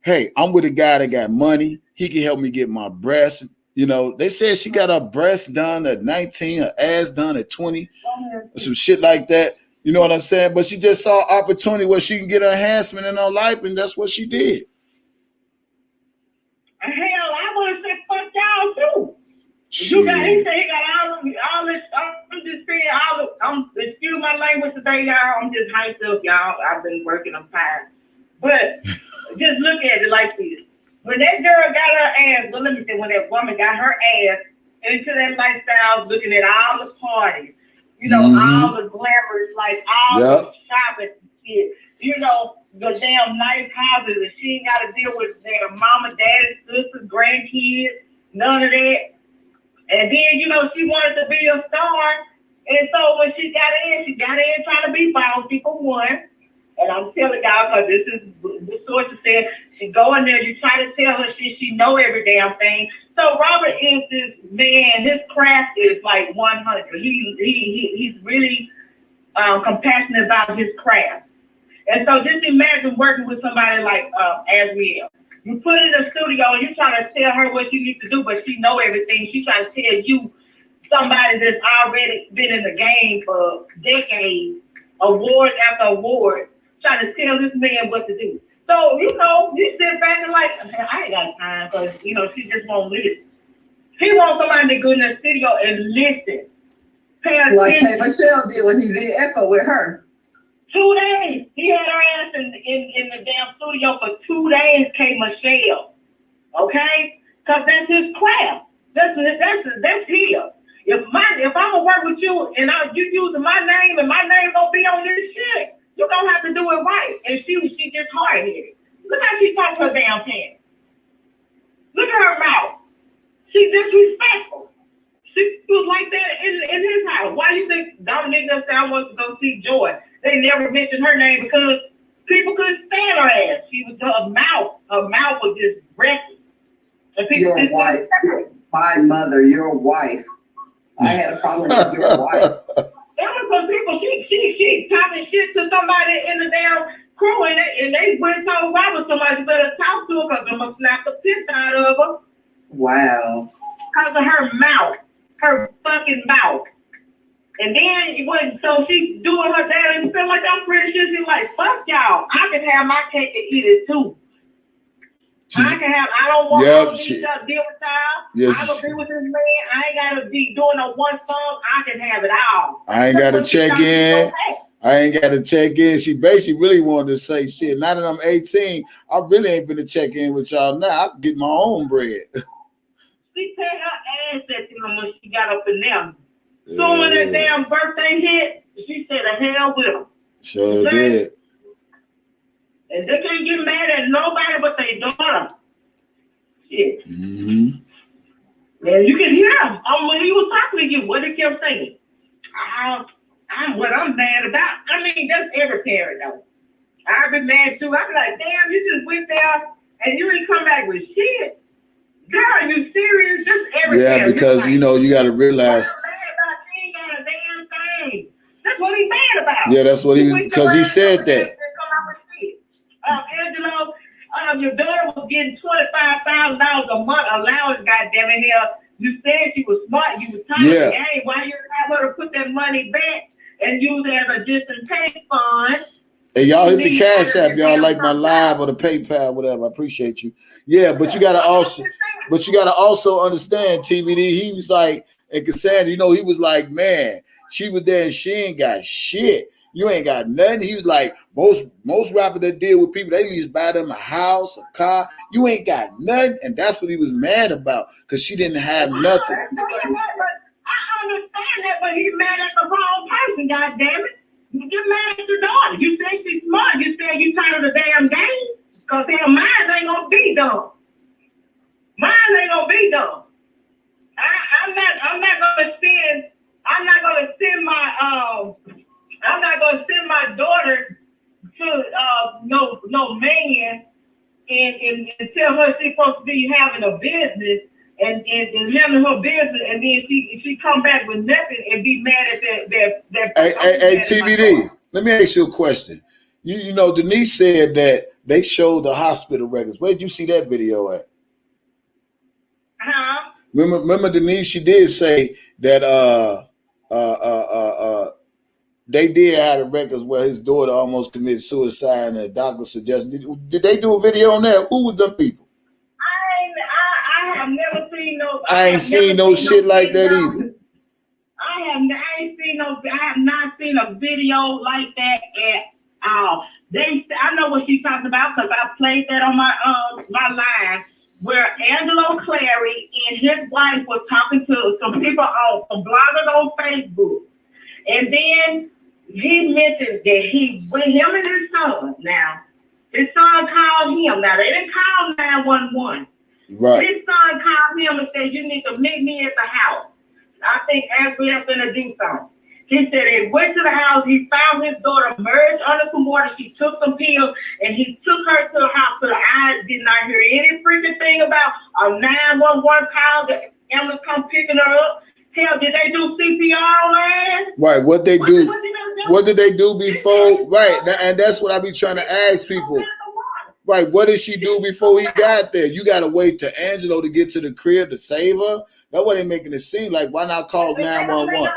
hey, I'm with a guy that got money. He can help me get my breasts. You know, they said she got her breasts done at 19, her ass done at 20, some shit like that. You know what I'm saying? But she just saw opportunity where she can get an enhancement in her life, and that's what she did. Hell, I want to say fuck y'all too. You got, he said he got all this. I'm just saying, excuse my language today, y'all. I'm just hyped up, y'all. I've been working, I'm tired. But just look at it like this. When that girl got her ass, when that woman got her ass into that lifestyle, looking at all the parties, you know, all the glamours, like all the shopping shit, you know, the damn nice houses, and she ain't got to deal with their mama, daddy, sisters, grandkids, none of that. And then, you know, she wanted to be a star. And so when she got in trying to be bouncy for one. And I'm telling y'all, because this is the source said, she go in there, you try to tell her she know every damn thing. So Robert is this man, his craft is like 100. He's really compassionate about his craft. And so just imagine working with somebody like Azriel. You put in a studio and you try to tell her what you need to do, but she know everything. She tries to tell you, somebody that's already been in the game for decades, award after award, trying to tell this man what to do. So, you know, you sit back and like, I ain't got time because, you know, she just won't listen. He wants somebody to go in the studio and listen. Pay attention. Like K. Michelle did when he did Echo with her. 2 days. He had her ass in the damn studio for 2 days, K. Michelle. Okay? Because that's his craft. That's his. If I'm gonna work with you and you using my name and my name gonna be on this shit, you're gonna have to do it right. And she just hard-headed. Look how she talks her damn pants. Look at her mouth. She's disrespectful. She was like that in his house. Why do you think Dominique just said I want to go see Joy? They never mentioned her name because people couldn't stand her ass. She was her mouth was just breathy. Your wife, my mother, your wife. I had a problem with your wife. That was some people. She talking shit to somebody in the damn crew, and they went and told Robert somebody better talk to her because I'm gonna slap the piss out of her. Wow. Because of her mouth, her fucking mouth. And then so she doing her dad and feel like I'm pretty sure she's like, fuck y'all. I can have my cake and eat it too. I don't want to deal with y'all. I'm gonna be with this man. I ain't gotta be doing no one song. I can have it all. I ain't gotta check in. She basically really wanted to say shit. Now that I'm 18, I really ain't gonna check in with y'all now. I can get my own bread. She paid her ass at him when she got up in there. So when that damn birthday hit, she said, "The hell with him." Sure did. And they can't get mad at nobody but their daughter. Shit. Mm-hmm. Yeah, you can hear him when he was talking to you. What he kept saying. What I'm mad about. I mean, that's every parent though. I've been mad too. I'm like, damn, you just went there and you didn't come back with shit. Girl, are you serious? Just every parent. Yeah, because like, you know, you gotta realize. That's what he's mad about. Yeah, that's what he was, because he said that. Angelo, your daughter was getting $25,000 a month allowance, goddamn it, here You said she was smart. You was telling Yeah. the game. Why you not going to put that money back and use it as a distant pay fund? Hey, y'all hit the These Cash App, other y'all damn like my live or the PayPal, whatever. I appreciate you. Yeah, but you gotta also understand, TBD. He was like, and Cassandra, you know, he was like, man, she was there and she ain't got shit. You ain't got nothing. He was like, most rappers that deal with people, they at least buy them a house, a car. You ain't got nothing, and that's what he was mad about, because she didn't have nothing. I understand that, but he's mad at the wrong person, goddammit. You get mad at your daughter. You say she's smart. You say you tired of the damn game. Because damn mine ain't gonna be dumb. Mine ain't gonna be dumb. I'm not gonna send my daughter to no man and tell her she's supposed to be having a business and handling her business, and then she come back with nothing and be mad at that. Hey, TBD, let me ask you a question. You know, Denise said that they showed the hospital records. Where did you see that video at? Huh? Remember Denise, she did say that they did have the records where his daughter almost committed suicide and the doctor suggested. Did they do a video on that? Who was them people? I have never seen no. I ain't seen no shit like that either. I have not seen a video like that at all. I know what she's talking about because I played that on my live where Angelo Clary and his wife was talking to some people some bloggers on Facebook, and then he mentioned that with him and his son. Now his son called him. Now they didn't call 911. Right. His son called him and said, "You need to meet me at the house. I think Ashley's gonna do something." He said he went to the house. He found his daughter merged under some water. She took some pills, and he took her to the hospital. I did not hear any freaking thing about a 911 call. The ambulance come picking her up. Hell, did they do CPR on her ass? Right. What they do? What did they do before? Right. And that's what I be trying to ask people. Right, what did she do before he got there? You got to wait to Angelo to get to the crib to save her? That's what they making it seem like. Why not call 911? Okay,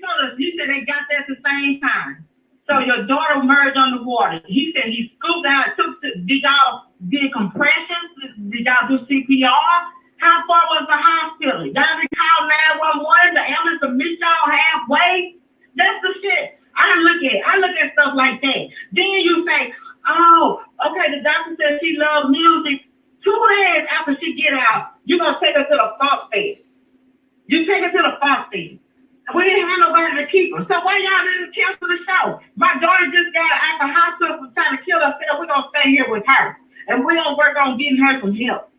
so you said they got there at the same time. So your daughter merged underwater. He said he scooped out. Did y'all did compressions? Did y'all do CPR? How far was the hospital? Y'all didn't call 911. The ambulance to meet y'all halfway. That's the shit. I look at stuff like that. Then you say, oh, okay, the doctor said she loves music. 2 days after she get out, you're going to take her to the Fox Fest. You take her to the Fox Fest. We didn't have nobody to keep her. So why y'all didn't cancel the show? My daughter just got out the hospital for trying to kill herself. We're going to stay here with her. And we're going to work on getting her some help.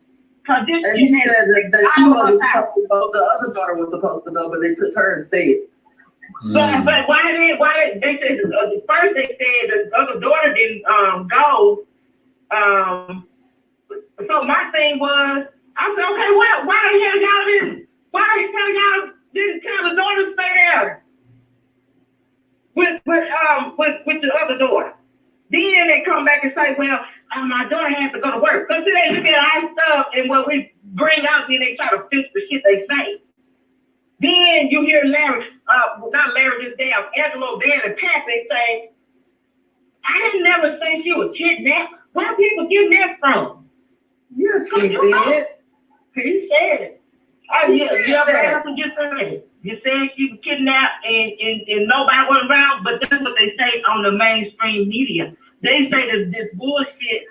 Because this and he said that she wasn't supposed to go. The other daughter was supposed to go, but they took her instead. But why did they said first they said the other daughter didn't go. So my thing was, I said, okay, why the hell y'all didn't tell the daughter to stay there with the other daughter? Then they come back and say, well, my daughter has to go to work. Because they look at our stuff and what we bring out, then they try to fix the shit they say. Then you hear Larry, not Larry, just damn Angelo, Dan, and Patrick say, I didn't never say she was kidnapped. Where people getting that from? Yes, he did. He said it. You said she was kidnapped and nobody went around, but that's what they say on the mainstream media. They say that this bullshit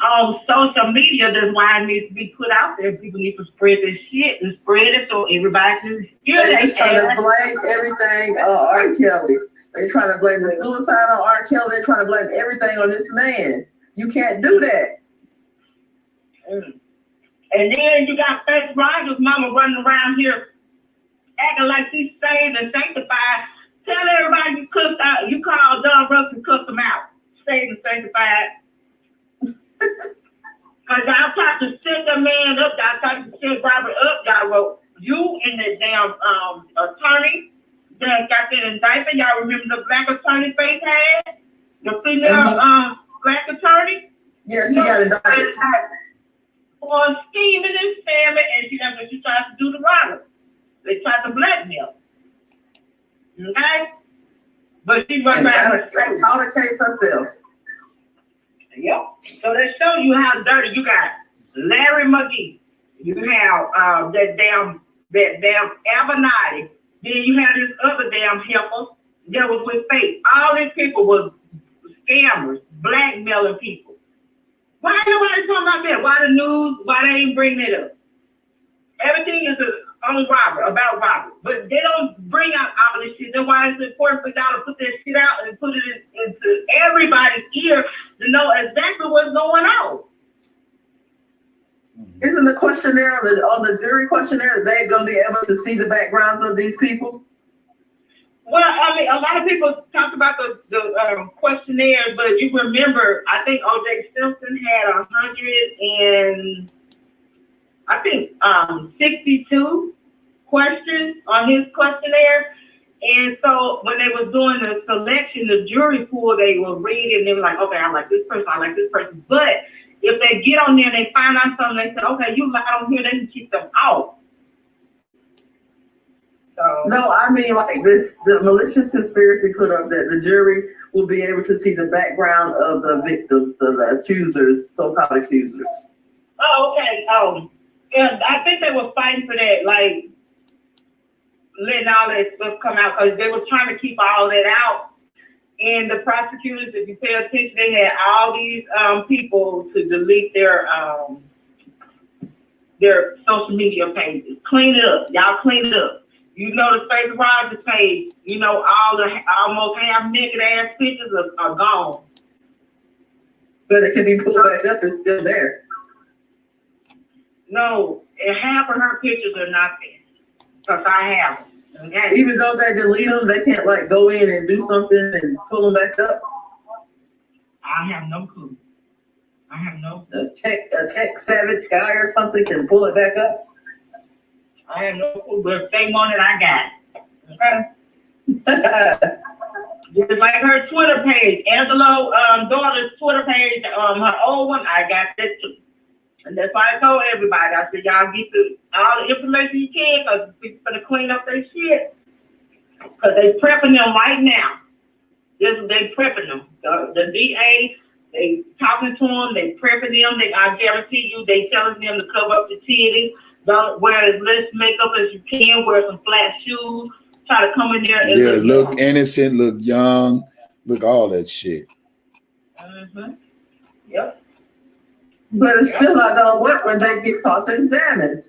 on social media, that's why it needs to be put out there. People need to spread this shit and spread it so everybody can hear it. They're just trying to blame everything on R. Kelly. They're trying to blame the suicide on R. Kelly. They're trying to blame everything on this man. You can't do that. And then you got Fats Rogers' mama running around here acting like she's saved and sanctified. Tell everybody you cussed out. You called Don Russ and cussed him out. Saved and sanctified. Because y'all tried to set the man up. Y'all tried to set Robert up. Y'all wrote you and the damn attorney that got that indictment. Y'all remember the black attorney face had? The female black attorney? Yeah, she got indicted. For scheming and scamming, and that's what she tried to do to Robert. They tried to blackmail. Okay? But she went back. All the case herself. Yep. So they show you how dirty you got. Larry McGee. You have that damn Abernathy. Then you have this other damn helper that was with Faith. All these people was scammers, blackmailing people. Why nobody talking about that? Why the news? Why they ain't bring it up? Everything is on Robert, about Robert. But they don't bring out all this shit. That's why it's important for y'all to put that shit out and put it into everybody's ear to know exactly what's going on. Isn't the questionnaire on the jury questionnaire, they're going to be able to see the backgrounds of these people? Well, I mean, a lot of people talk about the questionnaires, but you remember, I think O.J. Simpson had 62 questions on his questionnaire. And so when they were doing the selection, the jury pool, they were reading, they were like, okay, I like this person, I like this person. But if they get on there and they find out something, they say, okay, you lied on here, they can keep them off. So, no, I mean like this, the malicious conspiracy put up that the jury will be able to see the background of the victims, the accusers, so-called accusers. Oh, okay. Yeah, I think they were fighting for that, like letting all that stuff come out because they were trying to keep all that out. And the prosecutors, if you pay attention, they had all these people to delete their social media pages. Clean it up, y'all. Clean it up. You know the Faith Rogers page. You know all the almost half naked ass pictures are gone. But it can be pulled back up. It's still there. No, and half of her pictures are not there because I have them. Okay. Even though they delete them, they can't like go in and do something and pull them back up. I have no clue. I have no clue. A tech savage guy or something can pull it back up. I have no clue, but if they want it, I got it. Okay. Just like her Twitter page, Angelo daughter's Twitter page, her old one, I got that too. And that's why I told everybody, I said, y'all get all the information you can because people going to clean up their shit. Because they prepping them right now. They prepping them. The DA, they talking to them, they prepping them. I guarantee you, they telling them to cover up the titties. Don't wear as less makeup as you can. Wear some flat shoes. Try to come in there and look innocent, look young, look all that shit. Mm-hmm. Yep. But it's still not gonna work when they get cross-examined.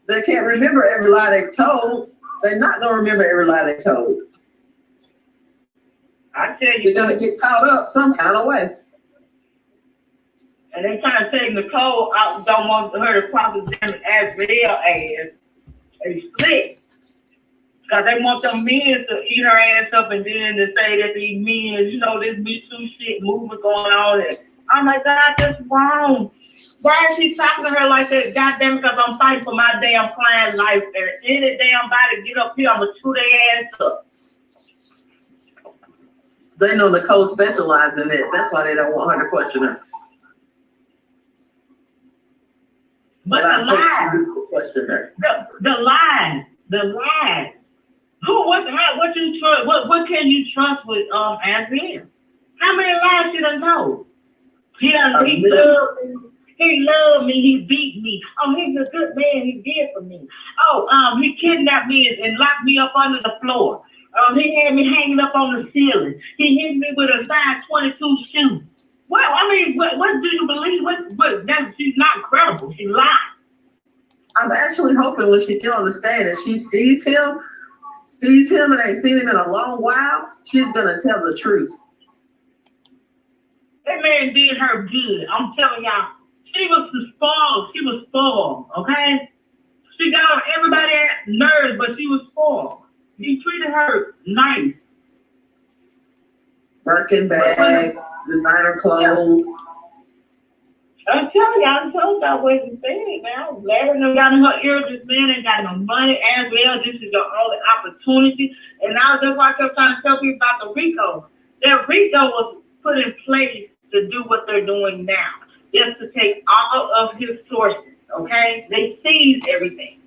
They can't remember every lie they told. They're not gonna remember every lie they told. I tell you, they're gonna get caught up some kind of way. And they trying to take Nicole out, don't want her to cross-examine as real as a split. Because they want them men to eat her ass up and then to say that these men, you know, this Me Too shit movement going on. And I'm like, God, that's wrong. Why is he talking to her like that? Goddamn, because I'm fighting for my damn client's life. And any damn body get up here, I'm going to chew their ass up. They know Nicole specialized in it. That's why they don't want her to question her. But I the lies, question her. the lies. What you trust? What can you trust with as in? How many lies she done told? He loved me. He beat me. Oh, he's a good man. He did for me. Oh, he kidnapped me and locked me up under the floor. He had me hanging up on the ceiling. He hit me with a size 22 shoe. Well, I mean, what do you believe? She's not credible. She lied. I'm actually hoping when she get on the stand and she sees him and ain't seen him in a long while, she's gonna tell the truth. That man did her good. I'm telling y'all, she was spoiled. She was spoiled, okay? She got on everybody's nerves, but she was spoiled. He treated her nice. Birkin bags, designer clothes. I'm telling y'all, I told y'all what to say, man. Larry done got in her ear, this man ain't got no money as well. This is your only opportunity. And now that's why I kept trying to tell people about the RICO. That RICO was put in place to do what they're doing now. is to take all of his sources, okay? They seize everything.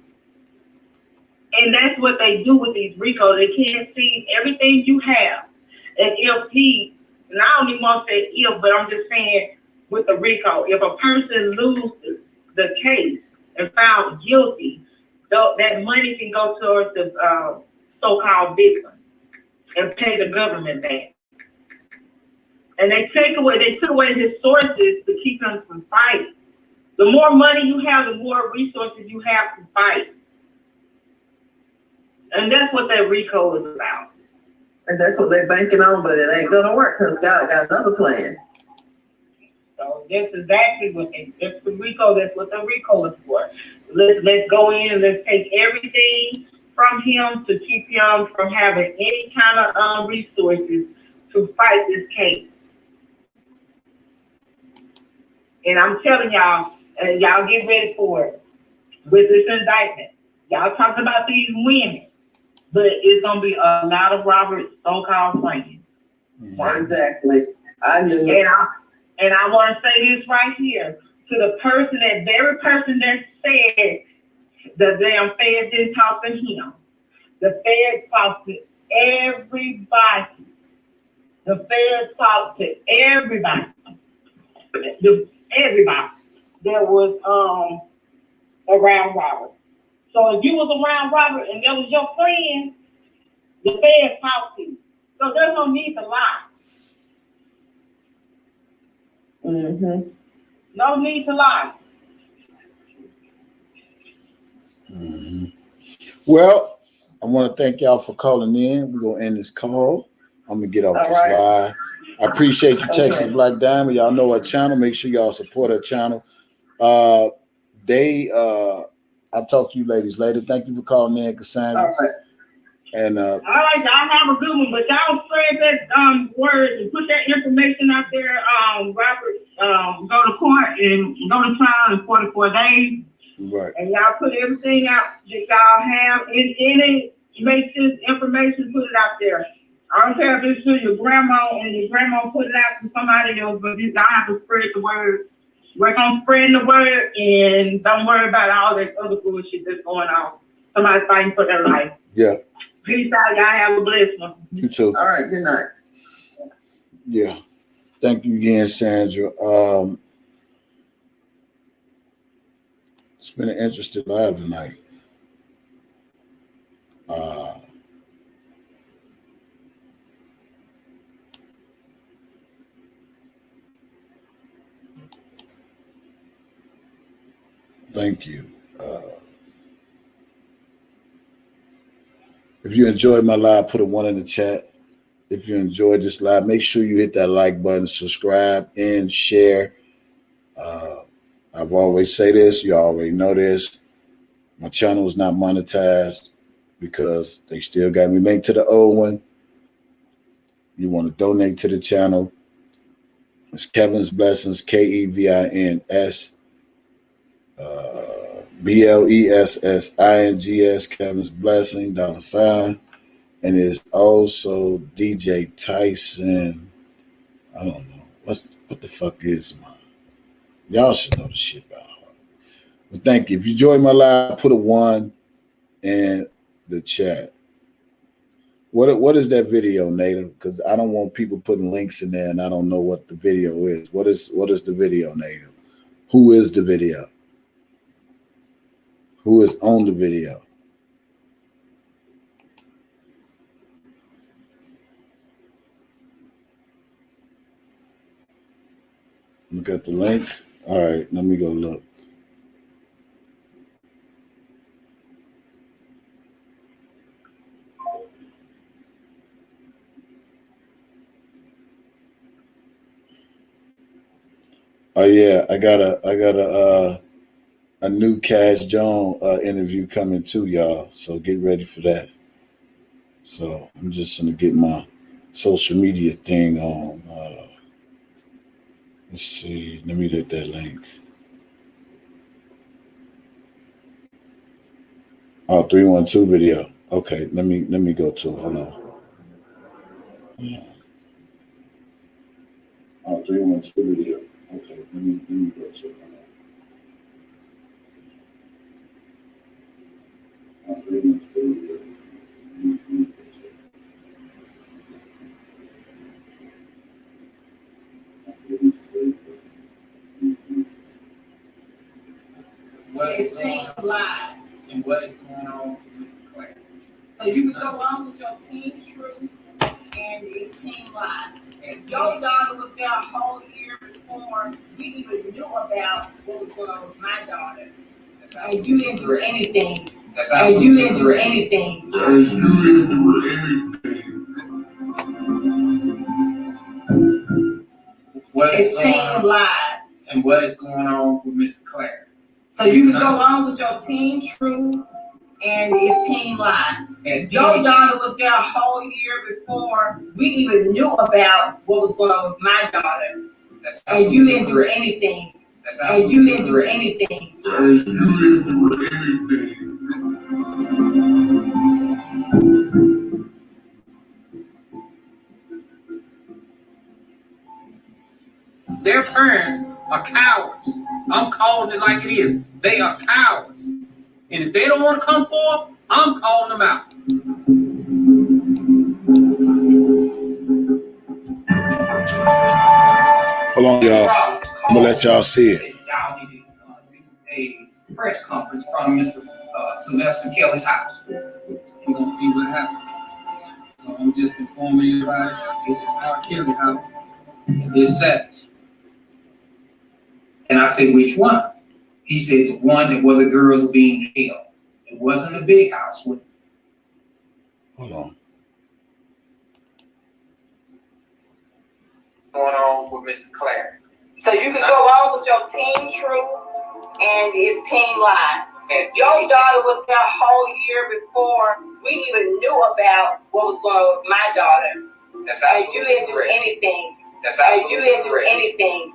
And that's what they do with these RICO. They can't seize everything you have. And if he, and I don't even want to say if, but I'm just saying with the RICO, if a person loses the case and found guilty, that money can go towards the so-called victim and pay the government back. And they took away his sources to keep him from fighting. The more money you have, the more resources you have to fight. And that's what that RICO is about. And that's what they're banking on, but it ain't gonna work because God got another plan. So that's exactly what that's the RICO. That's what the RICO is for. Let's go in and let's take everything from him to keep him from having any kind of resources to fight this case. And I'm telling y'all, and y'all get ready for it with this indictment. Y'all talking about these women, but it's gonna be a lot of Robert's so-called friends. Exactly. I knew it. And I want to say this right here to the person, that very person that said the damn feds didn't talk to him. The feds talked to everybody. The feds talked to everybody. Everybody that was around Robert. So if you was around Robert and that was your friend, the feds talked to you. So there's no need to lie. Mm-hmm. No need to lie. Mm-hmm. Well, I want to thank y'all for calling in. We're going to end this call. I'm going to get off this live. I appreciate you, Texas Black Diamond. Y'all know our channel. Make sure y'all support our channel. I'll talk to you ladies later. Thank you for calling in, Cassandra. All right. All And right, y'all have a good one, but y'all spread that word and put that information out there. Robert, go to court and go to trial in 44 days. right. And y'all put everything out that y'all have. Any make this information, put it out there. I don't care if it's to your grandma and your grandma put it out to somebody else, but y'all have to spread the word. Work on spreading the word and don't worry about all that other bullshit that's going on. Somebody's fighting for their life. Yeah. Peace out. Y'all have a blessed one. You too. All right. Good night. Yeah. Thank you again, Sandra. It's been an interesting live tonight. Thank you. If you enjoyed my live, put a 1 in the chat. If you enjoyed this live, make sure you hit that like button, subscribe, and share. I've always say this. You already know this. My channel is not monetized because they still got me linked to the old one. You want to donate to the channel. It's Kevin's Blessings, KEVINS. BLESSINGS, Kevin's Blessing, $. And it's also DJ Tyson. I don't know. What the fuck is mine? Y'all should know the shit about her. But thank you. If you enjoyed my live, put a 1 in the chat. What is that video, Native? Because I don't want people putting links in there and I don't know what the video is. What is the video, Native? Who is the video? Who is on the video? Look at the link. All right, let me go look. Oh yeah, I got a new Cash Jones interview coming too, y'all. So get ready for that. So I'm just gonna get my social media thing on. Let's see. Let me hit that link. Oh, 312 video. Okay, let me go to it. Hold on. Yeah. Oh, 312 video. Okay, let me go to it. I'm reading through it. Let me go to it. I'm reading through it. It's team lies. And what is going on with Mr. Claire? So you can go on with your team truth and it's team lies. And your daughter was there a whole year before we even knew about what was going on with my daughter. And you didn't do anything. And you didn't do anything. It's team lies. And what is going on with Mr. Claire? So you can go on with your team truth and it's team lies. And your daughter was there a whole year before we even knew about what was going on with my daughter. And you didn't do anything. And you didn't do anything. Their parents are cowards. I'm calling it like it is. They are cowards. And if they don't want to come forth, I'm calling them out. Hold on, y'all. I'm gonna let y'all see it. Y'all need to do a press conference from Mr. Sylvester Kelly's house. We're gonna see what happens. So I'm just informing everybody. This is our Kelly house. It's savage. And I said, which one? He said, the one that where the girls were being held. It wasn't a big house. Hold on. Going on with Mr. Claire. So you can go on with your team truth and it's team lies. And your daughter was there a whole year before we even knew about what was going on with my daughter. That's and you didn't do anything. That's and you didn't do anything.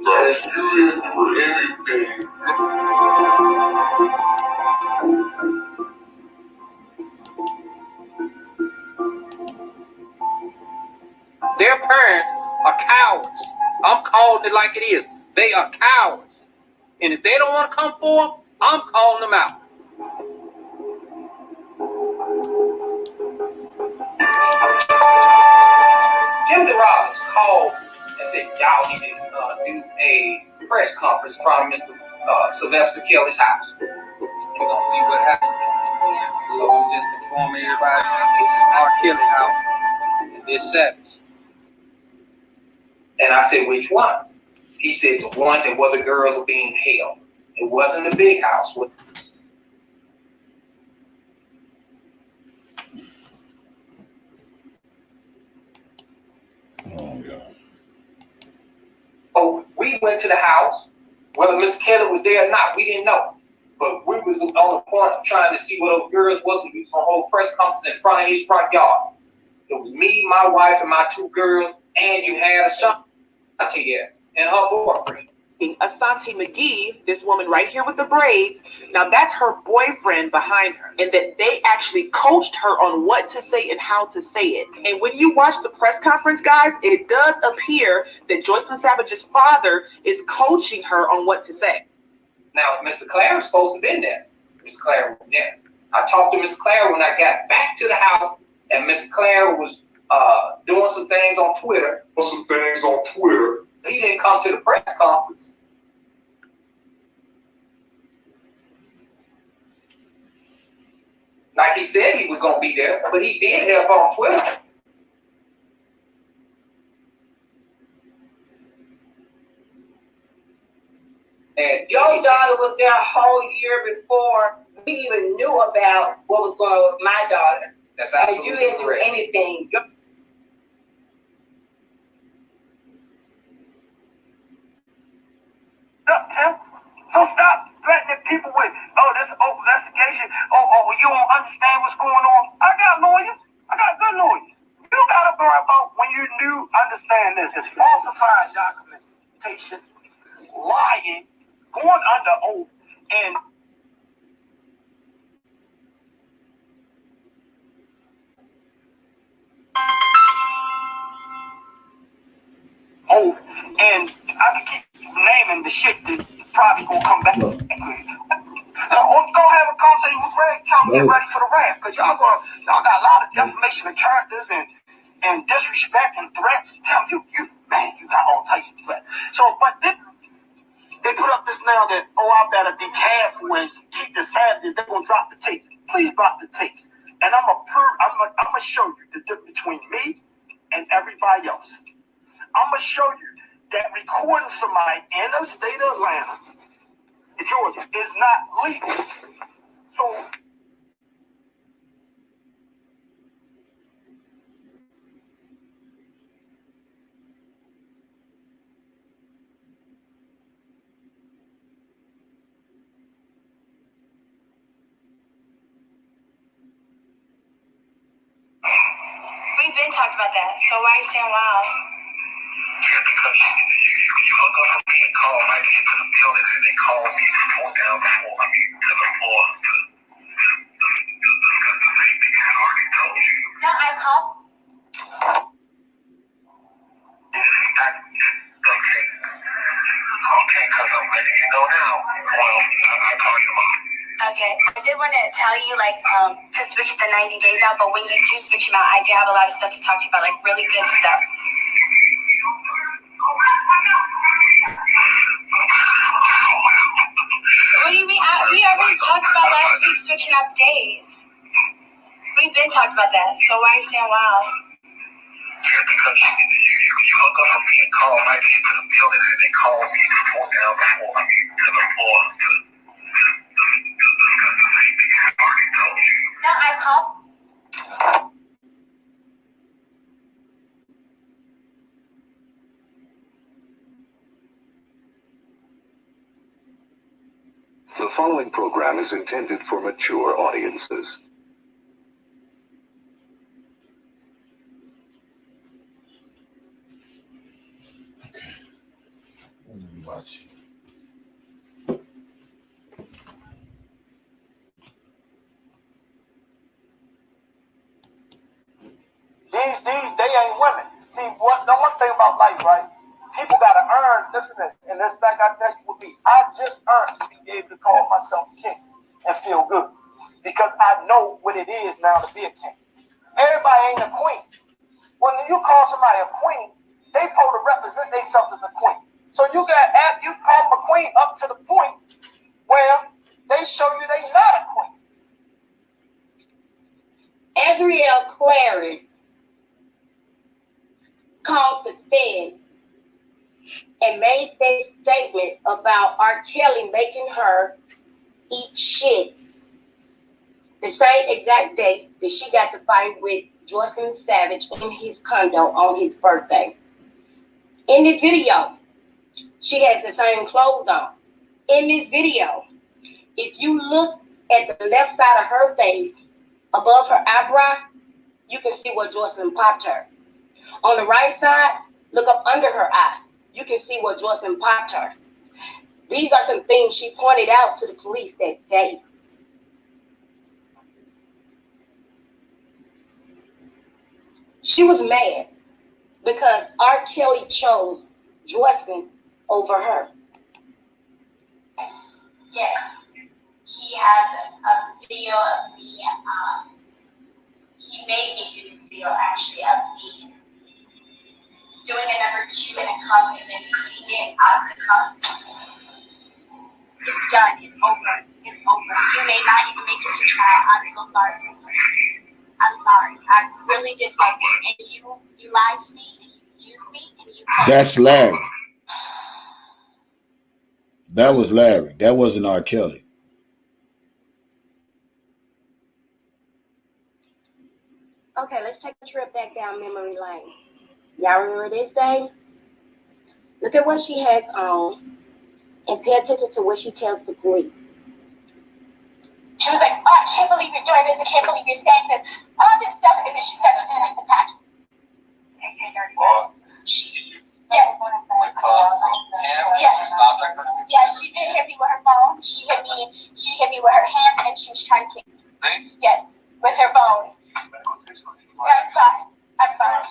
Their parents are cowards. I'm calling it like it is. They are cowards. And if they don't want to come forth, I'm calling them out. Jimmy Rollins called and said, y'all need to do a press conference from Mr. Sylvester Kelly's house. We're going to see what happens. So I'm just informing everybody, this is our Kelly house. And this savage. And I said, which one? He said, the one that where the girls were being held. It wasn't a big house. Oh, God. So we went to the house. Whether Miss Kelly was there or not, we didn't know. But we was on the point of trying to see what those girls was. We was going to hold a press conference in front of his front yard. It was me, my wife, and my two girls, and you had a shot here and her boyfriend. Asante McGee, this woman right here with the braids, now that's her boyfriend behind her, and that they actually coached her on what to say and how to say it. And when you watch the press conference, guys, it does appear that Joycelyn Savage's father is coaching her on what to say. Now, Mr. Claire was supposed to have been there. Mr. Claire was there. I talked to Miss Claire when I got back to the house, and Miss Claire was doing some things on Twitter. He didn't come to the press conference. Like he said he was going to be there, but he did help on Twitter. And Your daughter was there a whole year before we even knew about what was going on with my daughter. That's and absolutely you didn't correct. do anything. So stop threatening people with, oh, this open investigation. Oh, you don't understand what's going on. I got lawyers. I got good lawyers. You got to worry about when you do understand this. It's falsified documentation, lying, going under oath, and I can keep naming and the shit that probably gonna come back. Go have a conversation with Greg. Tell me get ready for the wrath, because y'all got a lot of defamation of characters and disrespect and threats. Tell you man, you got all types of threats. So, but they put up this now that I better be careful and keep the savages. They're gonna drop the tapes. Please drop the tapes, and I'm gonna show you the difference between me and everybody else. I'm gonna show you that recording somebody in the state of Atlanta, Georgia, is not legal. So we've been talking about that. So why are you saying wow? Yeah, because you hung up on me and called right into the building, and they called me down before, to the floor. Because the same thing I already told you. No, I called. Okay, because I'm letting you know now. Well, I'll call you mom. Okay. I did want to tell you, to switch the 90 days out, but when you do switch them out, I do have a lot of stuff to talk to you about, really good stuff. What do you mean? We already talked about last week switching up days. We've been talking about that, so why are you saying wow? Yeah, because you hung up on me and called right into the building, and they called me down before, to the floor. Because the same thing I already told you. No, I called. The following program is intended for mature audiences. Okay. What are we watching? these they ain't women. See, one thing about life, right? People gotta earn this, and this like I tell you with me. I just earned to be able to call myself king and feel good, because I know what it is now to be a king. Everybody ain't a queen. When you call somebody a queen, they supposed to represent themselves as a queen. So you call them a queen up to the point where they show you they not a queen. Azriel Clary called the Fed and made that statement about R. Kelly making her eat shit the same exact day that she got to fight with Joycelyn Savage in his condo on his birthday. In this video, she has the same clothes on. In this video, if you look at the left side of her face, above her eyebrow, you can see where Joycelyn popped her. On the right side, look up under her eye. You can see where Joycelyn popped her. These are some things she pointed out to the police that day. She was mad because R. Kelly chose Joycelyn over her. Yes. He has a video of me, he made me do this video actually of me doing a number 2 in a cup and then eating it out of the cup. It's done. It's over. It's over. You may not even make it to trial. I'm so sorry. I'm sorry. I really did like it. And you lied to me and you used me and you. That's Larry. That was Larry. That wasn't R. Kelly. Okay, let's take a trip back down memory lane. Y'all remember this day? Look at what she has on and pay attention to what she tells the police. She was like, oh, I can't believe you're doing this. I can't believe you're saying this. All this stuff. And then she started feeling attacked. Yes. Yes. Yes, she did hit me with her phone. She hit me with her hands, and she was trying to kick me. Nice. Yes, with her phone. I'm fine. I'm fine.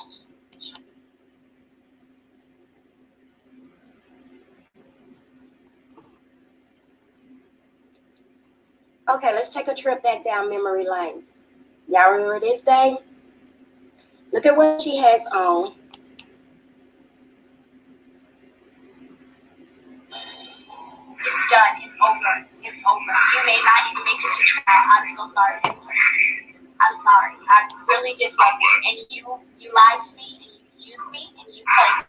Okay, let's take a trip back down memory lane. Y'all remember this day? Look at what she has on. It's done. It's over. It's over. You may not even make it to trial. I'm so sorry. I'm sorry. I really did love you. And you lied to me, and you used me, and you played.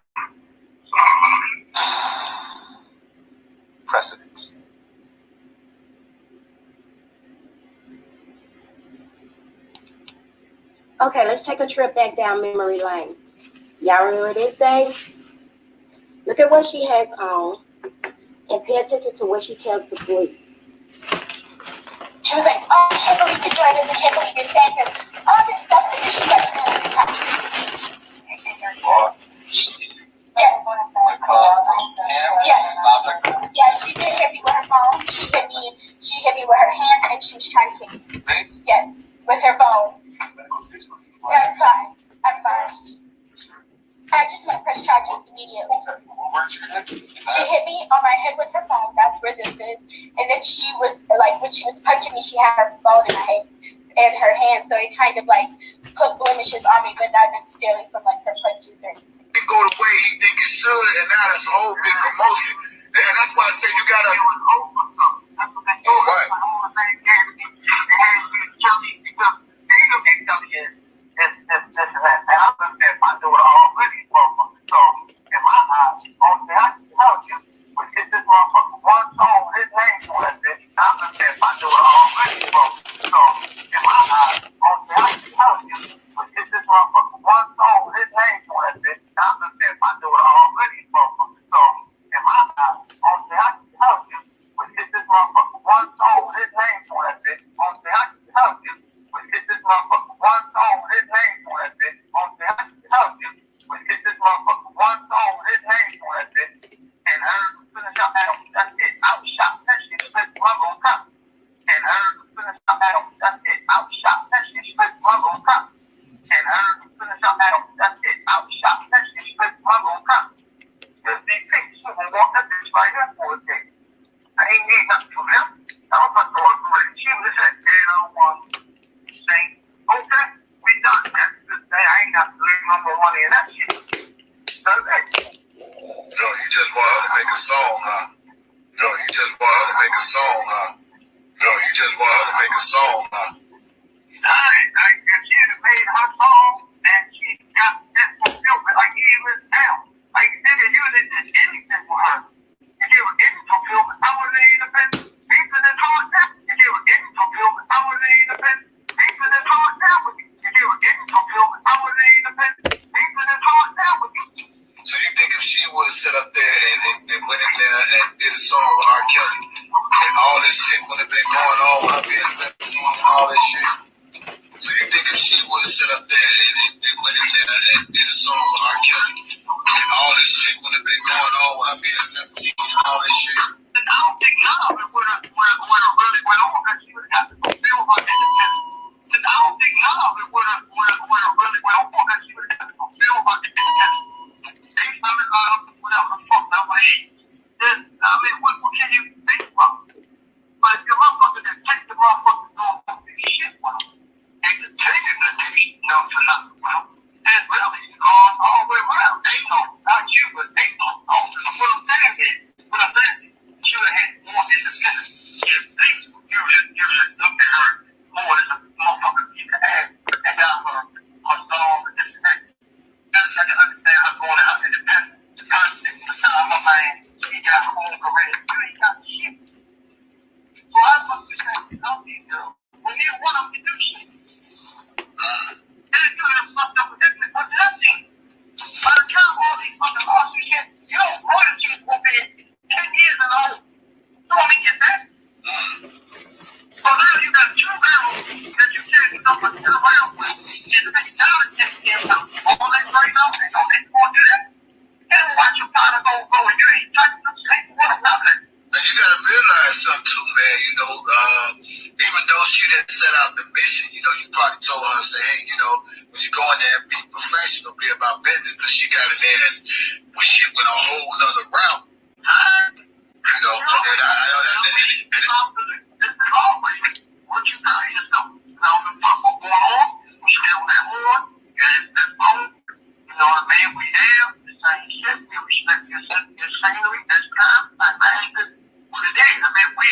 Precedents. Okay, let's take a trip back down memory lane. Y'all remember this day? Look at what she has on and pay attention to what she tells the police. She was like, oh, I can't believe you're doing this. I can't believe you're staying here. All this stuff that she's like, yes. Yes, she did hit me with her phone. She hit me with her hands, and she was trying to kick me. Yes, with her phone. Yeah, I'm fine. I just want to press charges immediately. She hit me on my head with her phone. That's where this is. And then she was like, when she was punching me, she had her phone in her hand, so it kind of like put blemishes on me, but not necessarily from like her punches or. It go the way he think it should, and now there's a whole big commotion. And that's why I say you gotta.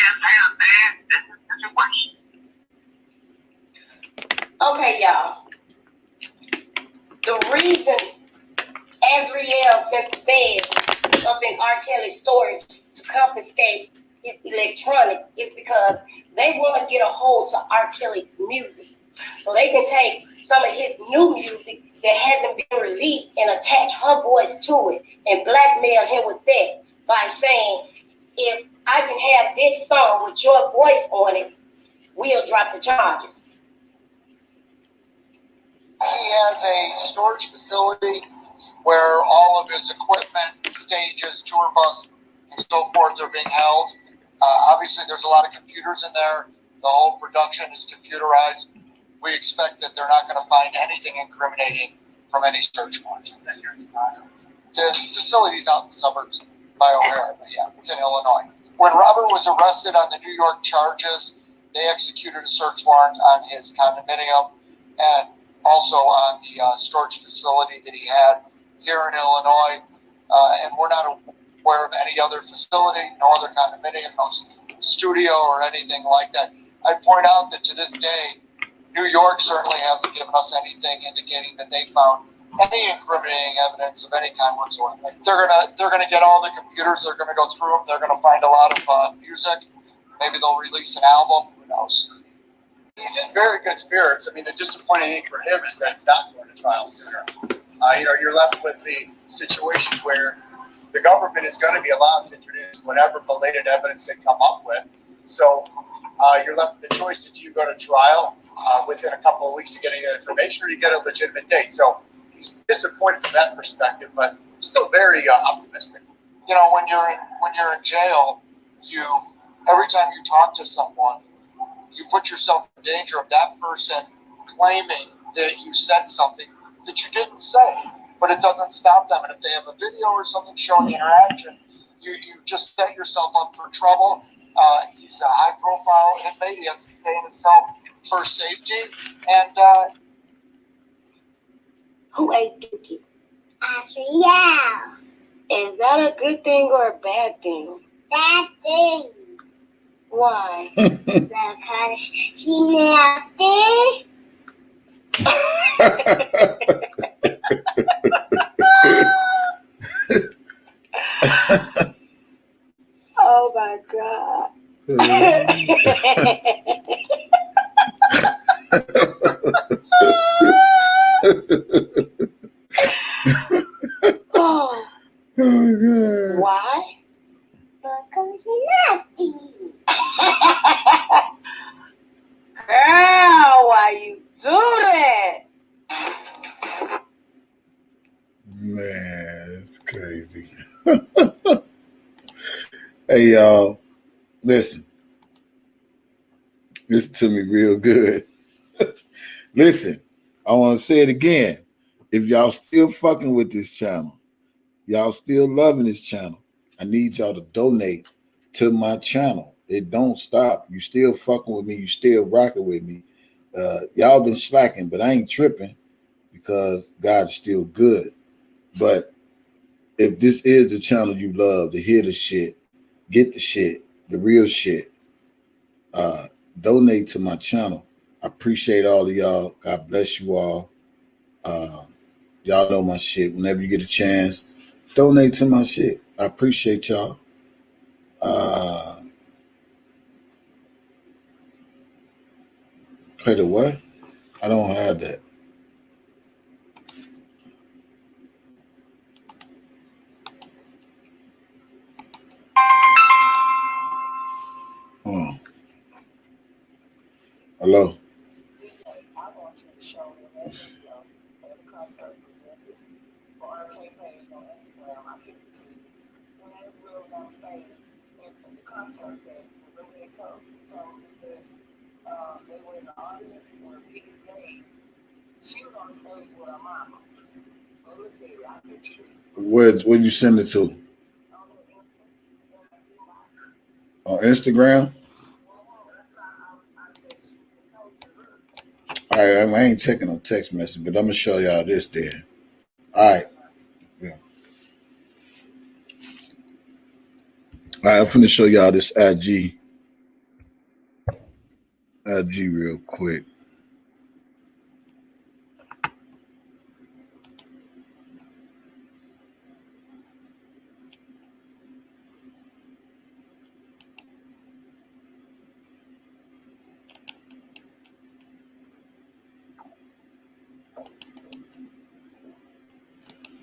understand this situation. Okay, y'all. The reason Azriel sent the feds up in R. Kelly's storage to confiscate his electronics is because they want to get a hold to R. Kelly's music. So they can take some of his new music that hasn't been released and attach her voice to it and blackmail him with that by saying, if I can have this song with your voice on it, we'll drop the charges. He has a storage facility where all of his equipment, stages, tour bus, and so forth are being held. Obviously, there's a lot of computers in there. The whole production is computerized. We expect that they're not going to find anything incriminating from any search warrant. The facility's out in the suburbs by O'Hare, but yeah, it's in Illinois. When Robert was arrested on the New York charges, they executed a search warrant on his condominium and also on the storage facility that he had here in Illinois. And we're not aware of any other facility, no other condominium, no studio or anything like that. I'd point out that to this day, New York certainly hasn't given us anything indicating that they found any incriminating evidence of any kind whatsoever. They're gonna get all the computers. They're gonna go through them. They're gonna find a lot of music. Maybe they'll release an album. Who knows? He's in very good spirits. I mean, the disappointing thing for him is that it's not going to trial sooner. You're left with the situation where the government is going to be allowed to introduce whatever belated evidence they come up with. So you're left with the choice that you go to trial within a couple of weeks of getting that information, or you get a legitimate date. So he's disappointed from that perspective, but still very optimistic. You know, when you're in jail, every time you talk to someone, you put yourself in danger of that person claiming that you said something that you didn't say, but it doesn't stop them. And if they have a video or something showing the interaction, you just set yourself up for trouble. He's a high-profile inmate. He has to stay in his cell for safety. And who ate Dookie? Yeah. Is that a good thing or a bad thing? Bad thing. Why? Because she nasty. Oh my God. Oh. God. Why? Because she's nasty. Girl, why you do that? Man, it's crazy. Hey, y'all, listen to me real good. Listen, I want to say it again. If y'all still fucking with this channel, y'all still loving this channel, I need y'all to donate to my channel. It don't stop. You still fucking with me. You still rocking with me. Y'all been slacking, but I ain't tripping because God's still good. But if this is the channel you love to hear the shit, get the shit, the real shit, donate to my channel. I appreciate all of y'all. God bless you all. Y'all know my shit. Whenever you get a chance, donate to my shit. I appreciate y'all. Play the what? I don't have that. Hold on. Hello. They were in the audience for the biggest day. She was on the stage with her mama. Where'd you send it to? On Instagram? All right, I ain't checking on text message, but I'm gonna show y'all this then. All right. Yeah. All right, I'm finna show y'all this IG. IG real quick.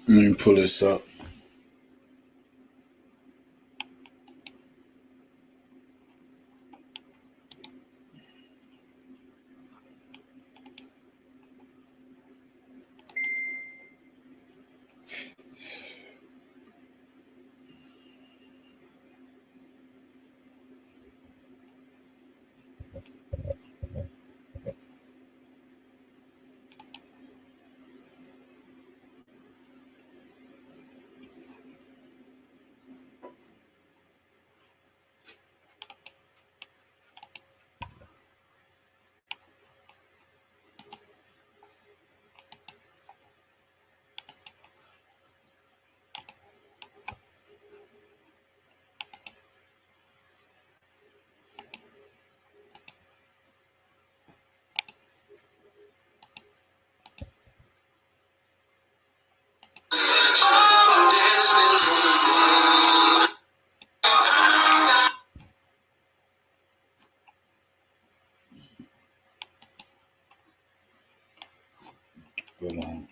Let me pull this up. Hold on.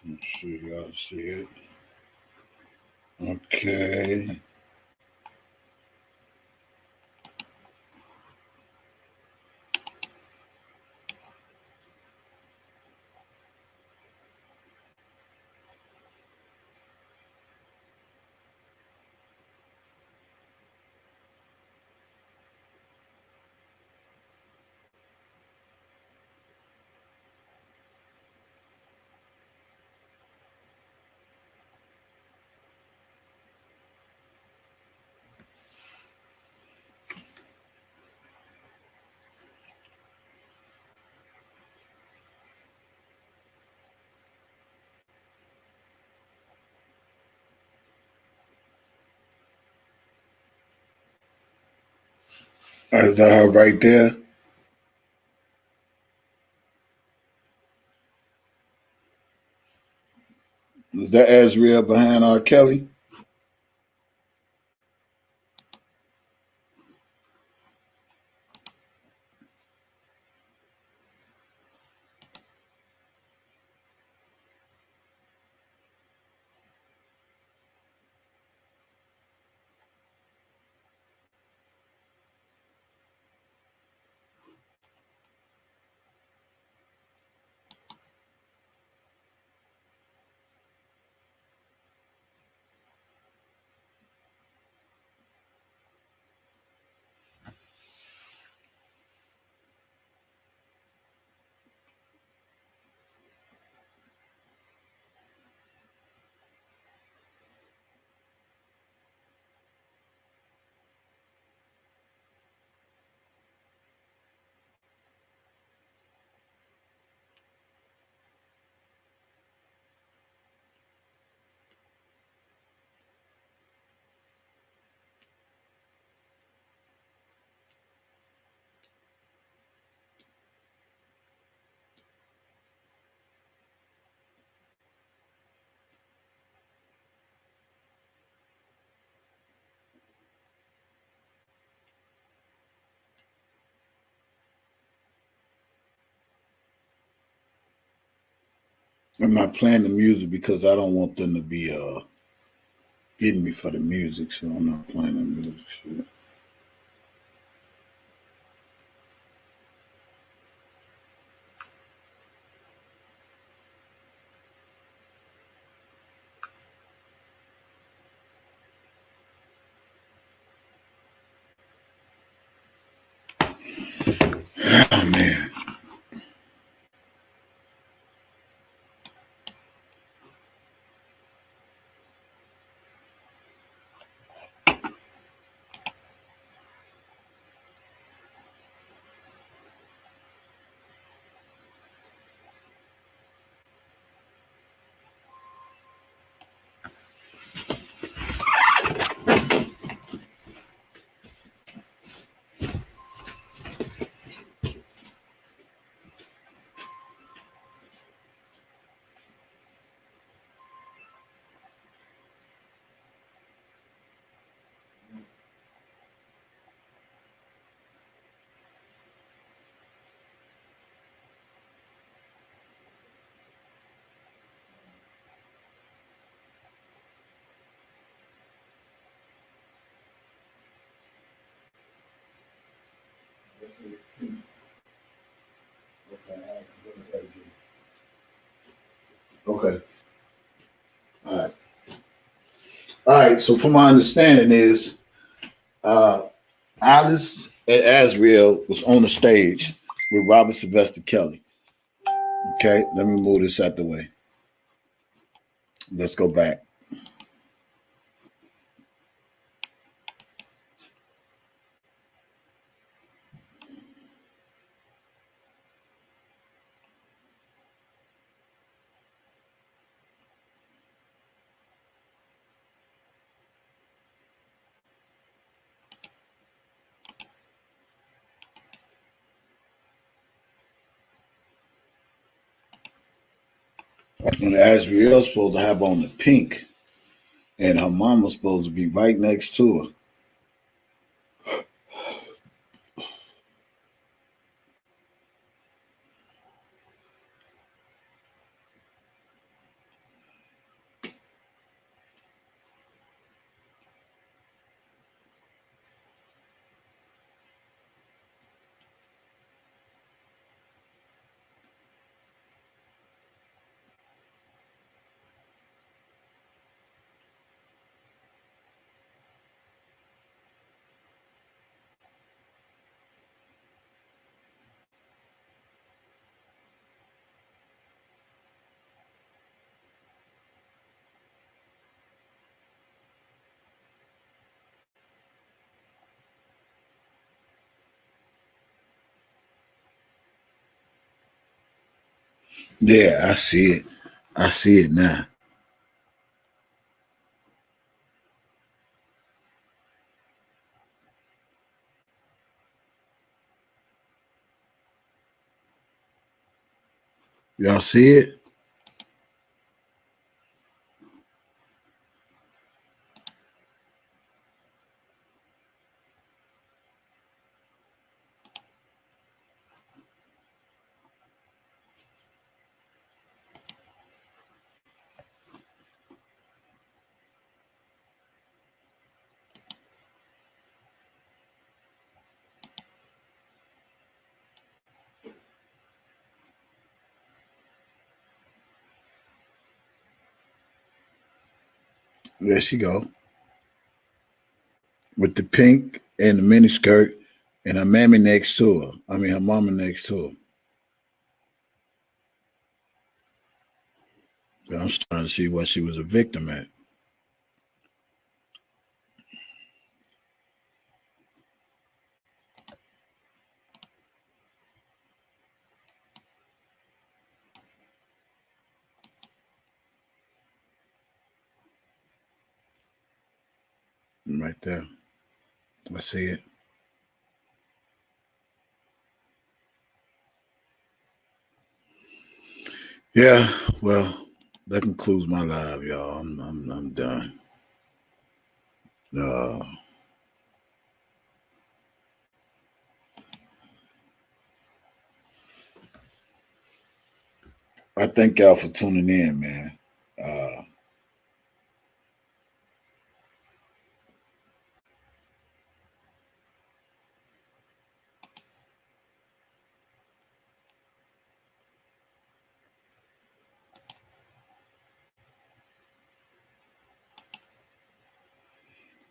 Make sure y'all see it. Okay. Is that her right there? Is that Azriel behind R. Kelly? I'm not playing the music because I don't want them to be getting me for the music, so I'm not playing the music shit. Oh man. Okay. All right. All right. So from my understanding is Alice and Azriel was on the stage with Robert Sylvester Kelly. Okay, let me move this out the way. Let's go back. And Azriel's supposed to have on the pink, and her mom was supposed to be right next to her. Yeah, I see it. I see it now. Y'all see it? There she go. With the pink and the mini skirt and her mammy next to her. I mean, her mama next to her. I'm just trying to see what she was a victim at. Right there. I see it. Yeah, well, that concludes my live, y'all. I'm done. I thank y'all for tuning in, man.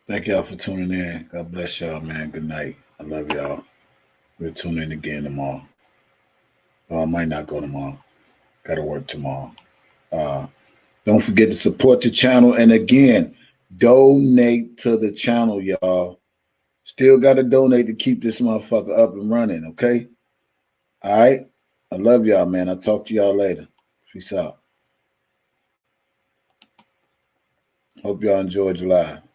Thank y'all for tuning in. God bless y'all, man. Good night. I love y'all. We'll tune in again tomorrow. I might not go tomorrow. Got to work tomorrow. Don't forget to support the channel. And again, donate to the channel, y'all. Still got to donate to keep this motherfucker up and running, okay? All right? I love y'all, man. I'll talk to y'all later. Peace out. Hope y'all enjoyed your live.